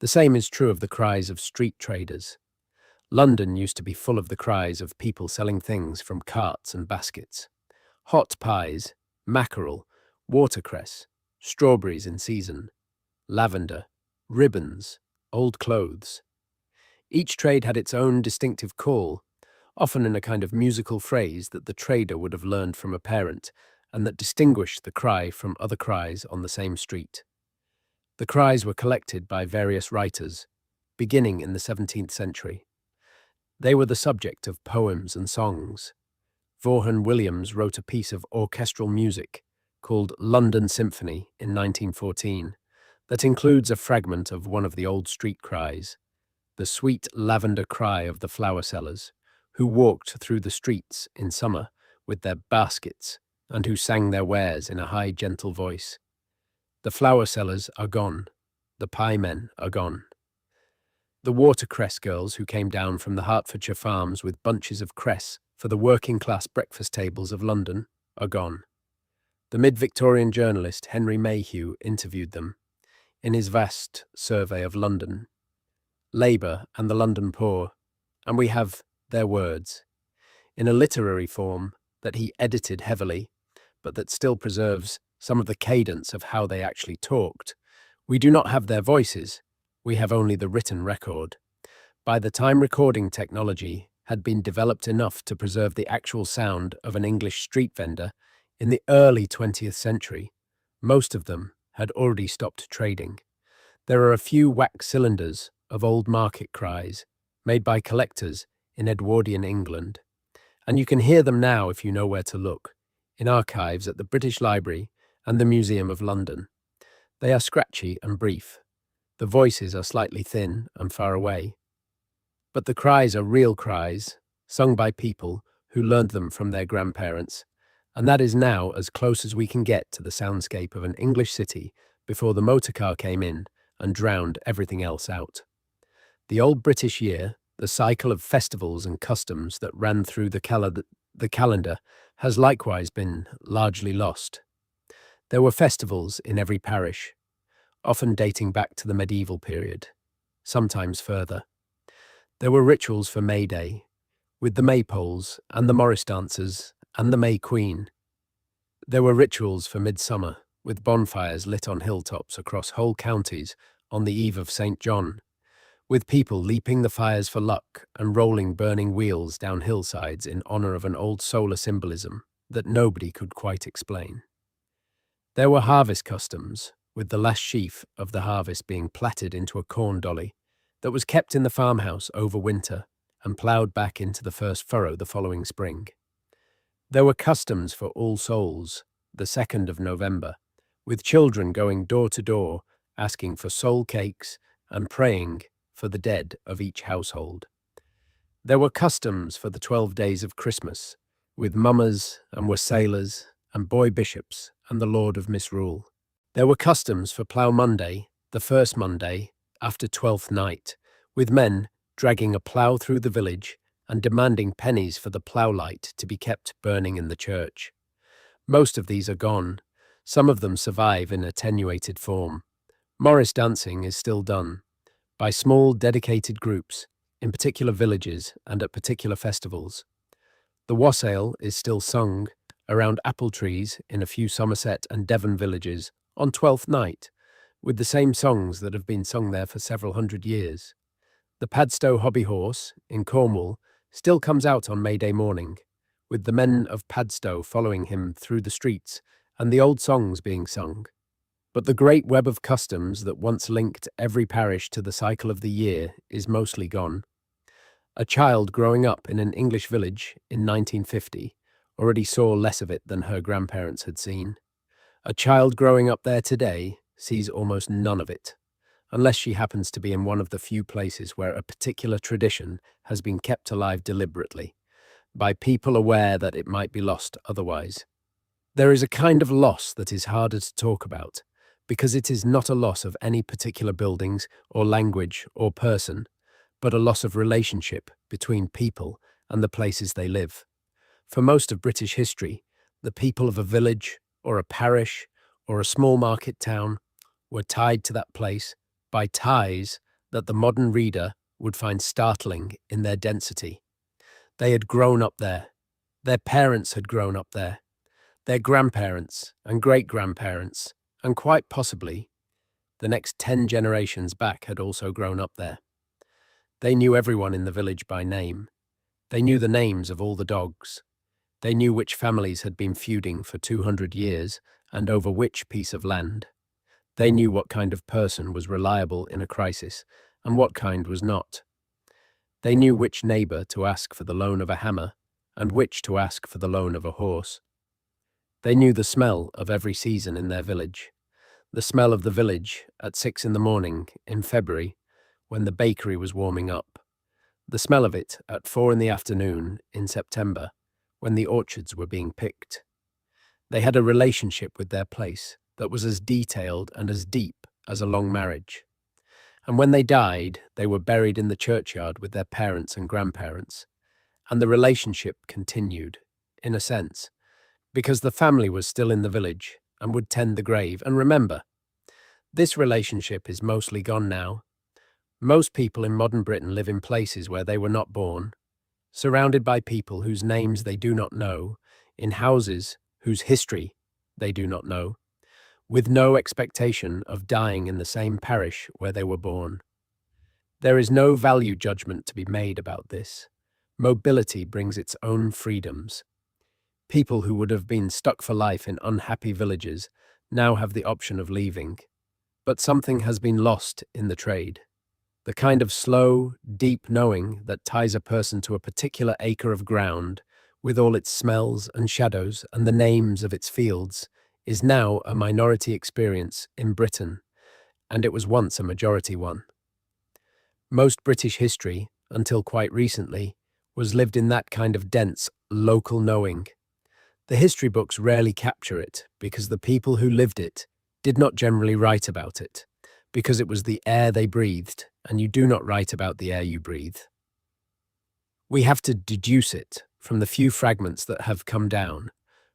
The same is true of the cries of street traders. London used to be full of the cries of people selling things from carts and baskets. Hot pies, mackerel, watercress, strawberries in season, lavender, ribbons, old clothes. Each trade had its own distinctive call, often in a kind of musical phrase that the trader would have learned from a parent and that distinguished the cry from other cries on the same street. The cries were collected by various writers, beginning in the 17th century. They were the subject of poems and songs. Vaughan Williams wrote a piece of orchestral music called London Symphony in 1914 that includes a fragment of one of the old street cries, the sweet lavender cry of the flower sellers, who walked through the streets in summer with their baskets and who sang their wares in a high, gentle voice. The flower sellers are gone. The pie men are gone. The watercress girls who came down from the Hertfordshire farms with bunches of cress for the working-class breakfast tables of London are gone. The mid-Victorian journalist Henry Mayhew interviewed them in his vast survey of London, Labour and the London poor, and we have their words, in a literary form that he edited heavily, but that still preserves some of the cadence of how they actually talked. We do not have their voices, we have only the written record. By the time recording technology had been developed enough to preserve the actual sound of an English street vendor in the early 20th century, most of them had already stopped trading. There are a few wax cylinders of old market cries made by collectors in Edwardian England, and you can hear them now if you know where to look, in archives at the British Library and the Museum of London. They are scratchy and brief. The voices are slightly thin and far away. But the cries are real cries, sung by people who learned them from their grandparents, and that is now as close as we can get to the soundscape of an English city before the motor car came in and drowned everything else out. The old British year, the cycle of festivals and customs that ran through the calendar, has likewise been largely lost. There were festivals in every parish, often dating back to the medieval period, sometimes further. There were rituals for May Day, with the maypoles and the Morris dancers and the May Queen. There were rituals for midsummer, with bonfires lit on hilltops across whole counties on the eve of St. John, with people leaping the fires for luck and rolling burning wheels down hillsides in honor of an old solar symbolism that nobody could quite explain. There were harvest customs, with the last sheaf of the harvest being plaited into a corn dolly that was kept in the farmhouse over winter and ploughed back into the first furrow the following spring. There were customs for All Souls, the 2nd of November, with children going door to door asking for soul cakes and praying for the dead of each household. There were customs for the 12 days of Christmas, with mummers and wasssailers and boy bishops and the Lord of Misrule. There were customs for Plough Monday, the first Monday after Twelfth Night, with men dragging a plough through the village and demanding pennies for the plough light to be kept burning in the church. Most of these are gone. Some of them survive in attenuated form. Morris dancing is still done, by small dedicated groups, in particular villages and at particular festivals. The wassail is still sung around apple trees in a few Somerset and Devon villages on Twelfth Night, with the same songs that have been sung there for several hundred years. The Padstow hobby horse, in Cornwall, still comes out on May Day morning, with the men of Padstow following him through the streets and the old songs being sung. But the great web of customs that once linked every parish to the cycle of the year is mostly gone. A child growing up in an English village in 1950 already saw less of it than her grandparents had seen. A child growing up there today sees almost none of it, unless she happens to be in one of the few places where a particular tradition has been kept alive deliberately, by people aware that it might be lost otherwise. There is a kind of loss that is harder to talk about, because it is not a loss of any particular buildings or language or person, but a loss of relationship between people and the places they live. For most of British history, the people of a village or a parish or a small market town were tied to that place by ties that the modern reader would find startling in their density. They had grown up there. Their parents had grown up there. Their grandparents and great-grandparents, and quite possibly the next 10 generations back had also grown up there. They knew everyone in the village by name. They knew the names of all the dogs. They knew which families had been feuding for 200 years and over which piece of land. They knew what kind of person was reliable in a crisis and what kind was not. They knew which neighbour to ask for the loan of a hammer and which to ask for the loan of a horse. They knew the smell of every season in their village. The smell of the village at 6 in the morning in February when the bakery was warming up. The smell of it at 4 in the afternoon in September when the orchards were being picked. They had a relationship with their place that was as detailed and as deep as a long marriage. And when they died, they were buried in the churchyard with their parents and grandparents. And the relationship continued, in a sense, because the family was still in the village and would tend the grave. And remember, this relationship is mostly gone now. Most people in modern Britain live in places where they were not born, surrounded by people whose names they do not know, in houses whose history they do not know, with no expectation of dying in the same parish where they were born. There is no value judgment to be made about this. Mobility brings its own freedoms. People who would have been stuck for life in unhappy villages now have the option of leaving. But something has been lost in the trade. The kind of slow, deep knowing that ties a person to a particular acre of ground, with all its smells and shadows and the names of its fields, is now a minority experience in Britain, and it was once a majority one. Most British history, until quite recently, was lived in that kind of dense, local knowing. The history books rarely capture it because the people who lived it did not generally write about it, because it was the air they breathed, and you do not write about the air you breathe. We have to deduce it from the few fragments that have come down,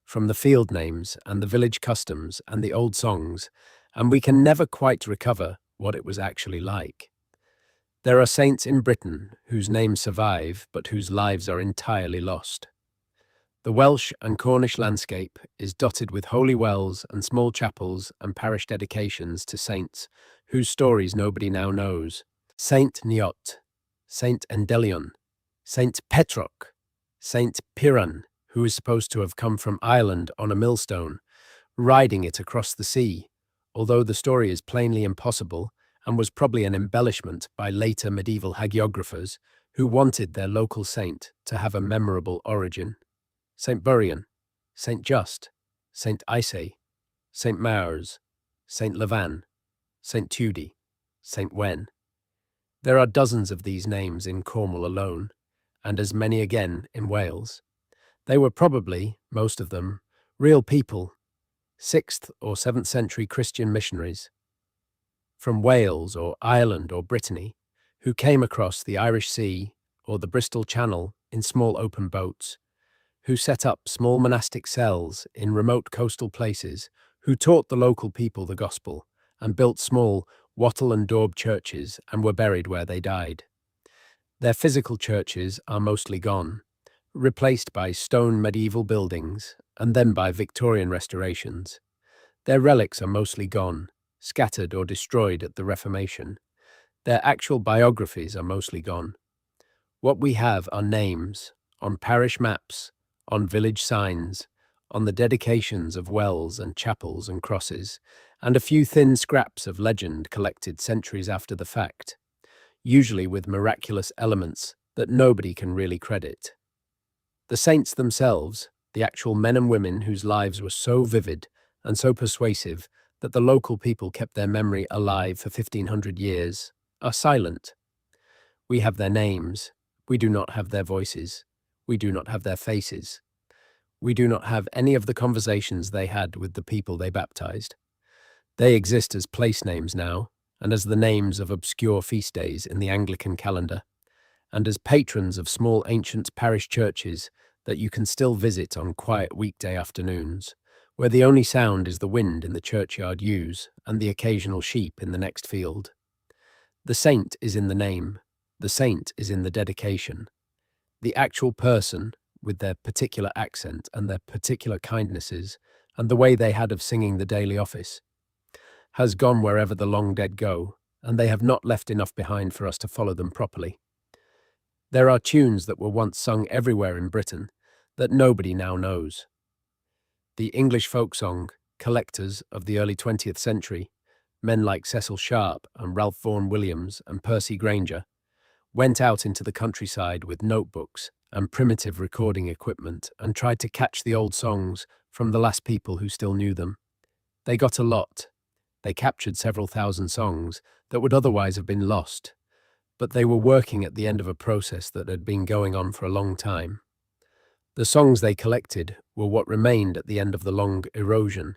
from the field names and the village customs and the old songs, and we can never quite recover what it was actually like. There are saints in Britain whose names survive but whose lives are entirely lost. The Welsh and Cornish landscape is dotted with holy wells and small chapels and parish dedications to saints whose stories nobody now knows. Saint Niot, Saint Endelion, Saint Petroc, Saint Piran, who is supposed to have come from Ireland on a millstone, riding it across the sea, although the story is plainly impossible and was probably an embellishment by later medieval hagiographers who wanted their local saint to have a memorable origin. Saint Buryan, Saint Just, Saint Isay, Saint Maurs, Saint Levan, Saint Tudy, Saint Wen. There are dozens of these names in Cornwall alone, and as many again in Wales. They were probably, most of them, real people, 6th or 7th century Christian missionaries from Wales or Ireland or Brittany, who came across the Irish Sea or the Bristol Channel in small open boats, who set up small monastic cells in remote coastal places, who taught the local people the gospel, and built small wattle and daub churches and were buried where they died. Their physical churches are mostly gone, replaced by stone medieval buildings and then by Victorian restorations. Their relics are mostly gone, scattered or destroyed at the Reformation. Their actual biographies are mostly gone. What we have are names, on parish maps, on village signs, on the dedications of wells and chapels and crosses, and a few thin scraps of legend collected centuries after the fact, usually with miraculous elements that nobody can really credit. The saints themselves, the actual men and women whose lives were so vivid and so persuasive that the local people kept their memory alive for 1500 years, are silent. We have their names, we do not have their voices, we do not have their faces. We do not have any of the conversations they had with the people they baptized. They exist as place names now, and as the names of obscure feast days in the Anglican calendar, and as patrons of small ancient parish churches that you can still visit on quiet weekday afternoons, where the only sound is the wind in the churchyard yews and the occasional sheep in the next field. The saint is in the name, the saint is in the dedication. The actual person, with their particular accent and their particular kindnesses, and the way they had of singing the daily office, has gone wherever the long dead go, and they have not left enough behind for us to follow them properly. There are tunes that were once sung everywhere in Britain that nobody now knows. The English folk song collectors of the early 20th century, men like Cecil Sharp and Ralph Vaughan Williams and Percy Grainger, went out into the countryside with notebooks and primitive recording equipment and tried to catch the old songs from the last people who still knew them. They got a lot. They captured several thousand songs that would otherwise have been lost, but they were working at the end of a process that had been going on for a long time. The songs they collected were what remained at the end of the long erosion.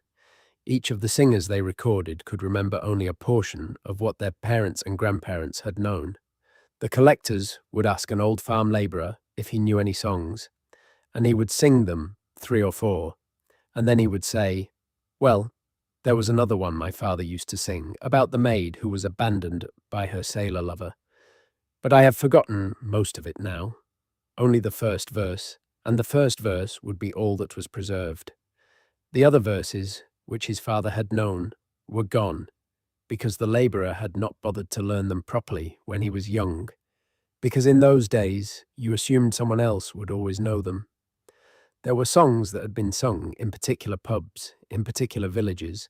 Each of the singers they recorded could remember only a portion of what their parents and grandparents had known. The collectors would ask an old farm labourer if he knew any songs, and he would sing them 3 or 4, and then he would say, "Well, there was another one my father used to sing about the maid who was abandoned by her sailor lover, but I have forgotten most of it now, only the first verse, and the first verse would be all that was preserved. The other verses, which his father had known, were gone, because the labourer had not bothered to learn them properly when he was young, because in those days you assumed someone else would always know them. There were songs that had been sung in particular pubs, in particular villages,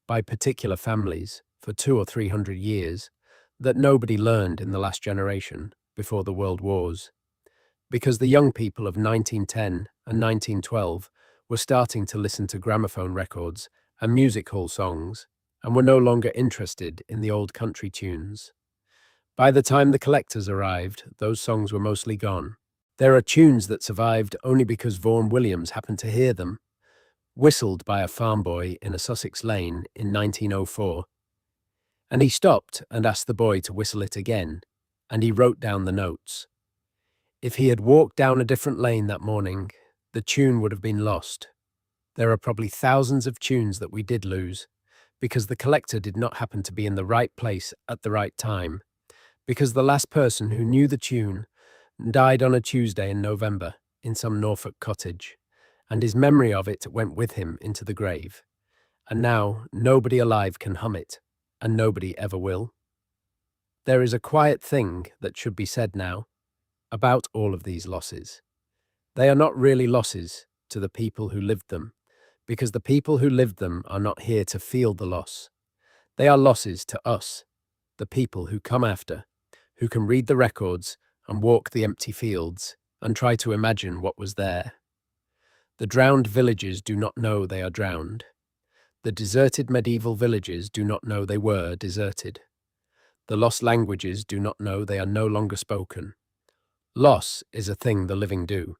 by particular families for 200 or 300 years that nobody learned in the last generation before the World Wars, because the young people of 1910 and 1912 were starting to listen to gramophone records and music hall songs and were no longer interested in the old country tunes. By the time the collectors arrived, those songs were mostly gone. There are tunes that survived only because Vaughan Williams happened to hear them, whistled by a farm boy in a Sussex lane in 1904. And he stopped and asked the boy to whistle it again, and he wrote down the notes. If he had walked down a different lane that morning, the tune would have been lost. There are probably thousands of tunes that we did lose, because the collector did not happen to be in the right place at the right time, because the last person who knew the tune died on a Tuesday in November in some Norfolk cottage, and his memory of it went with him into the grave. And now nobody alive can hum it, and nobody ever will. There is a quiet thing that should be said now about all of these losses. They are not really losses to the people who lived them, because the people who lived them are not here to feel the loss. They are losses to us, the people who come after, who can read the records and walk the empty fields and try to imagine what was there. The drowned villages do not know they are drowned. The deserted medieval villages do not know they were deserted. The lost languages do not know they are no longer spoken. Loss is a thing the living do.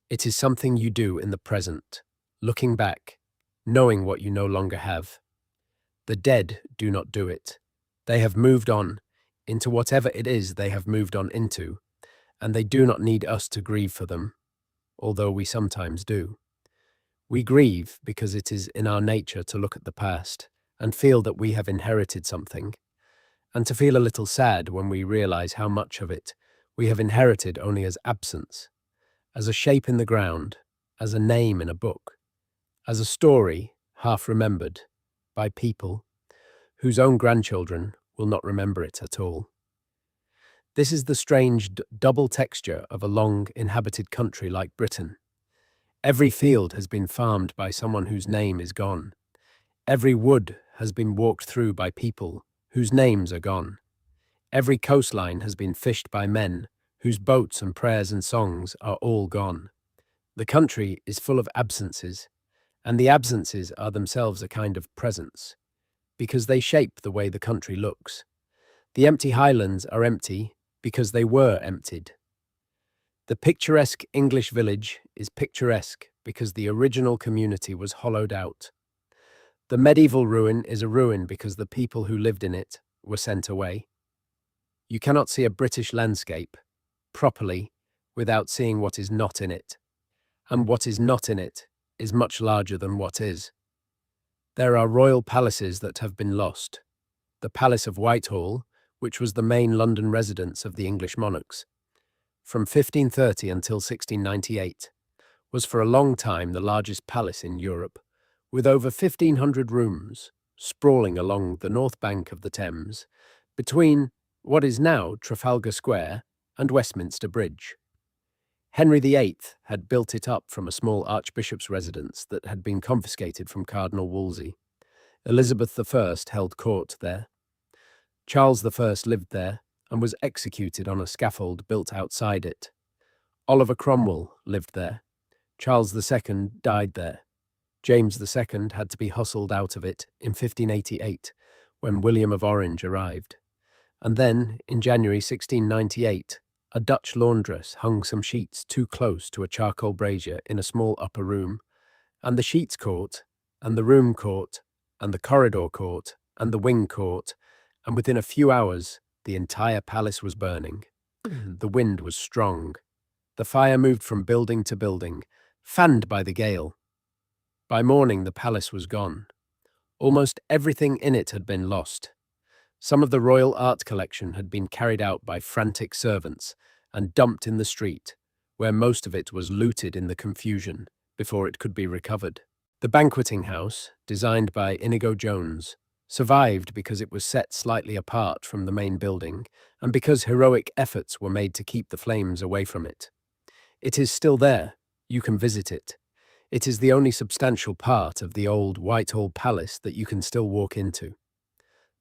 It is something you do in the present, looking back, knowing what you no longer have. The dead do not do it. They have moved on into whatever it is they have moved on into, and they do not need us to grieve for them, although we sometimes do. We grieve because it is in our nature to look at the past and feel that we have inherited something, and to feel a little sad when we realize how much of it we have inherited only as absence, as a shape in the ground, as a name in a book, as a story half remembered by people whose own grandchildren will not remember it at all. This is the strange double texture of a long inhabited country like Britain. Every field has been farmed by someone whose name is gone. Every wood has been walked through by people whose names are gone. Every coastline has been fished by men whose boats and prayers and songs are all gone. The country is full of absences, and the absences are themselves a kind of presence, because they shape the way the country looks. The empty highlands are empty because they were emptied. The picturesque English village is picturesque because the original community was hollowed out. The medieval ruin is a ruin because the people who lived in it were sent away. You cannot see a British landscape properly without seeing what is not in it, and what is not in it is much larger than what is. There are royal palaces that have been lost. The Palace of Whitehall, which was the main London residence of the English monarchs, from 1530 until 1698, was for a long time the largest palace in Europe, with over 1,500 rooms, sprawling along the north bank of the Thames, between what is now Trafalgar Square and Westminster Bridge. Henry VIII had built it up from a small archbishop's residence that had been confiscated from Cardinal Wolsey. Elizabeth I held court there. Charles I lived there and was executed on a scaffold built outside it. Oliver Cromwell lived there. Charles II died there. James II had to be hustled out of it in 1588 when William of Orange arrived. And then, in January 1698, a Dutch laundress hung some sheets too close to a charcoal brazier in a small upper room, and the sheets caught, and the room caught, and the corridor caught, and the wing caught, and within a few hours the entire palace was burning. The wind was strong. The fire moved from building to building, fanned by the gale. By morning the palace was gone. Almost everything in it had been lost. Some of the royal art collection had been carried out by frantic servants and dumped in the street, where most of it was looted in the confusion before it could be recovered. The banqueting house, designed by Inigo Jones, survived because it was set slightly apart from the main building and because heroic efforts were made to keep the flames away from it. It is still there. You can visit it. It is the only substantial part of the old Whitehall Palace that you can still walk into.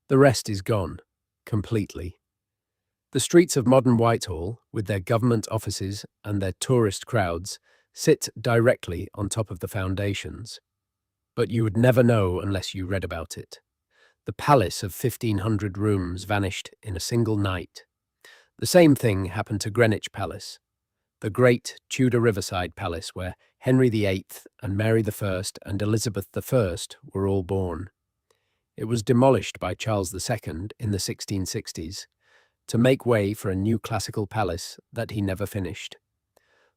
The rest is gone, completely. The streets of modern Whitehall, with their government offices and their tourist crowds, sit directly on top of the foundations. But you would never know unless you read about it. The palace of 1,500 rooms vanished in a single night. The same thing happened to Greenwich Palace. the great Tudor riverside palace where Henry VIII and Mary I and Elizabeth I were all born. It was demolished by Charles II in the 1660s to make way for a new classical palace that he never finished.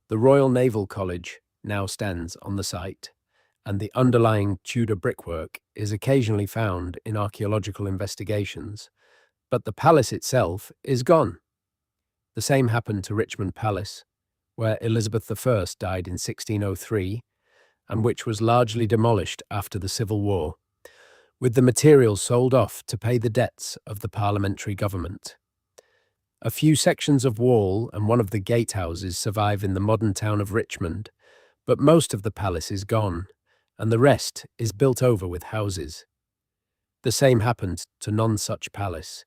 The Royal Naval College now stands on the site, and the underlying Tudor brickwork is occasionally found in archaeological investigations, but the palace itself is gone. The same happened to Richmond Palace, where Elizabeth I died in 1603, and which was largely demolished after the Civil War, with the materials sold off to pay the debts of the parliamentary government. A few sections of wall and one of the gatehouses survive in the modern town of Richmond, but most of the palace is gone, and the rest is built over with houses. The same happened to Nonsuch Palace,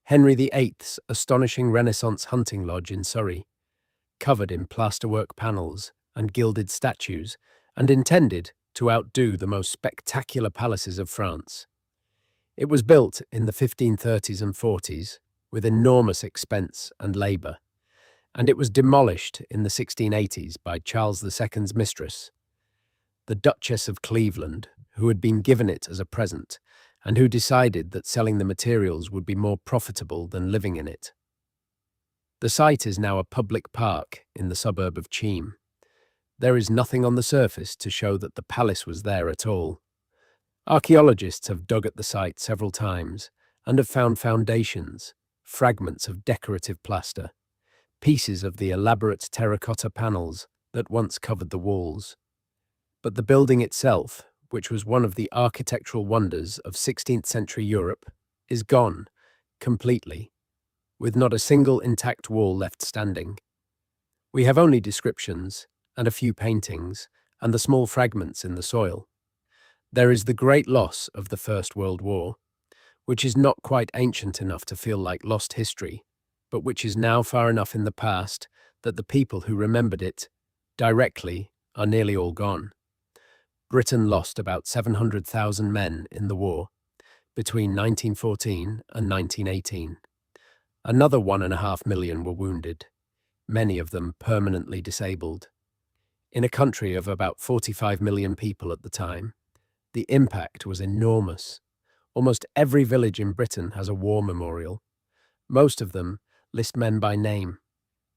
Henry VIII's astonishing Renaissance hunting lodge in Surrey, covered in plasterwork panels and gilded statues, and intended to outdo the most spectacular palaces of France. It was built in the 1530s and 40s with enormous expense and labour, and it was demolished in the 1680s by Charles II's mistress, the Duchess of Cleveland, who had been given it as a present, and who decided that selling the materials would be more profitable than living in it. The site is now a public park in the suburb of Cheam. There is nothing on the surface to show that the palace was there at all. Archaeologists have dug at the site several times and have found foundations, fragments of decorative plaster, pieces of the elaborate terracotta panels that once covered the walls. But the building itself, which was one of the architectural wonders of 16th century Europe, is gone completely, with not a single intact wall left standing. We have only descriptions and a few paintings and the small fragments in the soil. There is the great loss of the First World War, which is not quite ancient enough to feel like lost history, but which is now far enough in the past that the people who remembered it directly are nearly all gone. Britain lost about 700,000 men in the war between 1914 and 1918. Another 1.5 million were wounded, many of them permanently disabled. In a country of about 45 million people at the time, the impact was enormous. Almost every village in Britain has a war memorial. Most of them list men by name.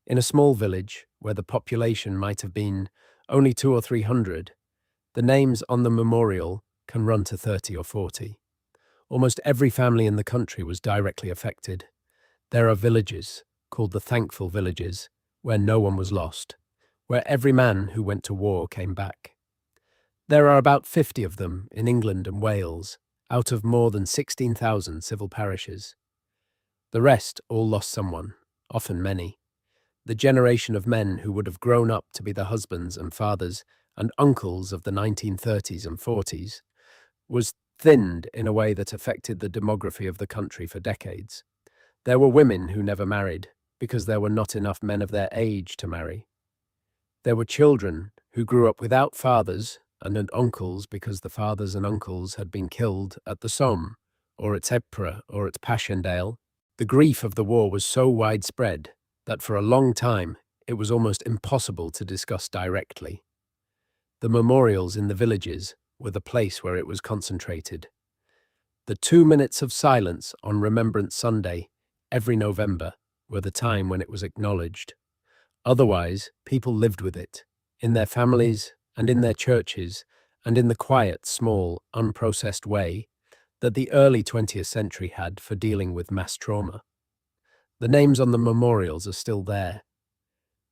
In a small village, where the population might have been only 200 or 300, the names on the memorial can run to 30 or 40. Almost every family in the country was directly affected. There are villages, called the Thankful Villages, where no one was lost, where every man who went to war came back. There are about 50 of them in England and Wales, out of more than 16,000 civil parishes. The rest all lost someone, often many. The generation of men who would have grown up to be the husbands and fathers and uncles of the 1930s and 40s was thinned in a way that affected the demography of the country for decades. There were women who never married because there were not enough men of their age to marry. There were children who grew up without fathers and uncles because the fathers and uncles had been killed at the Somme, or at Ypres, or at Passchendaele. The grief of the war was so widespread that for a long time it was almost impossible to discuss directly. The memorials in the villages were the place where it was concentrated. The 2 minutes of silence on Remembrance Sunday every November were the time when it was acknowledged. Otherwise, people lived with it, in their families and in their churches, and in the quiet, small, unprocessed way that the early 20th century had for dealing with mass trauma. The names on the memorials are still there.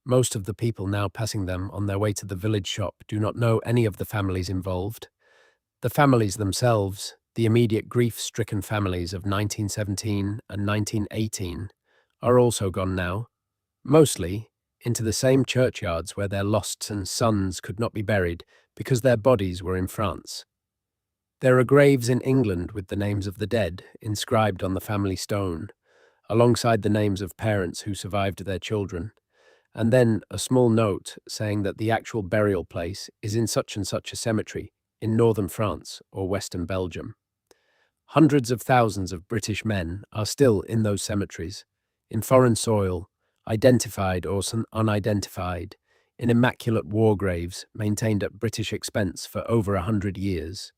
Most of the people now passing them on their way to the village shop do not know any of the families involved. The families themselves, the immediate grief-stricken families of 1917 and 1918, are also gone now, mostly into the same churchyards where their lost sons could not be buried because their bodies were in France. There are graves in England with the names of the dead inscribed on the family stone, alongside the names of parents who survived their children, and then a small note saying that the actual burial place is in such and such a cemetery in northern France or western Belgium. Hundreds of thousands of British men are still in those cemeteries, in foreign soil, identified or unidentified, in immaculate war graves maintained at British expense for over 100 years.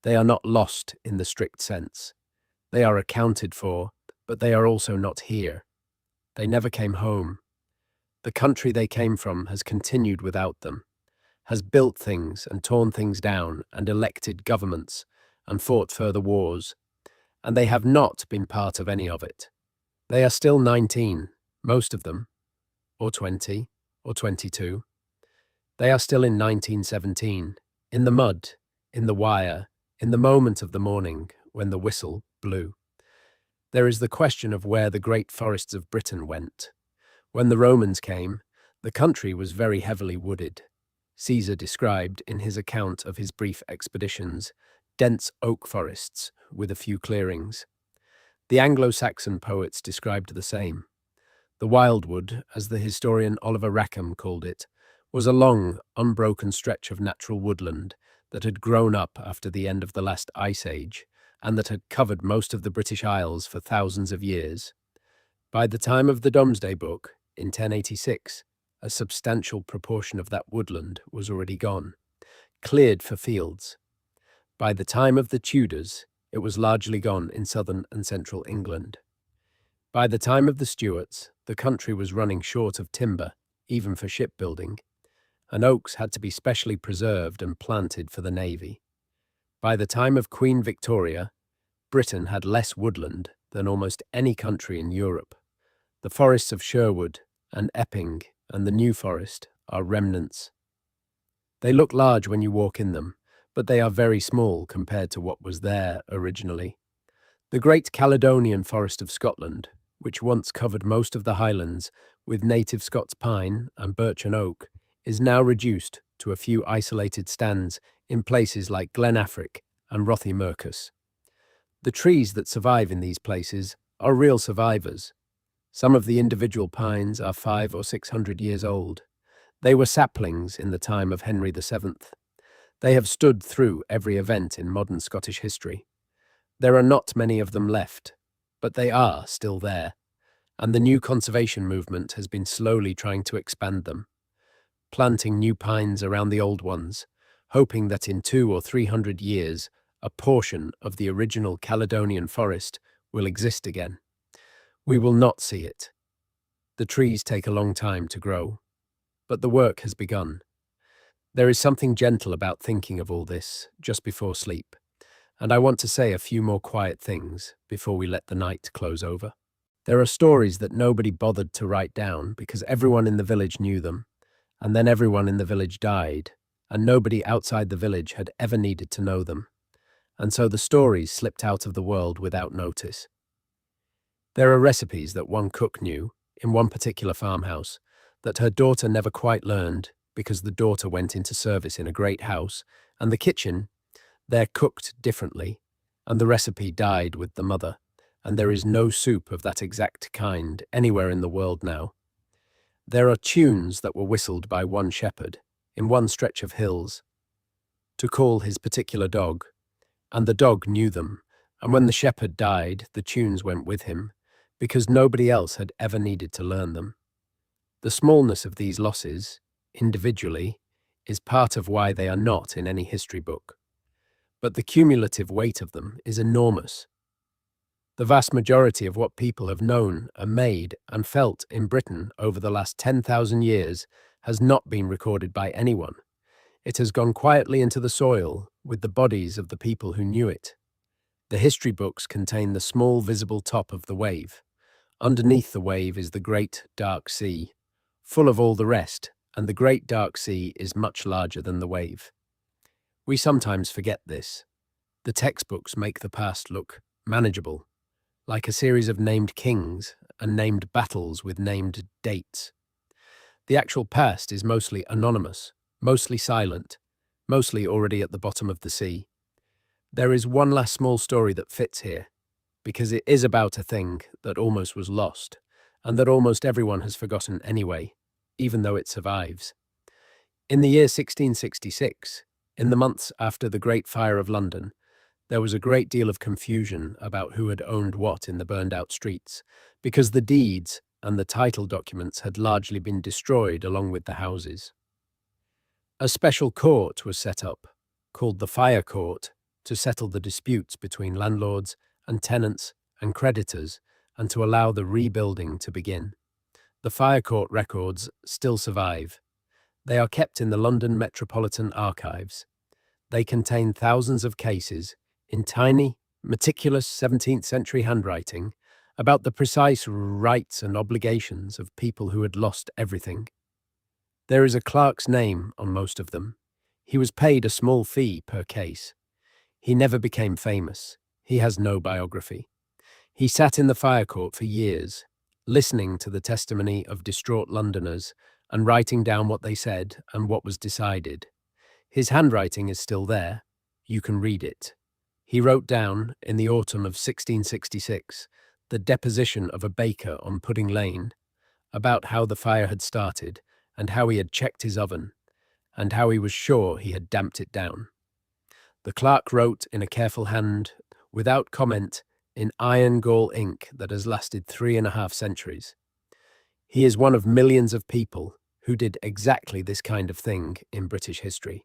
They are not lost in the strict sense. They are accounted for, but they are also not here. They never came home. The country they came from has continued without them, has built things and torn things down and elected governments and fought further wars, and they have not been part of any of it. They are still 19, most of them, or 20, or 22. They are still in 1917, in the mud, in the wire, in the moment of the morning when the whistle blew. There is the question of where the great forests of Britain went. When the Romans came, the country was very heavily wooded. Caesar described, in his account of his brief expeditions, dense oak forests with a few clearings. The Anglo-Saxon poets described the same. The wildwood, as the historian Oliver Rackham called it, was a long, unbroken stretch of natural woodland that had grown up after the end of the last ice age, and that had covered most of the British Isles for thousands of years. By the time of the Domesday Book, in 1086, a substantial proportion of that woodland was already gone, cleared for fields. By the time of the Tudors, it was largely gone in southern and central England. By the time of the Stuarts, the country was running short of timber, even for shipbuilding, and oaks had to be specially preserved and planted for the navy. By the time of Queen Victoria, Britain had less woodland than almost any country in Europe. The forests of Sherwood and Epping and the New Forest are remnants. They look large when you walk in them, but they are very small compared to what was there originally. The Great Caledonian Forest of Scotland, which once covered most of the Highlands with native Scots pine and birch and oak, is now reduced to a few isolated stands in places like Glen Affric and Rothiemurchus. The trees that survive in these places are real survivors. Some of the individual pines are 500 or 600 years old. They were saplings in the time of Henry VII. They have stood through every event in modern Scottish history. There are not many of them left, but they are still there, and the new conservation movement has been slowly trying to expand them, planting new pines around the old ones, hoping that in 200 or 300 years, a portion of the original Caledonian forest will exist again. We will not see it. The trees take a long time to grow, but the work has begun. There is something gentle about thinking of all this just before sleep, and I want to say a few more quiet things before we let the night close over. There are stories that nobody bothered to write down because everyone in the village knew them, and then everyone in the village died, and nobody outside the village had ever needed to know them, and so the stories slipped out of the world without notice. There are recipes that one cook knew, in one particular farmhouse, that her daughter never quite learned because the daughter went into service in a great house, and the kitchen, they're cooked differently, and the recipe died with the mother, and there is no soup of that exact kind anywhere in the world now. There are tunes that were whistled by one shepherd, in one stretch of hills, to call his particular dog, and the dog knew them, and when the shepherd died, the tunes went with him, because nobody else had ever needed to learn them. The smallness of these losses, individually, is part of why they are not in any history book. But the cumulative weight of them is enormous. The vast majority of what people have known and made and felt in Britain over the last 10,000 years has not been recorded by anyone. It has gone quietly into the soil with the bodies of the people who knew it. The history books contain the small visible top of the wave. Underneath the wave is the great dark sea, full of all the rest, and the great dark sea is much larger than the wave. We sometimes forget this. The textbooks make the past look manageable, like a series of named kings and named battles with named dates. The actual past is mostly anonymous, mostly silent, mostly already at the bottom of the sea. There is one last small story that fits here, because it is about a thing that almost was lost, and that almost everyone has forgotten anyway, even though it survives. In the year 1666, in the months after the Great Fire of London, there was a great deal of confusion about who had owned what in the burned-out streets, because the deeds and the title documents had largely been destroyed along with the houses. A special court was set up, called the Fire Court, to settle the disputes between landlords and tenants and creditors and to allow the rebuilding to begin. The Fire Court records still survive. They are kept in the London Metropolitan Archives. They contain thousands of cases in tiny, meticulous 17th century handwriting about the precise rights and obligations of people who had lost everything. There is a clerk's name on most of them. He was paid a small fee per case. He never became famous. He has no biography. He sat in the fire court for years, listening to the testimony of distraught Londoners and writing down what they said and what was decided. His handwriting is still there. You can read it. He wrote down, in the autumn of 1666, the deposition of a baker on Pudding Lane, about how the fire had started and how he had checked his oven, and how he was sure he had damped it down. The clerk wrote in a careful hand, without comment, in iron gall ink that has lasted 3.5 centuries. He is one of millions of people who did exactly this kind of thing in British history,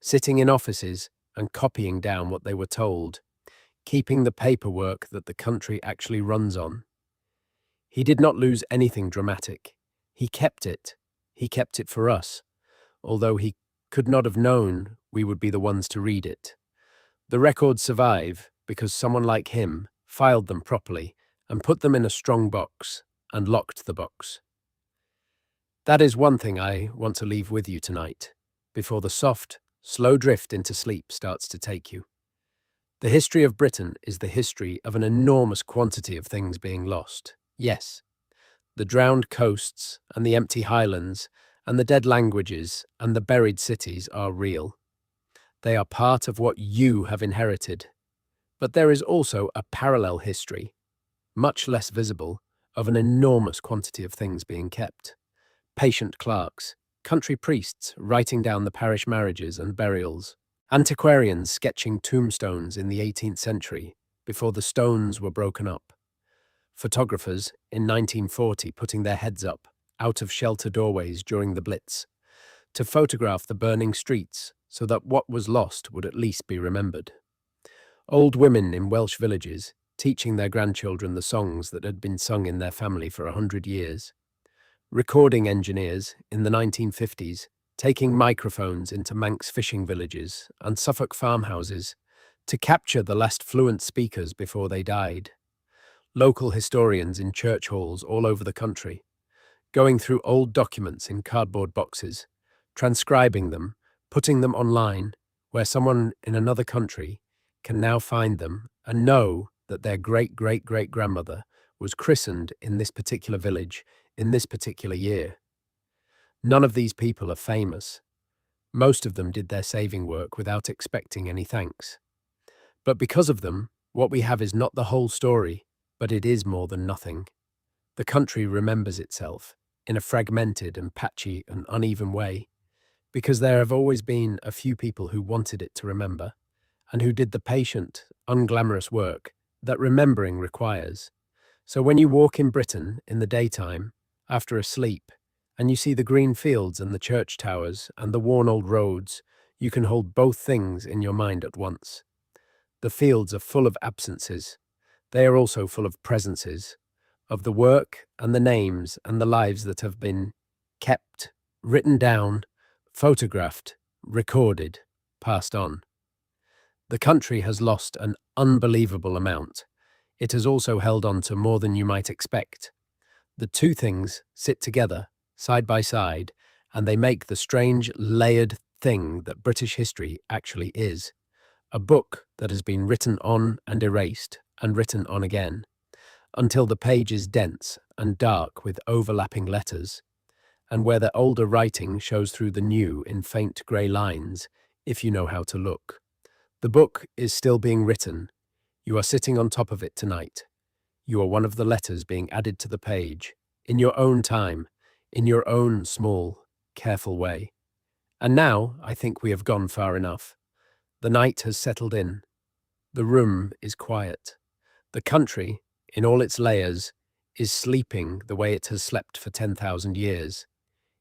sitting in offices and copying down what they were told, keeping the paperwork that the country actually runs on. He did not lose anything dramatic. He kept it. He kept it for us, although he could not have known we would be the ones to read it. The records survive because someone like him filed them properly and put them in a strong box and locked the box. That is one thing I want to leave with you tonight, before the soft, slow drift into sleep starts to take you. The history of Britain is the history of an enormous quantity of things being lost. Yes, the drowned coasts and the empty highlands and the dead languages and the buried cities are real. They are part of what you have inherited. But there is also a parallel history, much less visible, of an enormous quantity of things being kept. Patient clerks, country priests writing down the parish marriages and burials, antiquarians sketching tombstones in the 18th century before the stones were broken up, photographers in 1940 putting their heads up out of shelter doorways during the Blitz to photograph the burning streets so that what was lost would at least be remembered. Old women in Welsh villages teaching their grandchildren the songs that had been sung in their family for 100 years. Recording engineers in the 1950s taking microphones into Manx fishing villages and Suffolk farmhouses to capture the last fluent speakers before they died. Local historians in church halls all over the country, going through old documents in cardboard boxes, transcribing them, putting them online, where someone in another country can now find them and know that their great-great-great-grandmother was christened in this particular village in this particular year. None of these people are famous. Most of them did their saving work without expecting any thanks. But because of them, what we have is not the whole story, but it is more than nothing. The country remembers itself in a fragmented and patchy and uneven way, because there have always been a few people who wanted it to remember, and who did the patient, unglamorous work that remembering requires. So when you walk in Britain in the daytime, after a sleep, and you see the green fields and the church towers and the worn old roads, you can hold both things in your mind at once. The fields are full of absences. They are also full of presences, of the work and the names and the lives that have been kept, written down, photographed, recorded, passed on. The country has lost an unbelievable amount. It has also held on to more than you might expect. The two things sit together, side by side, and they make the strange, layered thing that British history actually is. A book that has been written on and erased, and written on again, until the page is dense and dark with overlapping letters, and where the older writing shows through the new in faint grey lines, if you know how to look. The book is still being written. You are sitting on top of it tonight. You are one of the letters being added to the page, in your own time, in your own small, careful way. And now I think we have gone far enough. The night has settled in. The room is quiet. The country, in all its layers, is sleeping the way it has slept for 10,000 years,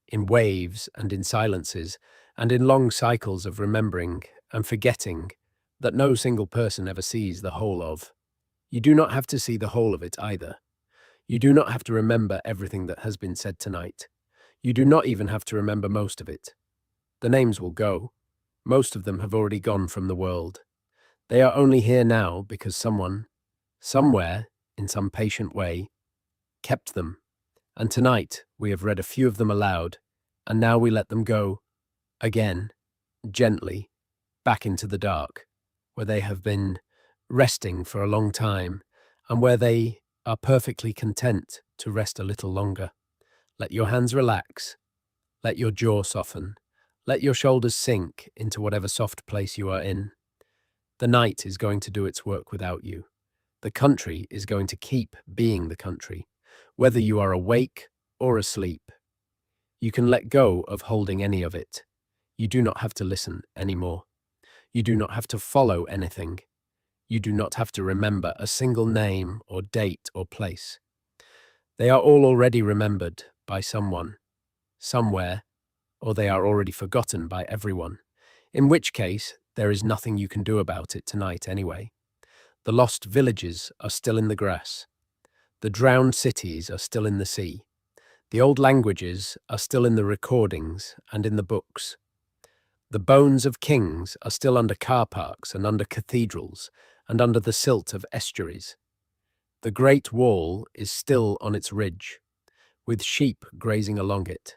in waves and in silences, and in long cycles of remembering and forgetting that no single person ever sees the whole of. You do not have to see the whole of it either. You do not have to remember everything that has been said tonight. You do not even have to remember most of it. The names will go. Most of them have already gone from the world. They are only here now because someone, somewhere, in some patient way, kept them. And tonight we have read a few of them aloud, and now we let them go, again, gently, back into the dark, where they have been resting for a long time, and where they are perfectly content to rest a little longer. Let your hands relax. Let your jaw soften. Let your shoulders sink into whatever soft place you are in. The night is going to do its work without you. The country is going to keep being the country, whether you are awake or asleep. You can let go of holding any of it. You do not have to listen anymore. You do not have to follow anything. You do not have to remember a single name or date or place. They are all already remembered by someone, somewhere, or they are already forgotten by everyone, in which case there is nothing you can do about it tonight anyway. The lost villages are still in the grass. The drowned cities are still in the sea. The old languages are still in the recordings and in the books. The bones of kings are still under car parks and under cathedrals and under the silt of estuaries. The Great Wall is still on its ridge, with sheep grazing along it.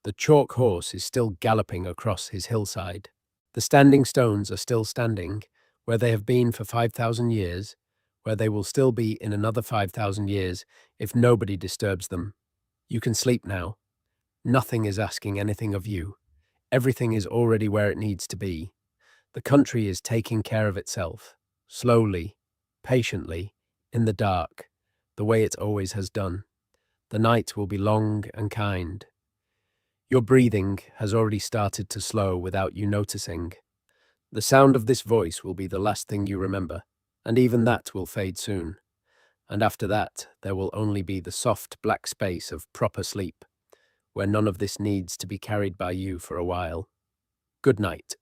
The chalk horse is still galloping across his hillside. The standing stones are still standing, where they have been for 5,000 years, where they will still be in another 5,000 years if nobody disturbs them. You can sleep now. Nothing is asking anything of you. Everything is already where it needs to be. The country is taking care of itself, slowly, patiently, in the dark, the way it always has done. The night will be long and kind. Your breathing has already started to slow without you noticing. The sound of this voice will be the last thing you remember, and even that will fade soon. And after that, there will only be the soft black space of proper sleep, where none of this needs to be carried by you for a while. Good night.